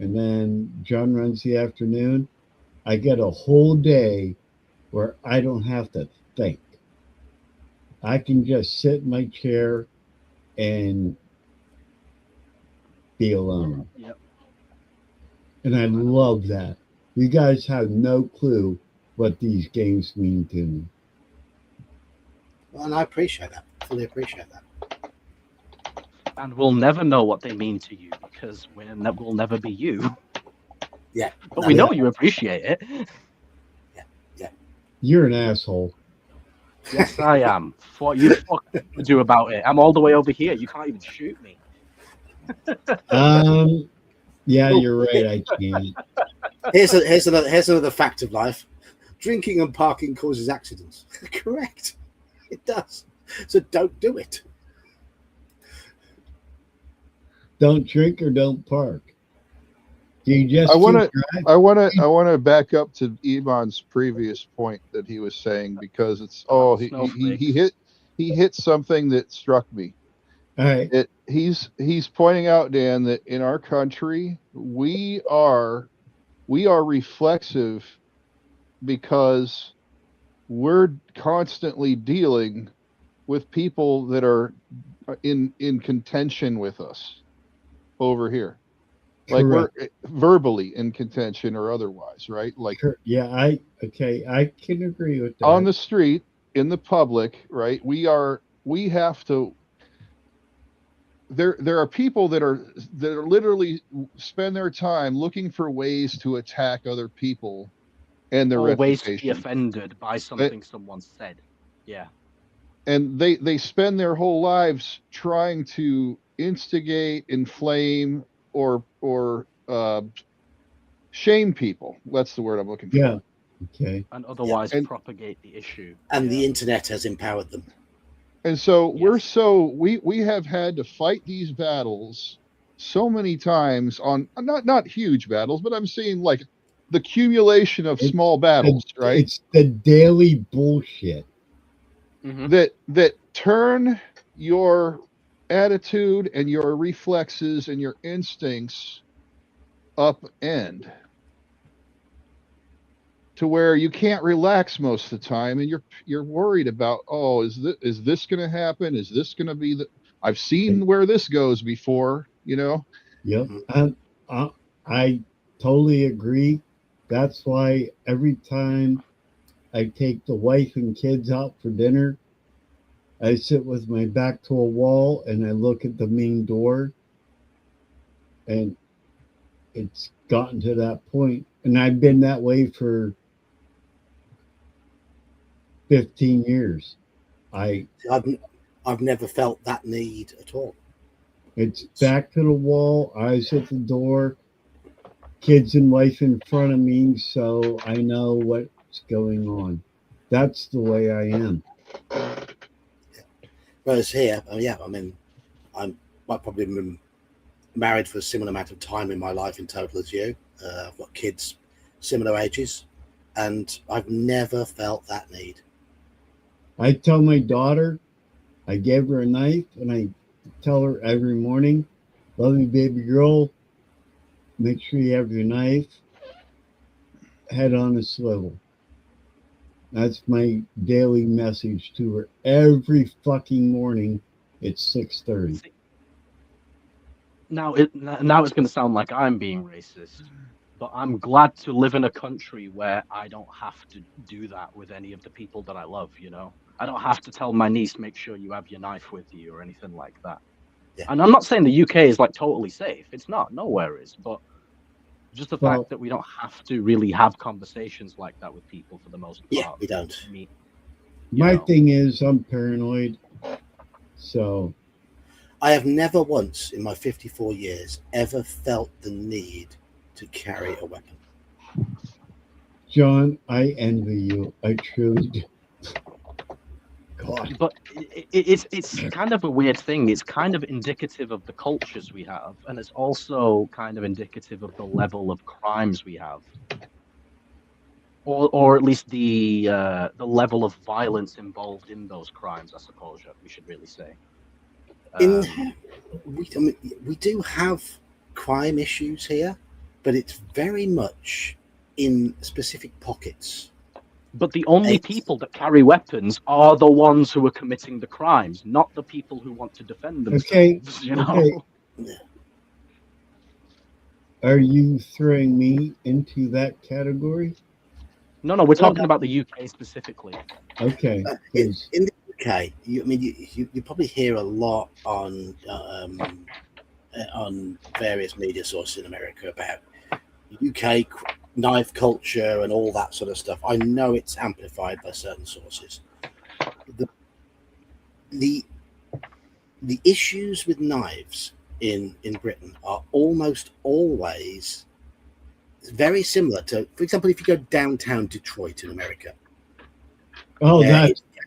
and then John runs the afternoon, I get a whole day where I don't have to think. I can just sit in my chair and be alone. yep. And I I know. love that. You guys have no clue what these games mean to me. Well, and I appreciate that. Fully appreciate that. And we'll never know what they mean to you because we'll never be you. Yeah. But No, we know no, you appreciate it. yeah. You're an asshole. Yes, I am. What you fuck do about it? I'm all the way over here. You can't even shoot me. Yeah, Oh, you're right. I can't. here's another fact of life. Drinking and parking causes accidents. Correct. It does. So don't do it. Don't drink or don't park. You just I want to keep driving. I want to back up to Iman's previous point that he was saying because it's About he snowflakes. he hit something that struck me. All right. He's pointing out, Dan, that in our country we are reflexive because we're constantly dealing with people that are in contention with us over here. Like we're Correct. verbally in contention or otherwise, right? Like Yeah, I can agree with that. on the street, in the public, right? We have to there are people that are literally spend their time looking for ways to attack other people and their Or ways to be reputation. offended by something someone said. Yeah. And they spend their whole lives trying to instigate, inflame, or shame people. That's the word I'm looking for. Yeah. Okay. And otherwise And propagate the issue. And Yeah. the internet has empowered them. And so Yes. we have had to fight these battles so many times on not huge battles, but I'm seeing like the accumulation of small battles, right? It's the daily bullshit. Mhm. That turn your attitude and your reflexes and your instincts up end to where you can't relax most of the time and you're worried about, oh, is this going to happen, is this going to be the I've seen where this goes before, you know. Yep. Mhm. I totally agree. That's why every time I take the wife and kids out for dinner, I sit with my back to a wall and I look at the main door, and it's gotten to that point. And I've been that way for 15 years. I've never felt that need at all. It's back to the wall, eyes at the door, kids and wife in front of me, so I know what's going on. That's the way I am. Whereas here, yeah, I mean, I've probably been married for a similar amount of time in my life in total as you. I've got kids similar ages. and I've never felt that need. I tell my daughter, I gave her a knife, and I tell her every morning, love you, baby girl. Make sure you have your knife, head on a swivel. That's my daily message to her every fucking morning at 6:30. Now it's going to sound like I'm being racist, but I'm glad to live in a country where I don't have to do that with any of the people that I love. I don't have to tell my niece, make sure you have your knife with you or anything like that. Yeah. And I'm not saying the UK is like totally safe. It's not. Nowhere is. But just the Well, fact that we don't have to really have conversations like that with people for the most part. Yeah, we don't. My thing is, I'm paranoid. So I have never once in my 54 years ever felt the need to carry a weapon. John, I envy you. I truly do. God. But it's kind of a weird thing. It's kind of indicative of the cultures we have, and it's also kind of indicative of the level of crimes we have, or at least the level of violence involved in those crimes. I suppose we should really say. We do have crime issues here, but it's very much in specific pockets. But the only people that carry weapons are the ones who are committing the crimes, not the people who want to defend themselves. Okay. Okay. Are you throwing me into that category? No, we're talking about the UK specifically. Okay. In the UK, you probably hear a lot on various media sources in America about UK knife culture and all that sort of stuff. I know it's amplified by certain sources. The issues with knives in Britain are almost always very similar to, for example, if you go downtown Detroit in America. Oh,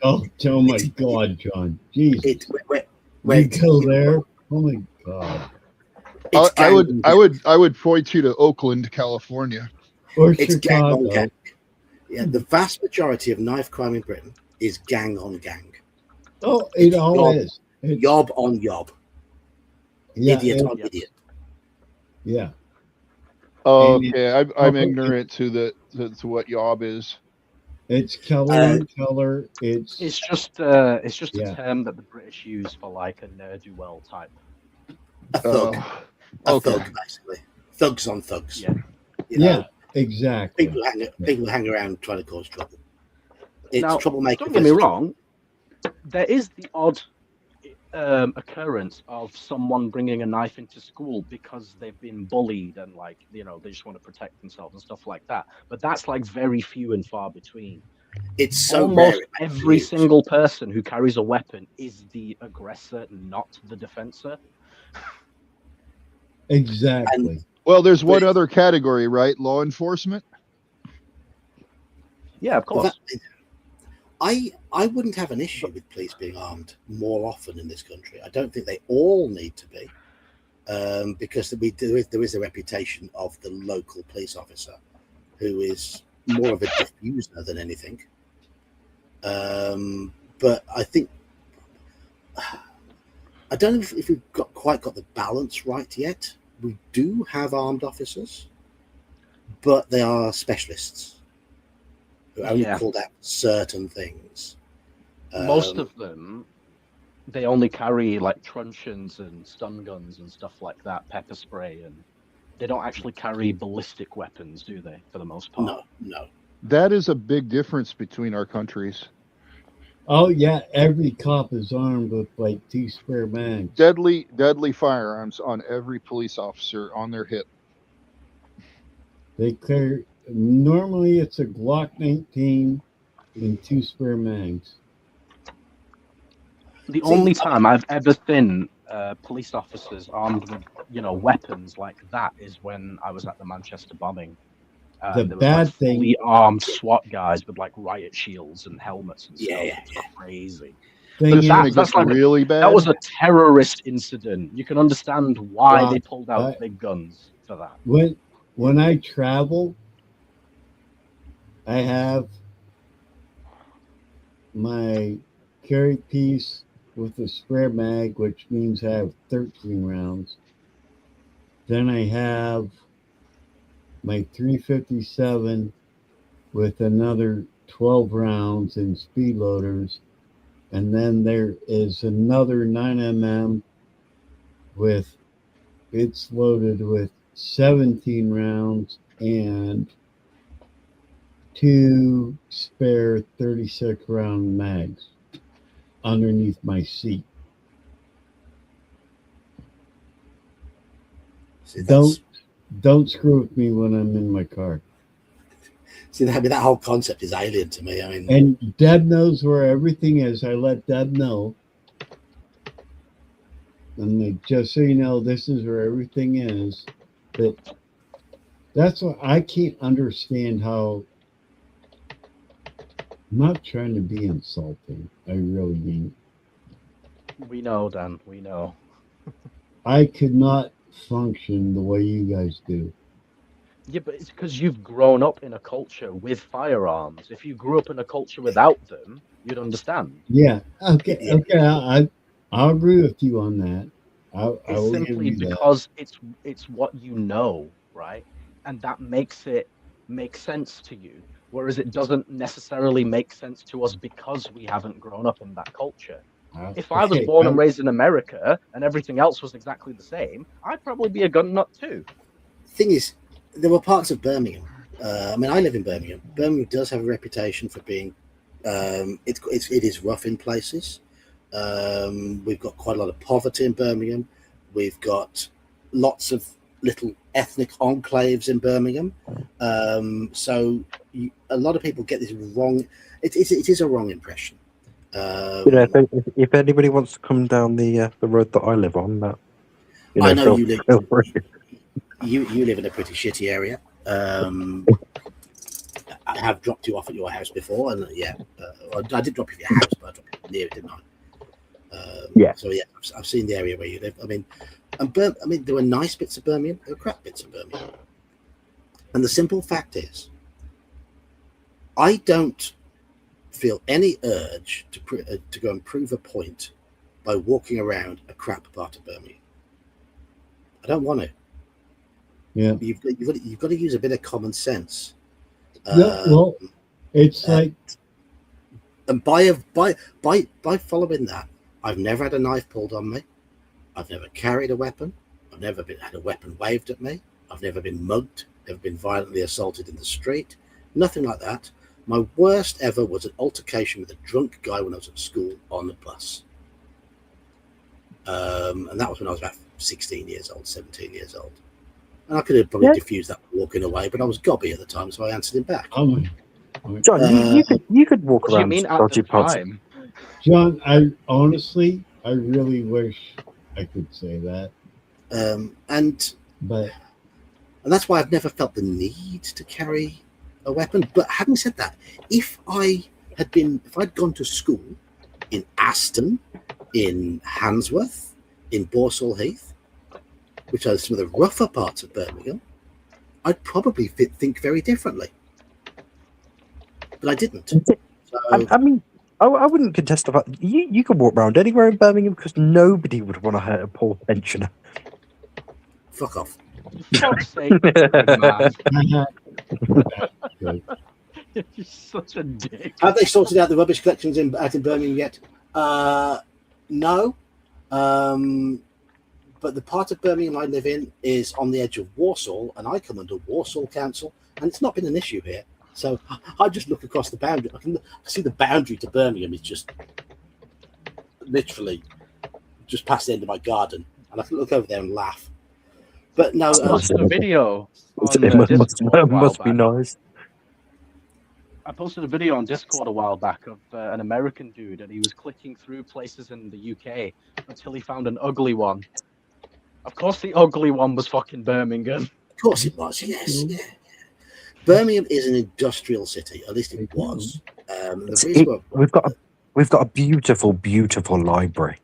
oh my God, John. Jesus. Where you go there? Oh my God. I would point you to Oakland, California. Or it's Chicago. gang on gang. Yeah, the vast majority of knife crime in Britain is gang on gang. Oh, it all is. Yob on yob. Yeah, idiot on idiot. Yeah. Oh, okay, I'm ignorant to what yob is. It's color and color. It's just a term that the British use for like a ne'er-do-well type. A thug. A thug, basically. Thugs on thugs. Yeah. Yeah, exactly. People hang around trying to cause trouble. It's now, troublemaker. Don't get me wrong. There is the odd occurrence of someone bringing a knife into school because they've been bullied and they just want to protect themselves and stuff like that. But that's like very few and far between. It's so almost rare every single person who carries a weapon is the aggressor, not the defensor. Exactly. Well, there's one other category, right? Law enforcement. Yeah, of course. I wouldn't have an issue with police being armed more often in this country. I don't think they all need to be, because there is a reputation of the local police officer who is more of a diffuser than anything. But I think I don't know if we've quite got the balance right yet. We do have armed officers, but they are specialists who only called out certain things. Most of them, they only carry like truncheons and stun guns and stuff like that, pepper spray, and they don't actually carry ballistic weapons, do they? For the most part, no. That is a big difference between our countries. Oh yeah, every cop is armed with like 2 spare mags. Deadly firearms on every police officer on their hip. They carry. Normally, it's a Glock 19 and 2 spare mags. The only time I've ever seen police officers armed with, weapons like that is when I was at the Manchester bombing. The bad thing, fully armed SWAT guys with like riot shields and helmets and stuff. It's crazy. That's like really bad. That was a terrorist incident. You can understand why they pulled out big guns for that. When I travel, I have my carry piece with a spare mag, which means I have 13 rounds. Then I have my 357 with another 12 rounds in speed loaders. And then there is another 9mm with, it's loaded with 17 rounds and 2 spare 36 round mags underneath my seat. See, that's, Don't screw with me when I'm in my car. see, that whole concept is alien to me. I mean, And Deb knows where everything is. I let Deb know. And like, just so you know, this is where everything is. But that's what I can't understand how. I'm not trying to be insulting. I really mean. We know, Dan. We know. I could not function the way you guys do. Yeah, but it's because you've grown up in a culture with firearms. If you grew up in a culture without them, you'd understand. Yeah. Okay. Yeah. Okay. I'll agree with you on that. I It's will give simply you that. because it's what you know, right? And that makes it make sense to you. Whereas it doesn't necessarily make sense to us because we haven't grown up in that culture. If I was Okay. born and raised in America and everything else was exactly the same, I'd probably be a gun nut too. Thing is, there were parts of Birmingham. I mean, I live in Birmingham. Birmingham does have a reputation for being, it is rough in places. We've got quite a lot of poverty in Birmingham. We've got lots of little ethnic enclaves in Birmingham. So a lot of people get this wrong. It is a wrong impression. If anybody wants to come down the road that I live on, that I know feel, you live. feel free. You live in a pretty shitty area. I have dropped you off at your house before, and I did drop you at your house, but I dropped you near it, didn't I? Yeah. So yeah, I've seen the area where you live. I mean, there were nice bits of Birmingham, there were crap bits of Birmingham, and the simple fact is, I don't feel any urge to go and prove a point by walking around a crap part of Birmingham. I don't want to. Yeah. You've got to use a bit of common sense. Yeah, well, it's like, and by following that, I've never had a knife pulled on me. I've never carried a weapon. I've never had a weapon waved at me. I've never been mugged. Never been violently assaulted in the street. Nothing like that. My worst ever was an altercation with a drunk guy when I was at school on the bus. And that was when I was about 16 years old, 17 years old. And I could have probably diffused that walking away, but I was gobby at the time, so I answered him back. John, you could walk What do you around mean at dodgy the parts. time? John, I honestly, I really wish I could say that. And that's why I've never felt the need to carry a weapon. But having said that, if I'd gone to school in Aston, in Handsworth, in Borsall Heath, which are some of the rougher parts of Birmingham, I'd probably think very differently. But I didn't. So, I mean, I wouldn't contest the fact you could walk around anywhere in Birmingham because nobody would want to hurt a poor pensioner. Fuck off. For fuck's sake, man. You're such a dick. Have they sorted out the rubbish collections out in Birmingham yet? No. But the part of Birmingham I live in is on the edge of Walsall, and I come under Walsall Council, and it's not been an issue here. So I just look across the boundary. I can see the boundary to Birmingham is just literally just past the end of my garden, and I can look over there and laugh. But no, I posted a video on It Discord a while must be back. nice. I posted a video on Discord a while back of an American dude, and he was clicking through places in the UK until he found an ugly one. Of course, the ugly one was fucking Birmingham. Of course it was, yes. Yeah. Birmingham is an industrial city, at least it was. We've got a beautiful, beautiful library.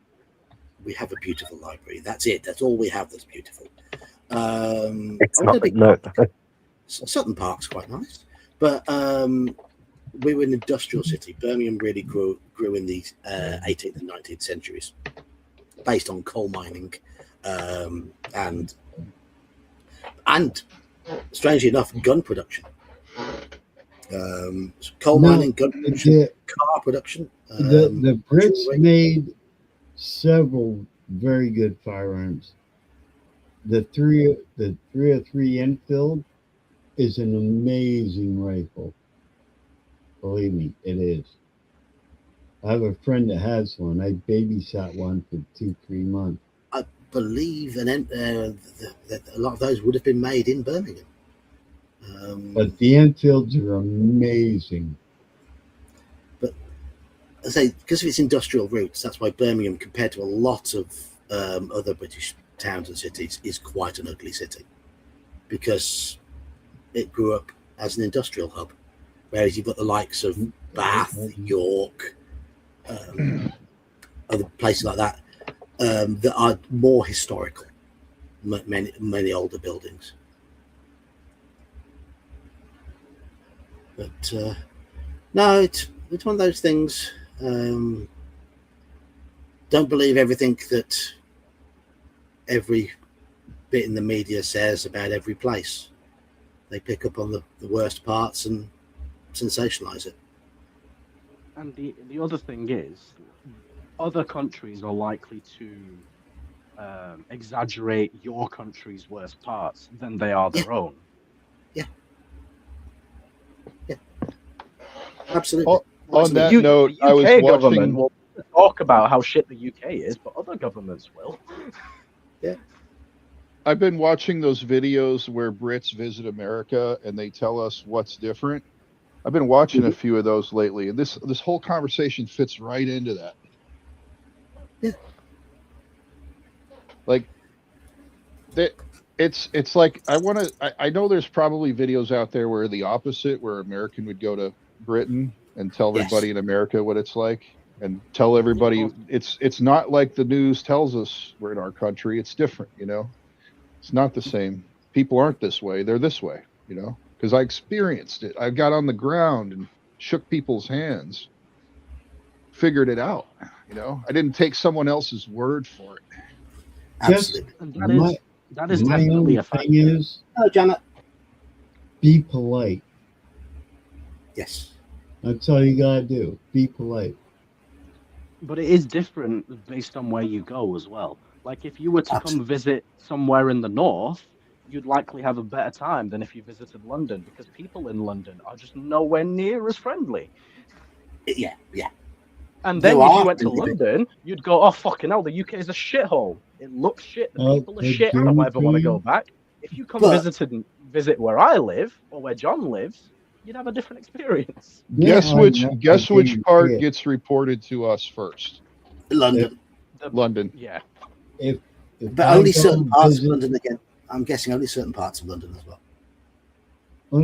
We have a beautiful library. That's it. That's all we have that's beautiful. It's not no. Sutton Park's quite nice, But we were an industrial city. Birmingham really grew in the 18th and 19th centuries, based on coal mining, and strangely enough, gun production. Coal mining, gun production, car production. The Brits made several very good firearms. The 303 Enfield is an amazing rifle. Believe me, it is. I have a friend that has one. I babysat one for 2-3 months. I believe that a lot of those would have been made in Birmingham. But the Enfields are amazing. But I say, because of its industrial roots, that's why Birmingham, compared to a lot of other British towns and cities, is quite an ugly city, because it grew up as an industrial hub. Whereas you've got the likes of Bath, York, other places like that that are more historical, many older buildings. But no, it's one of those things. Don't believe everything that every bit in the media says about every place. They pick up on the worst parts and sensationalize it. And the other thing is, other countries are likely to exaggerate your country's worst parts than they are their own. Yeah. Absolutely. On that note, the UK I was government watching. will talk about how shit the UK is, but other governments will. Yeah. I've been watching those videos where Brits visit America and they tell us what's different. I've been watching a few of those lately, and this whole conversation fits right into that. Yeah. Like that, it's like I know there's probably videos out there where the opposite, where American would go to Britain and tell everybody in America what it's like, and tell everybody it's not like the news tells us we're in our country. It's different, you know. It's not the same. People aren't this way. They're this way, you know. Because I experienced it. I got on the ground and shook people's hands, figured it out. You know, I didn't take someone else's word for it. Absolutely. That is my definitely only a fact. thing is, Oh, Janet. be polite. Yes. That's all you gotta do. Be polite. But it is different based on where you go as well. Like if you were to come visit somewhere in the north, you'd likely have a better time than if you visited London, because people in London are just nowhere near as friendly. Yeah. And then if you went to London, you'd go, oh, fucking hell, the UK is a shithole. It looks shit. The people are shit. I don't ever want to go back. If you come visit where I live or where John lives, you'd have a different experience. Guess which part gets reported to us first? London. London. Yeah. But only certain parts of London again. I'm guessing only certain parts of London as well.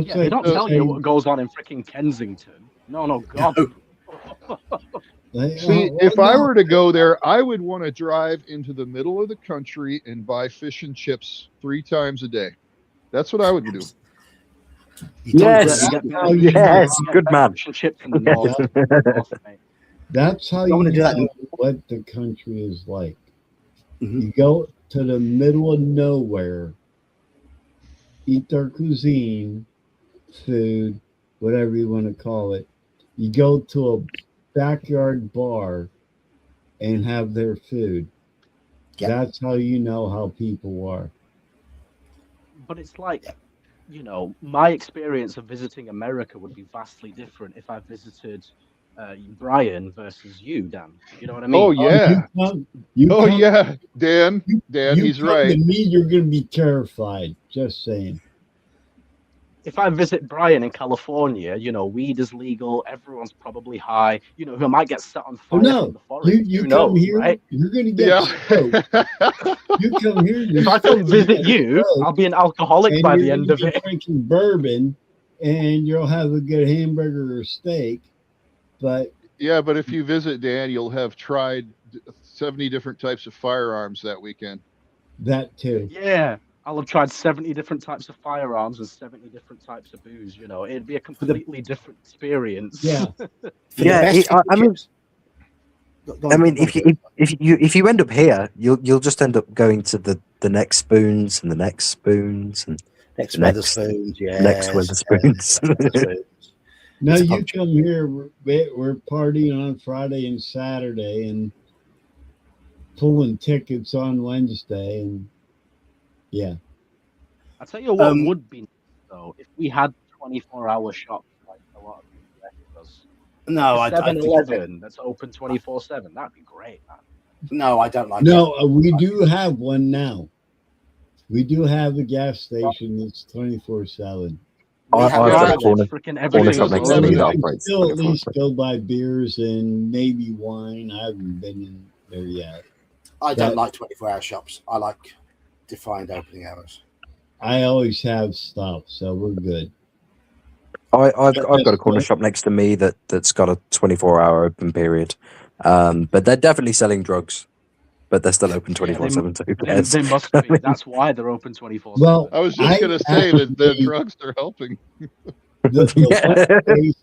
Yeah, they don't tell you what goes on in freaking Kensington. No, God. See, if I were to go there, I would want to drive into the middle of the country and buy fish and chips 3 times a day. That's what I would do. Yes, good man. Fish and chips in the north. That's how you know what the country is like. You go to the middle of nowhere, eat their cuisine, food, whatever you want to call it. You go to a backyard bar and have their food. That's how you know how people are. But it's like, you know, my experience of visiting America would be vastly different if I visited Brian versus you, Dan. You know what I mean? Oh yeah. Yeah, Dan. He's right. To me, you're going to be terrified. Just saying. If I visit Brian in California, you know, weed is legal. Everyone's probably high. You know, who might get set on fire in the forest. You come here, right? You're going to get smoked. You come here. If I come visit you, I'll be an alcoholic by the end of it. Drinking bourbon, and you'll have a good hamburger or steak. But if you visit Dan, you'll have tried 70 different types of firearms that weekend. That too. Yeah. I'll have tried 70 different types of firearms and 70 different types of booze. You know, it'd be a completely different experience. Yeah. For the Yeah, best fish and chips. Go on, I mean, go on, if you end up here, you'll just end up going to the next spoons and the next spoons and next next- Weatherspoons, next Weatherspoons. Now It's a you pumpkin. come here. We're partying on Friday and Saturday, and pulling tickets on Wednesday, and yeah. I tell you what Um, would be nice, though, if we had 24-hour shops like a lot of the US does. No, Like I a think 7-Eleven that's open 24/7. That'd be great, man. no, I don't like No, it. we do have one now. We do have a gas station that's 24/7. We I've have got a a corner- Freaking But it everything shop is next doesn't to have me that any- operates Still at 24/7. least go buy beers and maybe wine. I haven't been in there yet. I don't But- like 24-hour shops. I like defined opening hours. I always have stuff, so we're good. I've got a corner shop next to me that's got a 24-hour open period, but they're definitely selling drugs, but they're still open 24/7. So who cares? They must be. That's why they're open 24/7. Well, I was just I gonna say that the actually- drugs are helping. The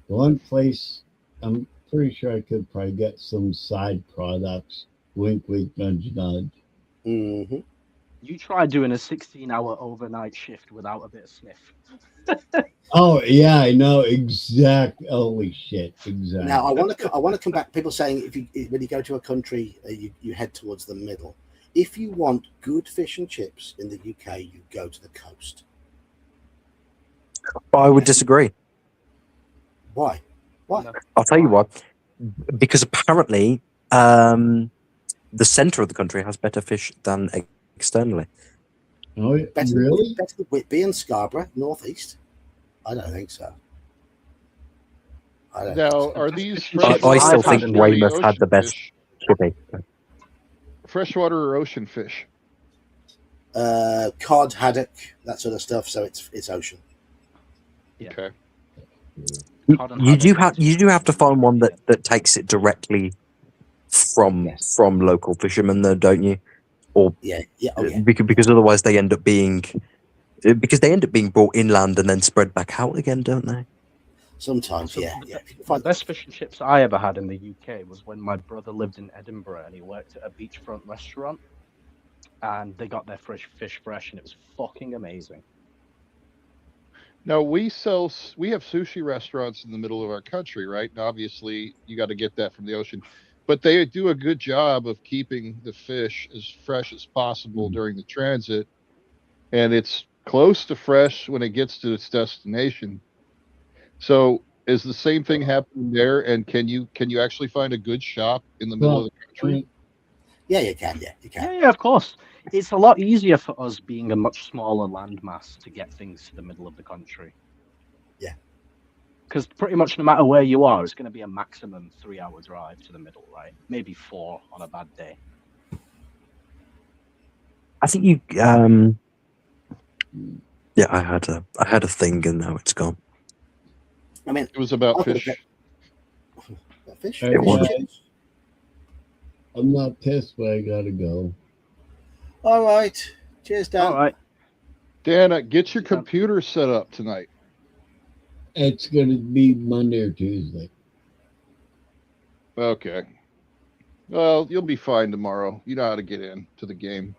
one place, I'm pretty sure I could probably get some side products. Wink, wink, nudge, nudge. Mm-hmm. You try doing a 16-hour overnight shift without a bit of sniff. Oh yeah, I know exact. Holy shit, exactly. Now I want to come back. People saying when you go to a country, you head towards the middle. If you want good fish and chips in the UK, you go to the coast. But I would disagree. Why? Why? I'll tell you why. Because apparently, the center of the country has better fish than externally. Oh, Better, really? better than Whitby and Scarborough, northeast? I don't think so. I don't Now, think so. are these I I still I've had think them Weymouth had the best chippy. freshwater or ocean fish? Cod, haddock, that sort of stuff. So it's ocean. Yeah. Okay. Cod and You do haddock have is- to find one that takes it directly from Yes. local fishermen, though, don't you? Or Yeah. Oh, yeah. because otherwise they end up being brought inland and then spread back out again, don't they? Sometimes, So yeah. the- If you can The find best fish and chips I ever had in the UK was when my brother lived in Edinburgh and he worked at a beachfront restaurant, and they got their fish fresh, and it was fucking amazing. Now we have sushi restaurants in the middle of our country, right? And obviously, you got to get that from the ocean, but they do a good job of keeping the fish as fresh as possible during the transit, and it's close to fresh when it gets to its destination. So, is the same thing happening there? And can you actually find a good shop in the middle of the country? Yeah, you can. Yeah, you can. Yeah, of course. It's a lot easier for us being a much smaller landmass to get things to the middle of the country. Yeah. Because pretty much no matter where you are, it's going to be a maximum 3-hour drive to the middle, right? Maybe 4 on a bad day. I think you. Yeah, I had a thing and now it's gone. I mean, It was about I've got to fish. that fish. Hey, It was. guys, I'm not pissed, but I gotta go. All right. Cheers, Dan. All right. Dana, get your computer set up tonight. It's gonna be Monday or Tuesday. Okay. Well, you'll be fine tomorrow. You know how to get in to the game.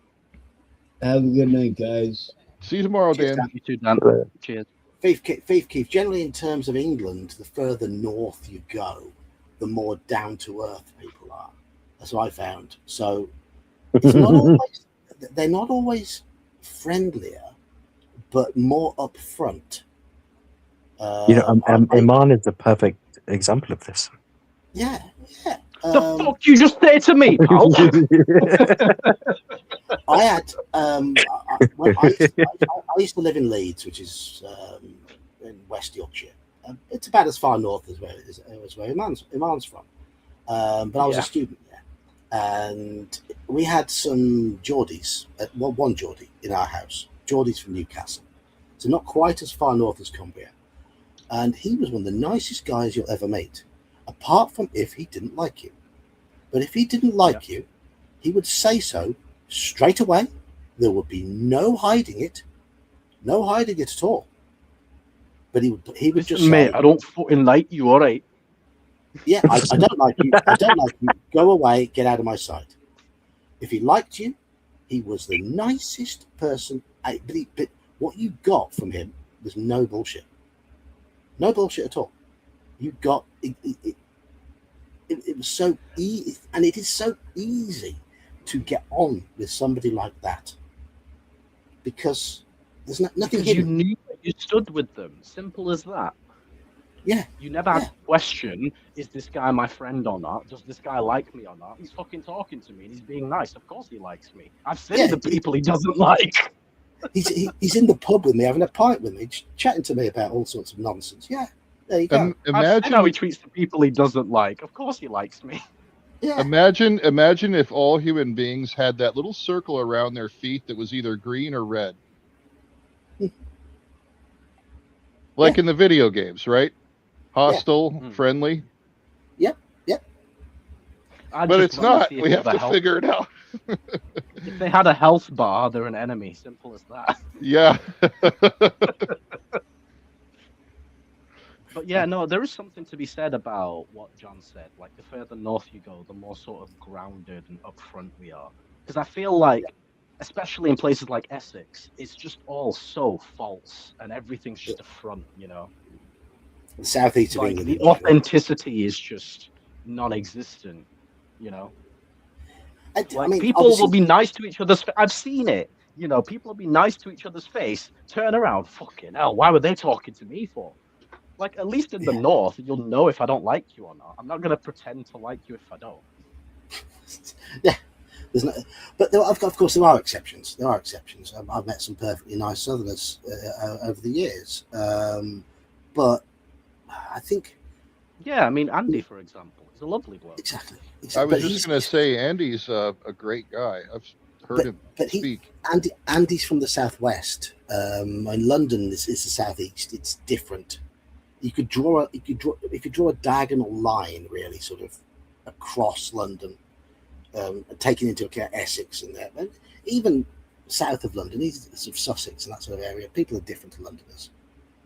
Have a good night, guys. See you tomorrow, Cheers, Dan. You too, Dan. Cheers. Thief Keith, generally in terms of England, the further north you go, the more down to earth people are. That's what I found. So it's not always, they're not always friendlier, but more upfront. Oman is the perfect example of this. Yeah. The fuck you just say to me, pal? I had I used to live in Leeds, which is in West Yorkshire. It's about as far north as where Iman's from. But I was a student there, and we had some Geordies. One Geordie in our house. Geordies from Newcastle, so not quite as far north as Cumbria. And he was one of the nicest guys you'll ever meet, apart from if he didn't like you. But if he didn't like you, he would say so straight away, There would be no hiding it at all. But he would Listen, just say, mate, I don't fucking like you, all right? yeah, I don't like you. I don't like you. Go away. Get out of my sight. If he liked you, he was the nicest person. But what you got from him was no bullshit. No bullshit at all. You got it. It was so easy, and it is so easy to get on with somebody like that because there's nothing Because you hidden. knew that you stood with them. Simple as that. Yeah. You never had Yeah. to question, is this guy my friend or not? Does this guy like me or not? He's fucking talking to me and he's being nice. Of course he likes me. I've seen Yeah, the people he doesn't like. He's in the pub with me, having a pint with me, chatting to me about all sorts of nonsense. Yeah, there you go. I've seen Imagine how he treats the people he doesn't like. Of course he likes me. Yeah, Imagine if all human beings had that little circle around their feet that was either green or red. Like in the video games, right? Hostile, friendly. Yep. But it's not. We have to figure it out. If they had a health bar, they're an enemy. Simple as that. Yeah. But yeah, no, there is something to be said about what John said. Like, the further north you go, the more sort of grounded and upfront we are. Because I feel like, especially in places like Essex, it's just all so false and everything's just a front, you know? The southeast of Like, England. the authenticity is just non-existent, you know? Like, people will be nice to each other's. I've seen it. You know, people will be nice to each other's face. Turn around, fucking hell. Why were they talking to me for? Like, at least in the north, you'll know if I don't like you or not. I'm not gonna pretend to like you if I don't. Yeah, there's no. But of course, there are exceptions. There are exceptions. I've met some perfectly nice Southerners over the years, but I think. Yeah, I mean Andy, for example, is a lovely bloke. Exactly. I was just going to say, Andy's a great guy. I've heard him speak. Andy's from the southwest, and London is the southeast. It's different. You could draw a diagonal line, really, sort of across London, taking into account Essex and there, but even south of London, sort of Sussex and that sort of area. People are different to Londoners.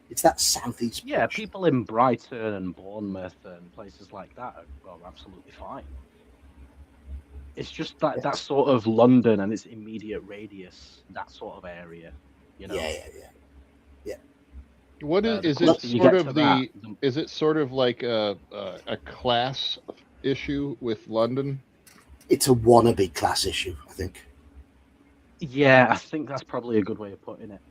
It's that southeast. Yeah, people in Brighton and Bournemouth and places like that are absolutely fine. It's just that sort of London and its immediate radius, that sort of area, you know. Yeah. What is it sort of the? Is it sort of like a class issue with London? It's a wannabe class issue, I think. Yeah, I think that's probably a good way of putting it.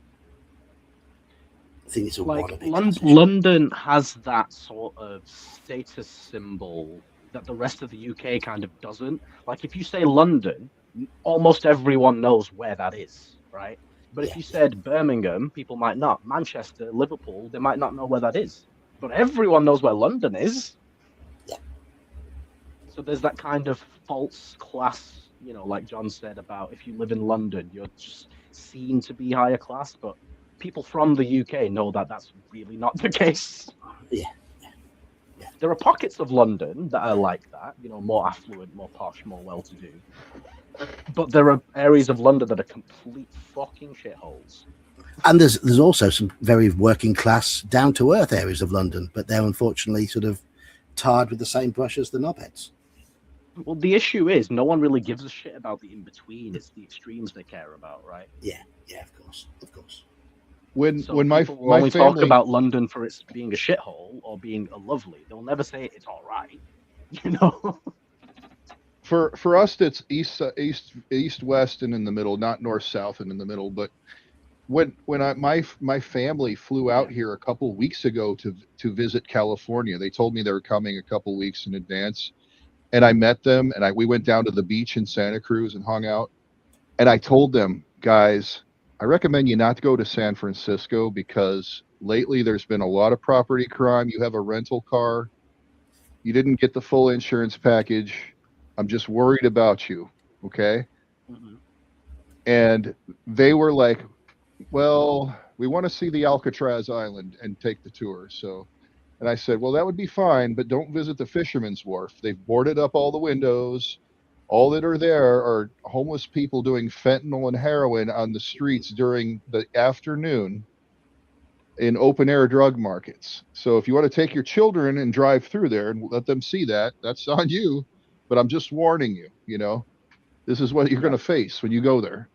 I think it's a wannabe. London has that sort of status symbol that the rest of the UK kind of doesn't. Like, if you say London, almost everyone knows where that is, right? But if you said Birmingham, people might not. Manchester, Liverpool, they might not know where that is. But everyone knows where London is. Yeah. So there's that kind of false class, you know, like John said about if you live in London, you're just seen to be higher class. But people from the UK know that that's really not the case. Yeah. There are pockets of London that are like that, you know, more affluent, more posh, more well-to-do. But there are areas of London that are complete fucking shitholes. And there's also some very working class, down to earth areas of London, but they're unfortunately sort of tarred with the same brush as the knobheads. Well, the issue is no one really gives a shit about the in between. It's the extremes they care about, right? Yeah, of course. When my family talk about London for its being a shithole or being a lovely, they'll never say it's all right. You know. For us, it's east, west, and in the middle, not north, south, and in the middle. But when my family flew out here a couple weeks ago to visit California, they told me they were coming a couple weeks in advance, and I met them, and we went down to the beach in Santa Cruz and hung out, and I told them, guys, I recommend you not to go to San Francisco because lately there's been a lot of property crime. You have a rental car, you didn't get the full insurance package. I'm just worried about you, okay? Mm-hmm. And they were like, well, we want to see the Alcatraz Island and take the tour. So, and I said, well, that would be fine, but don't visit the Fisherman's Wharf. They've boarded up all the windows. All that are there are homeless people doing fentanyl and heroin on the streets during the afternoon in open air drug markets. So if you want to take your children and drive through there and let them see that, that's on you. But I'm just warning you, this is what you're going to face when you go there.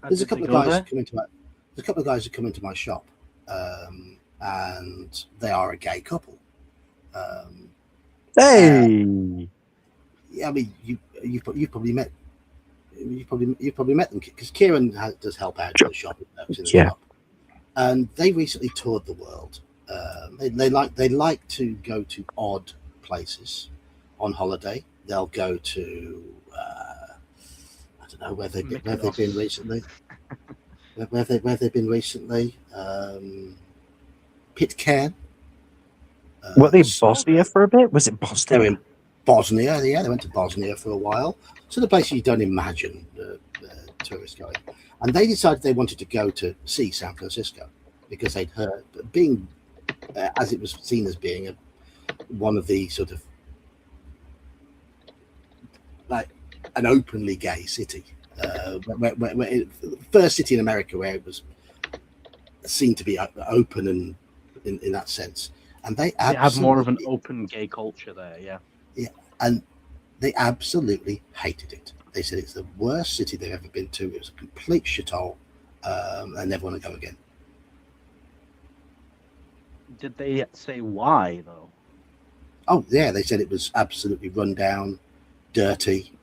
There's a couple of guys who come into my shop, and they are a gay couple. Hey, Yeah, I mean, you've probably met them because Kieran does help out in the shop. Yeah. And they recently toured the world. They like to go to odd places on holiday. They'll go to I don't know where they've been recently. Where they've been recently? Pitcairn. were they in Bosnia for a bit? Was it Bosnia? They were in Bosnia. Yeah, they went to Bosnia for a while. So the places you don't imagine tourists going. And they decided they wanted to go to see San Francisco because they'd heard, being as it was seen as being one of the sort of like an openly gay city, first city in America where it was seen to be open and in that sense. And they have more of an open gay culture there, yeah. Yeah, and they absolutely hated it. They said it's the worst city they've ever been to. It was a complete shithole. They never want to go again. Did they say why, though? Oh, yeah, they said it was absolutely run down, dirty,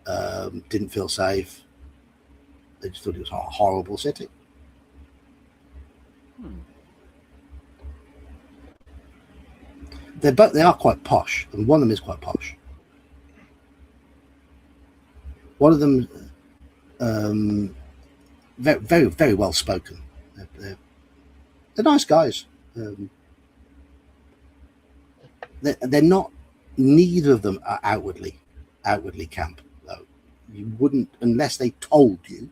didn't feel safe. They just thought it was a horrible city. They are quite posh, and one of them is quite posh. One of them, very, very, very well spoken. They're nice guys. They're not. Neither of them are outwardly outwardly camp, though. You wouldn't, unless they told you,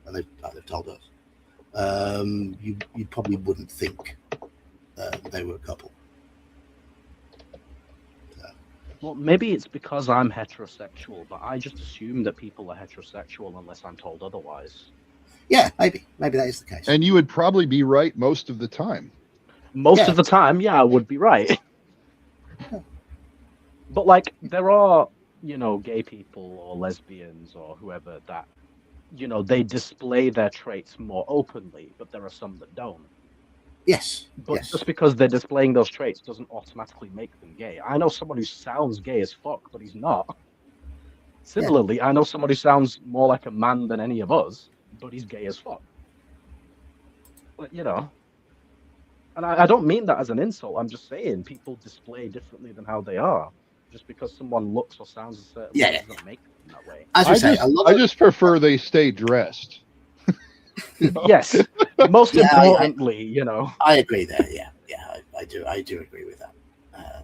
and they've told us, you probably wouldn't think they were a couple. Well, maybe it's because I'm heterosexual, but I just assume that people are heterosexual unless I'm told otherwise. Yeah, maybe that is the case. And you would probably be right most of the time. Most of the time, yeah, I would be right. But like, there are, gay people or lesbians or whoever that, they display their traits more openly, but there are some that don't. Yes. But just because they're displaying those traits doesn't automatically make them gay. I know someone who sounds gay as fuck, but he's not. Similarly, I know someone who sounds more like a man than any of us, but he's gay as fuck. But, and I don't mean that as an insult. I'm just saying people display differently than how they are. Just because someone looks or sounds a certain way doesn't make them that way. As you say, I just prefer they stay dressed. Yes. Most importantly, I agree there. Yeah, I do agree with that.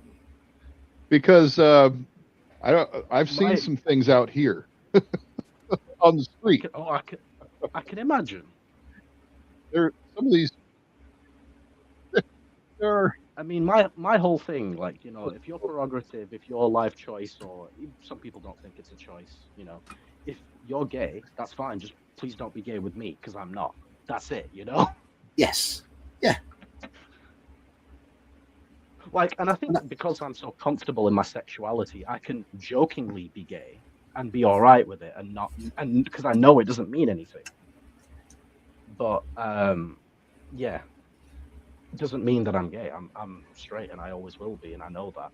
Because I've seen some things out here on the street. I can imagine. There, some of these. I mean, my whole thing, like, if your prerogative, if your life choice, or some people don't think it's a choice, if you're gay, that's fine. Just please don't be gay with me because I'm not. That's it, Yes. Yeah. Like, and I think because I'm so comfortable in my sexuality, I can jokingly be gay and be all right with it, and because I know it doesn't mean anything. But yeah. Doesn't mean that I'm gay. I'm straight, and I always will be, and I know that.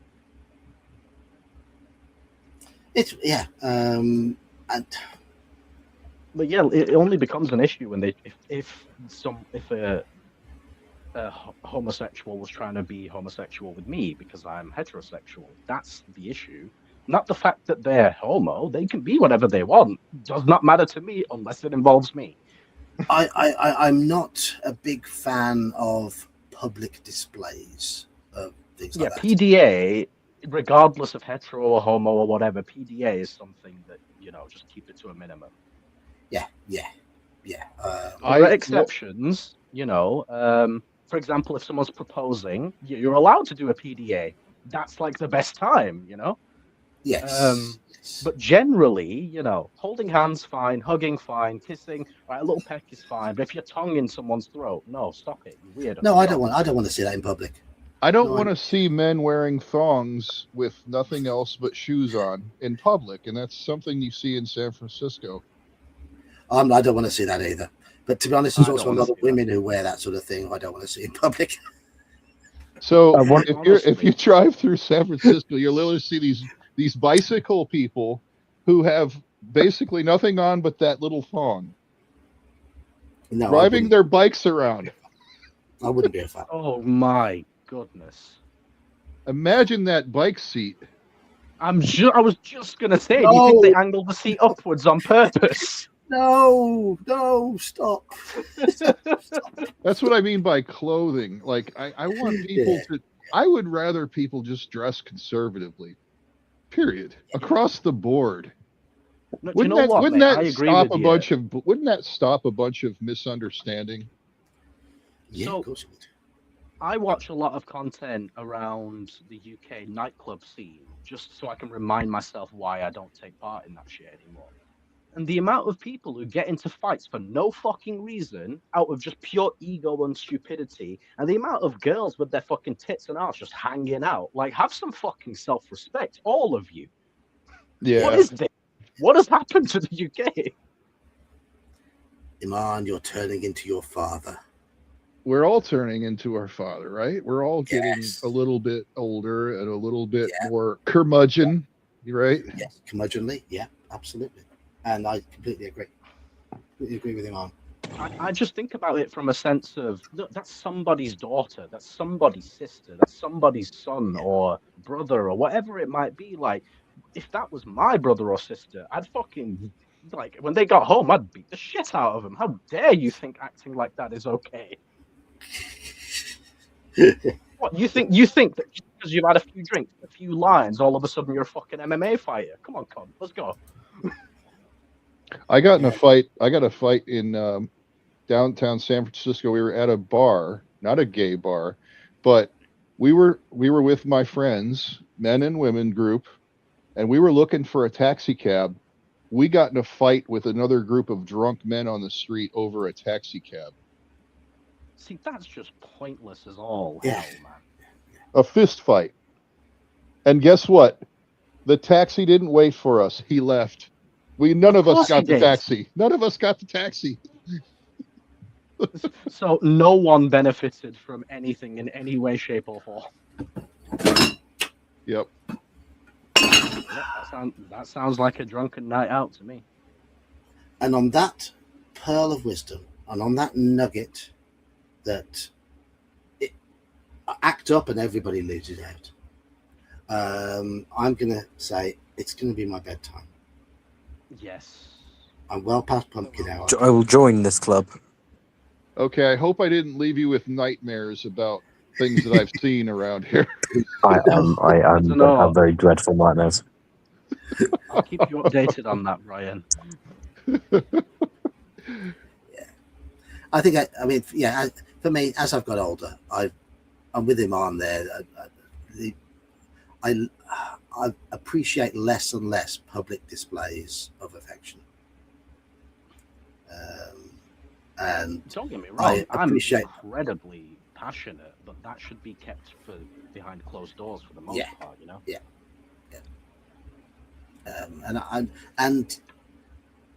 But yeah, it only becomes an issue when if a homosexual was trying to be homosexual with me because I'm heterosexual. That's the issue. Not the fact that they're homo. They can be whatever they want. Does not matter to me unless it involves me. I'm not a big fan of public displays of things like that. PDA, regardless of hetero or homo or whatever, PDA is something that, just keep it to a minimum. Yeah. There are exceptions, for example, if someone's proposing, you're allowed to do a PDA. That's like the best time, Yes. But generally, you know, holding hands fine, hugging fine, kissing, right, a little peck is fine. But if you're tongue in someone's throat, no, stop it. You weirdo. No, I Stop. don't want to see that in public. I don't No, want to see men wearing thongs with nothing else but shoes on in public, and that's something you see in San Francisco. I don't want to see that either. But to be honest, there's I also a don't lot wanna of see that. women who wear that sort of thing. I don't want to see in public. So what- if you drive through San Francisco, you'll literally see these bicycle people who have basically nothing on but that little thong, No, driving their bikes around. I wouldn't be a fan. Oh my goodness. Imagine that bike seat. I was just gonna say, do you think they No. angled the seat upwards on purpose? No, stop. That's what I mean by clothing. Like I want people to. I would rather people just dress conservatively. Period. Across the board. No, do you Wouldn't know that what, wouldn't mate? that I agree stop with a you. bunch of wouldn't that stop a bunch of misunderstanding? Yeah, So- of course it would. I watch a lot of content around the UK nightclub scene, just so I can remind myself why I don't take part in that shit anymore. And the amount of people who get into fights for no fucking reason, out of just pure ego and stupidity, and the amount of girls with their fucking tits and arse just hanging out, like, have some fucking self-respect, all of you. Yeah. What is this? What has happened to the UK? Iman, you're turning into your father. We're all turning into our father, right? We're all getting Yes. a little bit older and a little bit Yeah. more curmudgeon, right? Yes, curmudgeonly. Yeah, absolutely. And I completely agree. Completely agree with Iman. I just think about it from a sense of, look, that's somebody's daughter, that's somebody's sister, that's somebody's son or brother or whatever it might be. Like, if that was my brother or sister, I'd fucking, like, when they got home, I'd beat the shit out of them. How dare you think acting like that is okay? What, you think that just because you've had a few drinks, a few lines, all of a sudden you're a fucking MMA fighter? Come on, Con, let's go. I got in a fight. I got a fight in downtown San Francisco. We were at a bar, not a gay bar, but we were with my friends, men and women group, and we were looking for a taxi cab. We got in a fight with another group of drunk men on the street over a taxi cab. See, that's just pointless as all Yeah. hell, man. A fist fight. And guess what? The taxi didn't wait for us. He left. None of us course he got the did. taxi. None of us got the taxi. So no one benefited from anything in any way, shape, or form. Yep. Yeah, that sounds like a drunken night out to me. And on that pearl of wisdom, and on that nugget that act up and everybody loses out, I'm going to say it's going to be my bedtime. Yes. I'm well past pumpkin hour. I will join this club. Okay, I hope I didn't leave you with nightmares about things that I've seen around here. I have very dreadful nightmares. I'll keep you updated on that, Ryan. I think, for me, as I've got older, I'm with him on there. I appreciate less and less public displays of affection. And Don't get me wrong, I'm appreciate- incredibly passionate, but that should be kept behind closed doors for the most part, you know? And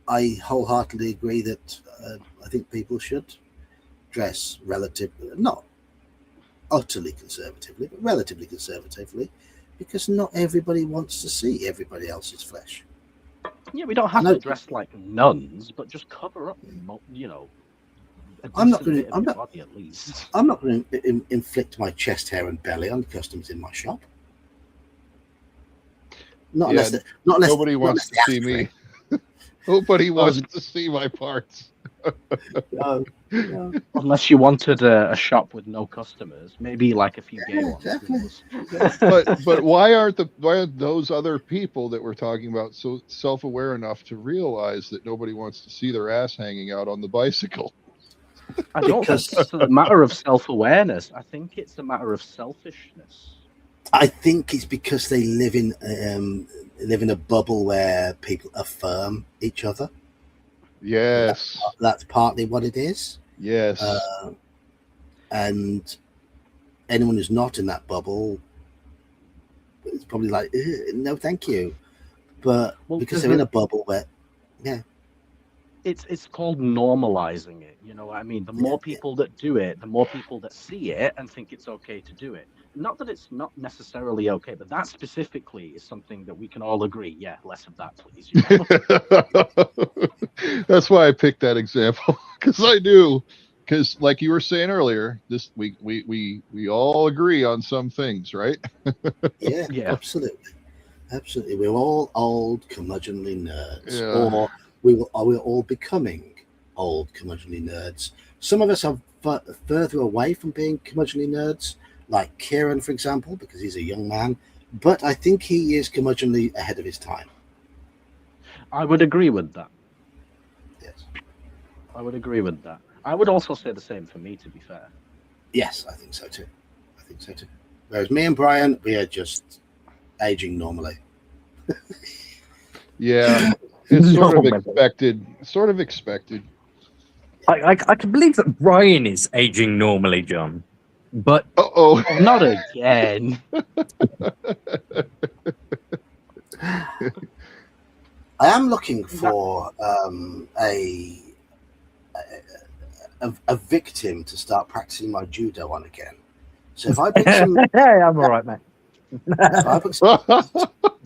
I wholeheartedly agree that I think people should dress not utterly conservatively, but relatively conservatively, because not everybody wants to see everybody else's flesh. Yeah, we don't have to dress like nuns, but just cover up, you know. I'm not going body at least. I'm not going to inflict my chest hair and belly on customers in my shop. Not unless nobody wants to see me. Nobody wants to see my parts. No. Unless you wanted a shop with no customers, maybe like a few gay ones. Exactly. But why aren't those other people that we're talking about so self-aware enough to realize that nobody wants to see their ass hanging out on the bicycle? I don't think it's a matter of self-awareness. I think it's a matter of selfishness. I think it's because they live in a bubble where people affirm each other. Yes. That's partly what it is. Yes. And anyone who's not in that bubble is probably like, no, thank you. But because they're in a bubble where, it's called normalizing it. You know what I mean? The more people that do it, the more people that see it and think it's okay to do it. Not that it's not necessarily okay, but that specifically is something that we can all agree. Yeah, less of that, please. You know? That's why I picked that example, because I do. Because, like you were saying earlier, we all agree on some things, right? yeah, absolutely. We're all old curmudgeonly nerds, or we're all becoming old curmudgeonly nerds. Some of us are further away from being curmudgeonly nerds, like Kieran, for example, because he's a young man. But I think he is curmudgeonly ahead of his time. I would agree with that. Yes. I would agree with that. I would also say the same for me, to be fair. Yes, I think so too. Whereas me and Brian, we are just aging normally. Yeah, it's sort of expected. I can believe that Brian is aging normally, John. But oh, not again. I am looking for a victim to start practicing my judo on again. So if I pick some, hey, I'm all right, mate.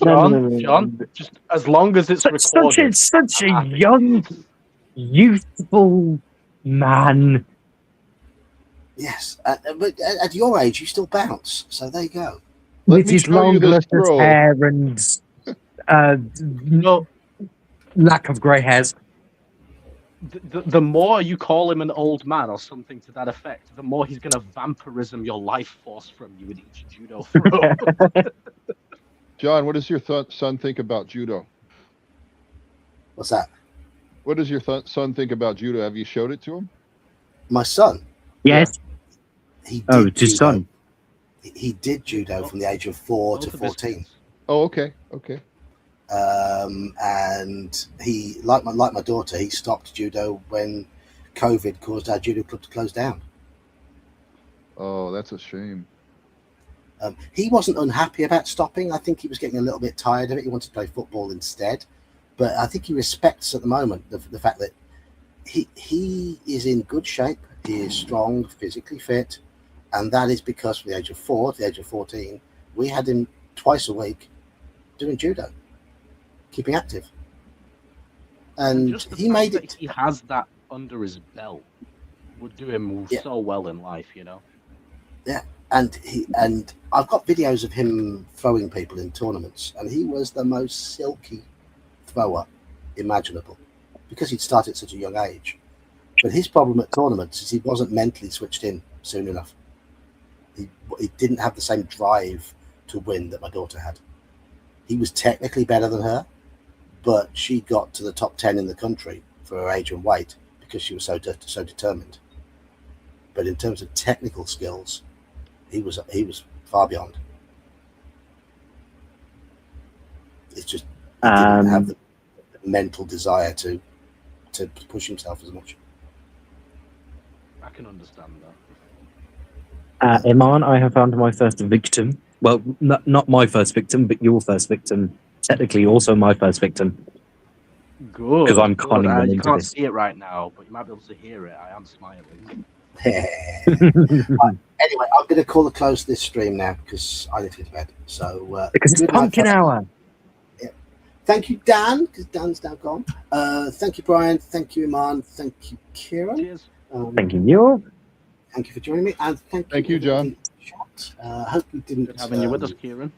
John, just as long as it's recorded. Such a young, youthful man. Yes, but at your age, you still bounce. So there you go. With his long, luscious hair and no lack of grey hairs. The more you call him an old man or something to that effect, the more he's going to vampirism your life force from you with each judo throw. John, what does your son think about judo? What's that? What does your son think about judo? Have you showed it to him? My son? Yes. It's his son. He did judo from the age of 4 to 14. Oh, okay. And he, like my daughter, he stopped judo when COVID caused our judo club to close down. Oh, that's a shame. He wasn't unhappy about stopping. I think he was getting a little bit tired of it. He wanted to play football instead. But I think he respects at the moment the fact that he is in good shape. He is strong, physically fit. And that is because from the age of 4 to the age of 14, we had him twice a week doing judo, keeping active. And just the he fact made that it. He has that under his belt would do him so well in life, you know? Yeah. And I've got videos of him throwing people in tournaments, and he was the most silky thrower imaginable because he'd started at such a young age. But his problem at tournaments is he wasn't mentally switched in soon enough. He didn't have the same drive to win that my daughter had. He was technically better than her, but she got to the top 10 in the country for her age and weight because she was so determined. But in terms of technical skills, he was far beyond. It's just he didn't have the mental desire to push himself as much. I can understand that. Iman, I have found my first victim. Well, not my first victim, but your first victim. Technically, also my first victim. Good. Because I'm conning them you into can't this. see it right now, but you might be able to hear it. I am smiling. Anyway, I'm going to call the close to this stream now because I need to get to bed. So because it's pumpkin hour. Yeah. Thank you, Dan, because Dan's now gone. Thank you, Brian. Thank you, Iman. Thank you, Kieran. Cheers. Thank you. Thank you for joining me, and thank you, John. Hope we didn't. Good having you with us, Kieran.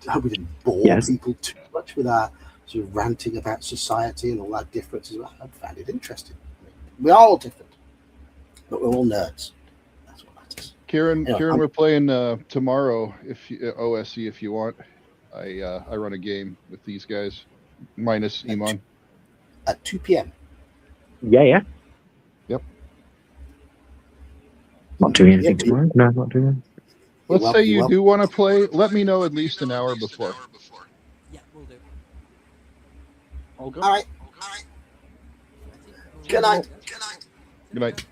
Hope we didn't bore people too much with our sort of ranting about society and all our differences. I found it interesting. We're all different, but we're all nerds. That's what matters. Kieran, we're playing tomorrow. If you, OSE, if you want, I run a game with these guys, minus Iman. At 2 p.m. Yeah. Yep. Not doing anything tomorrow. No, not doing Let's Well, say you you will. do want to play. Let me know at least an hour before. Yeah, we'll do. All good. All right. Good night. Good night.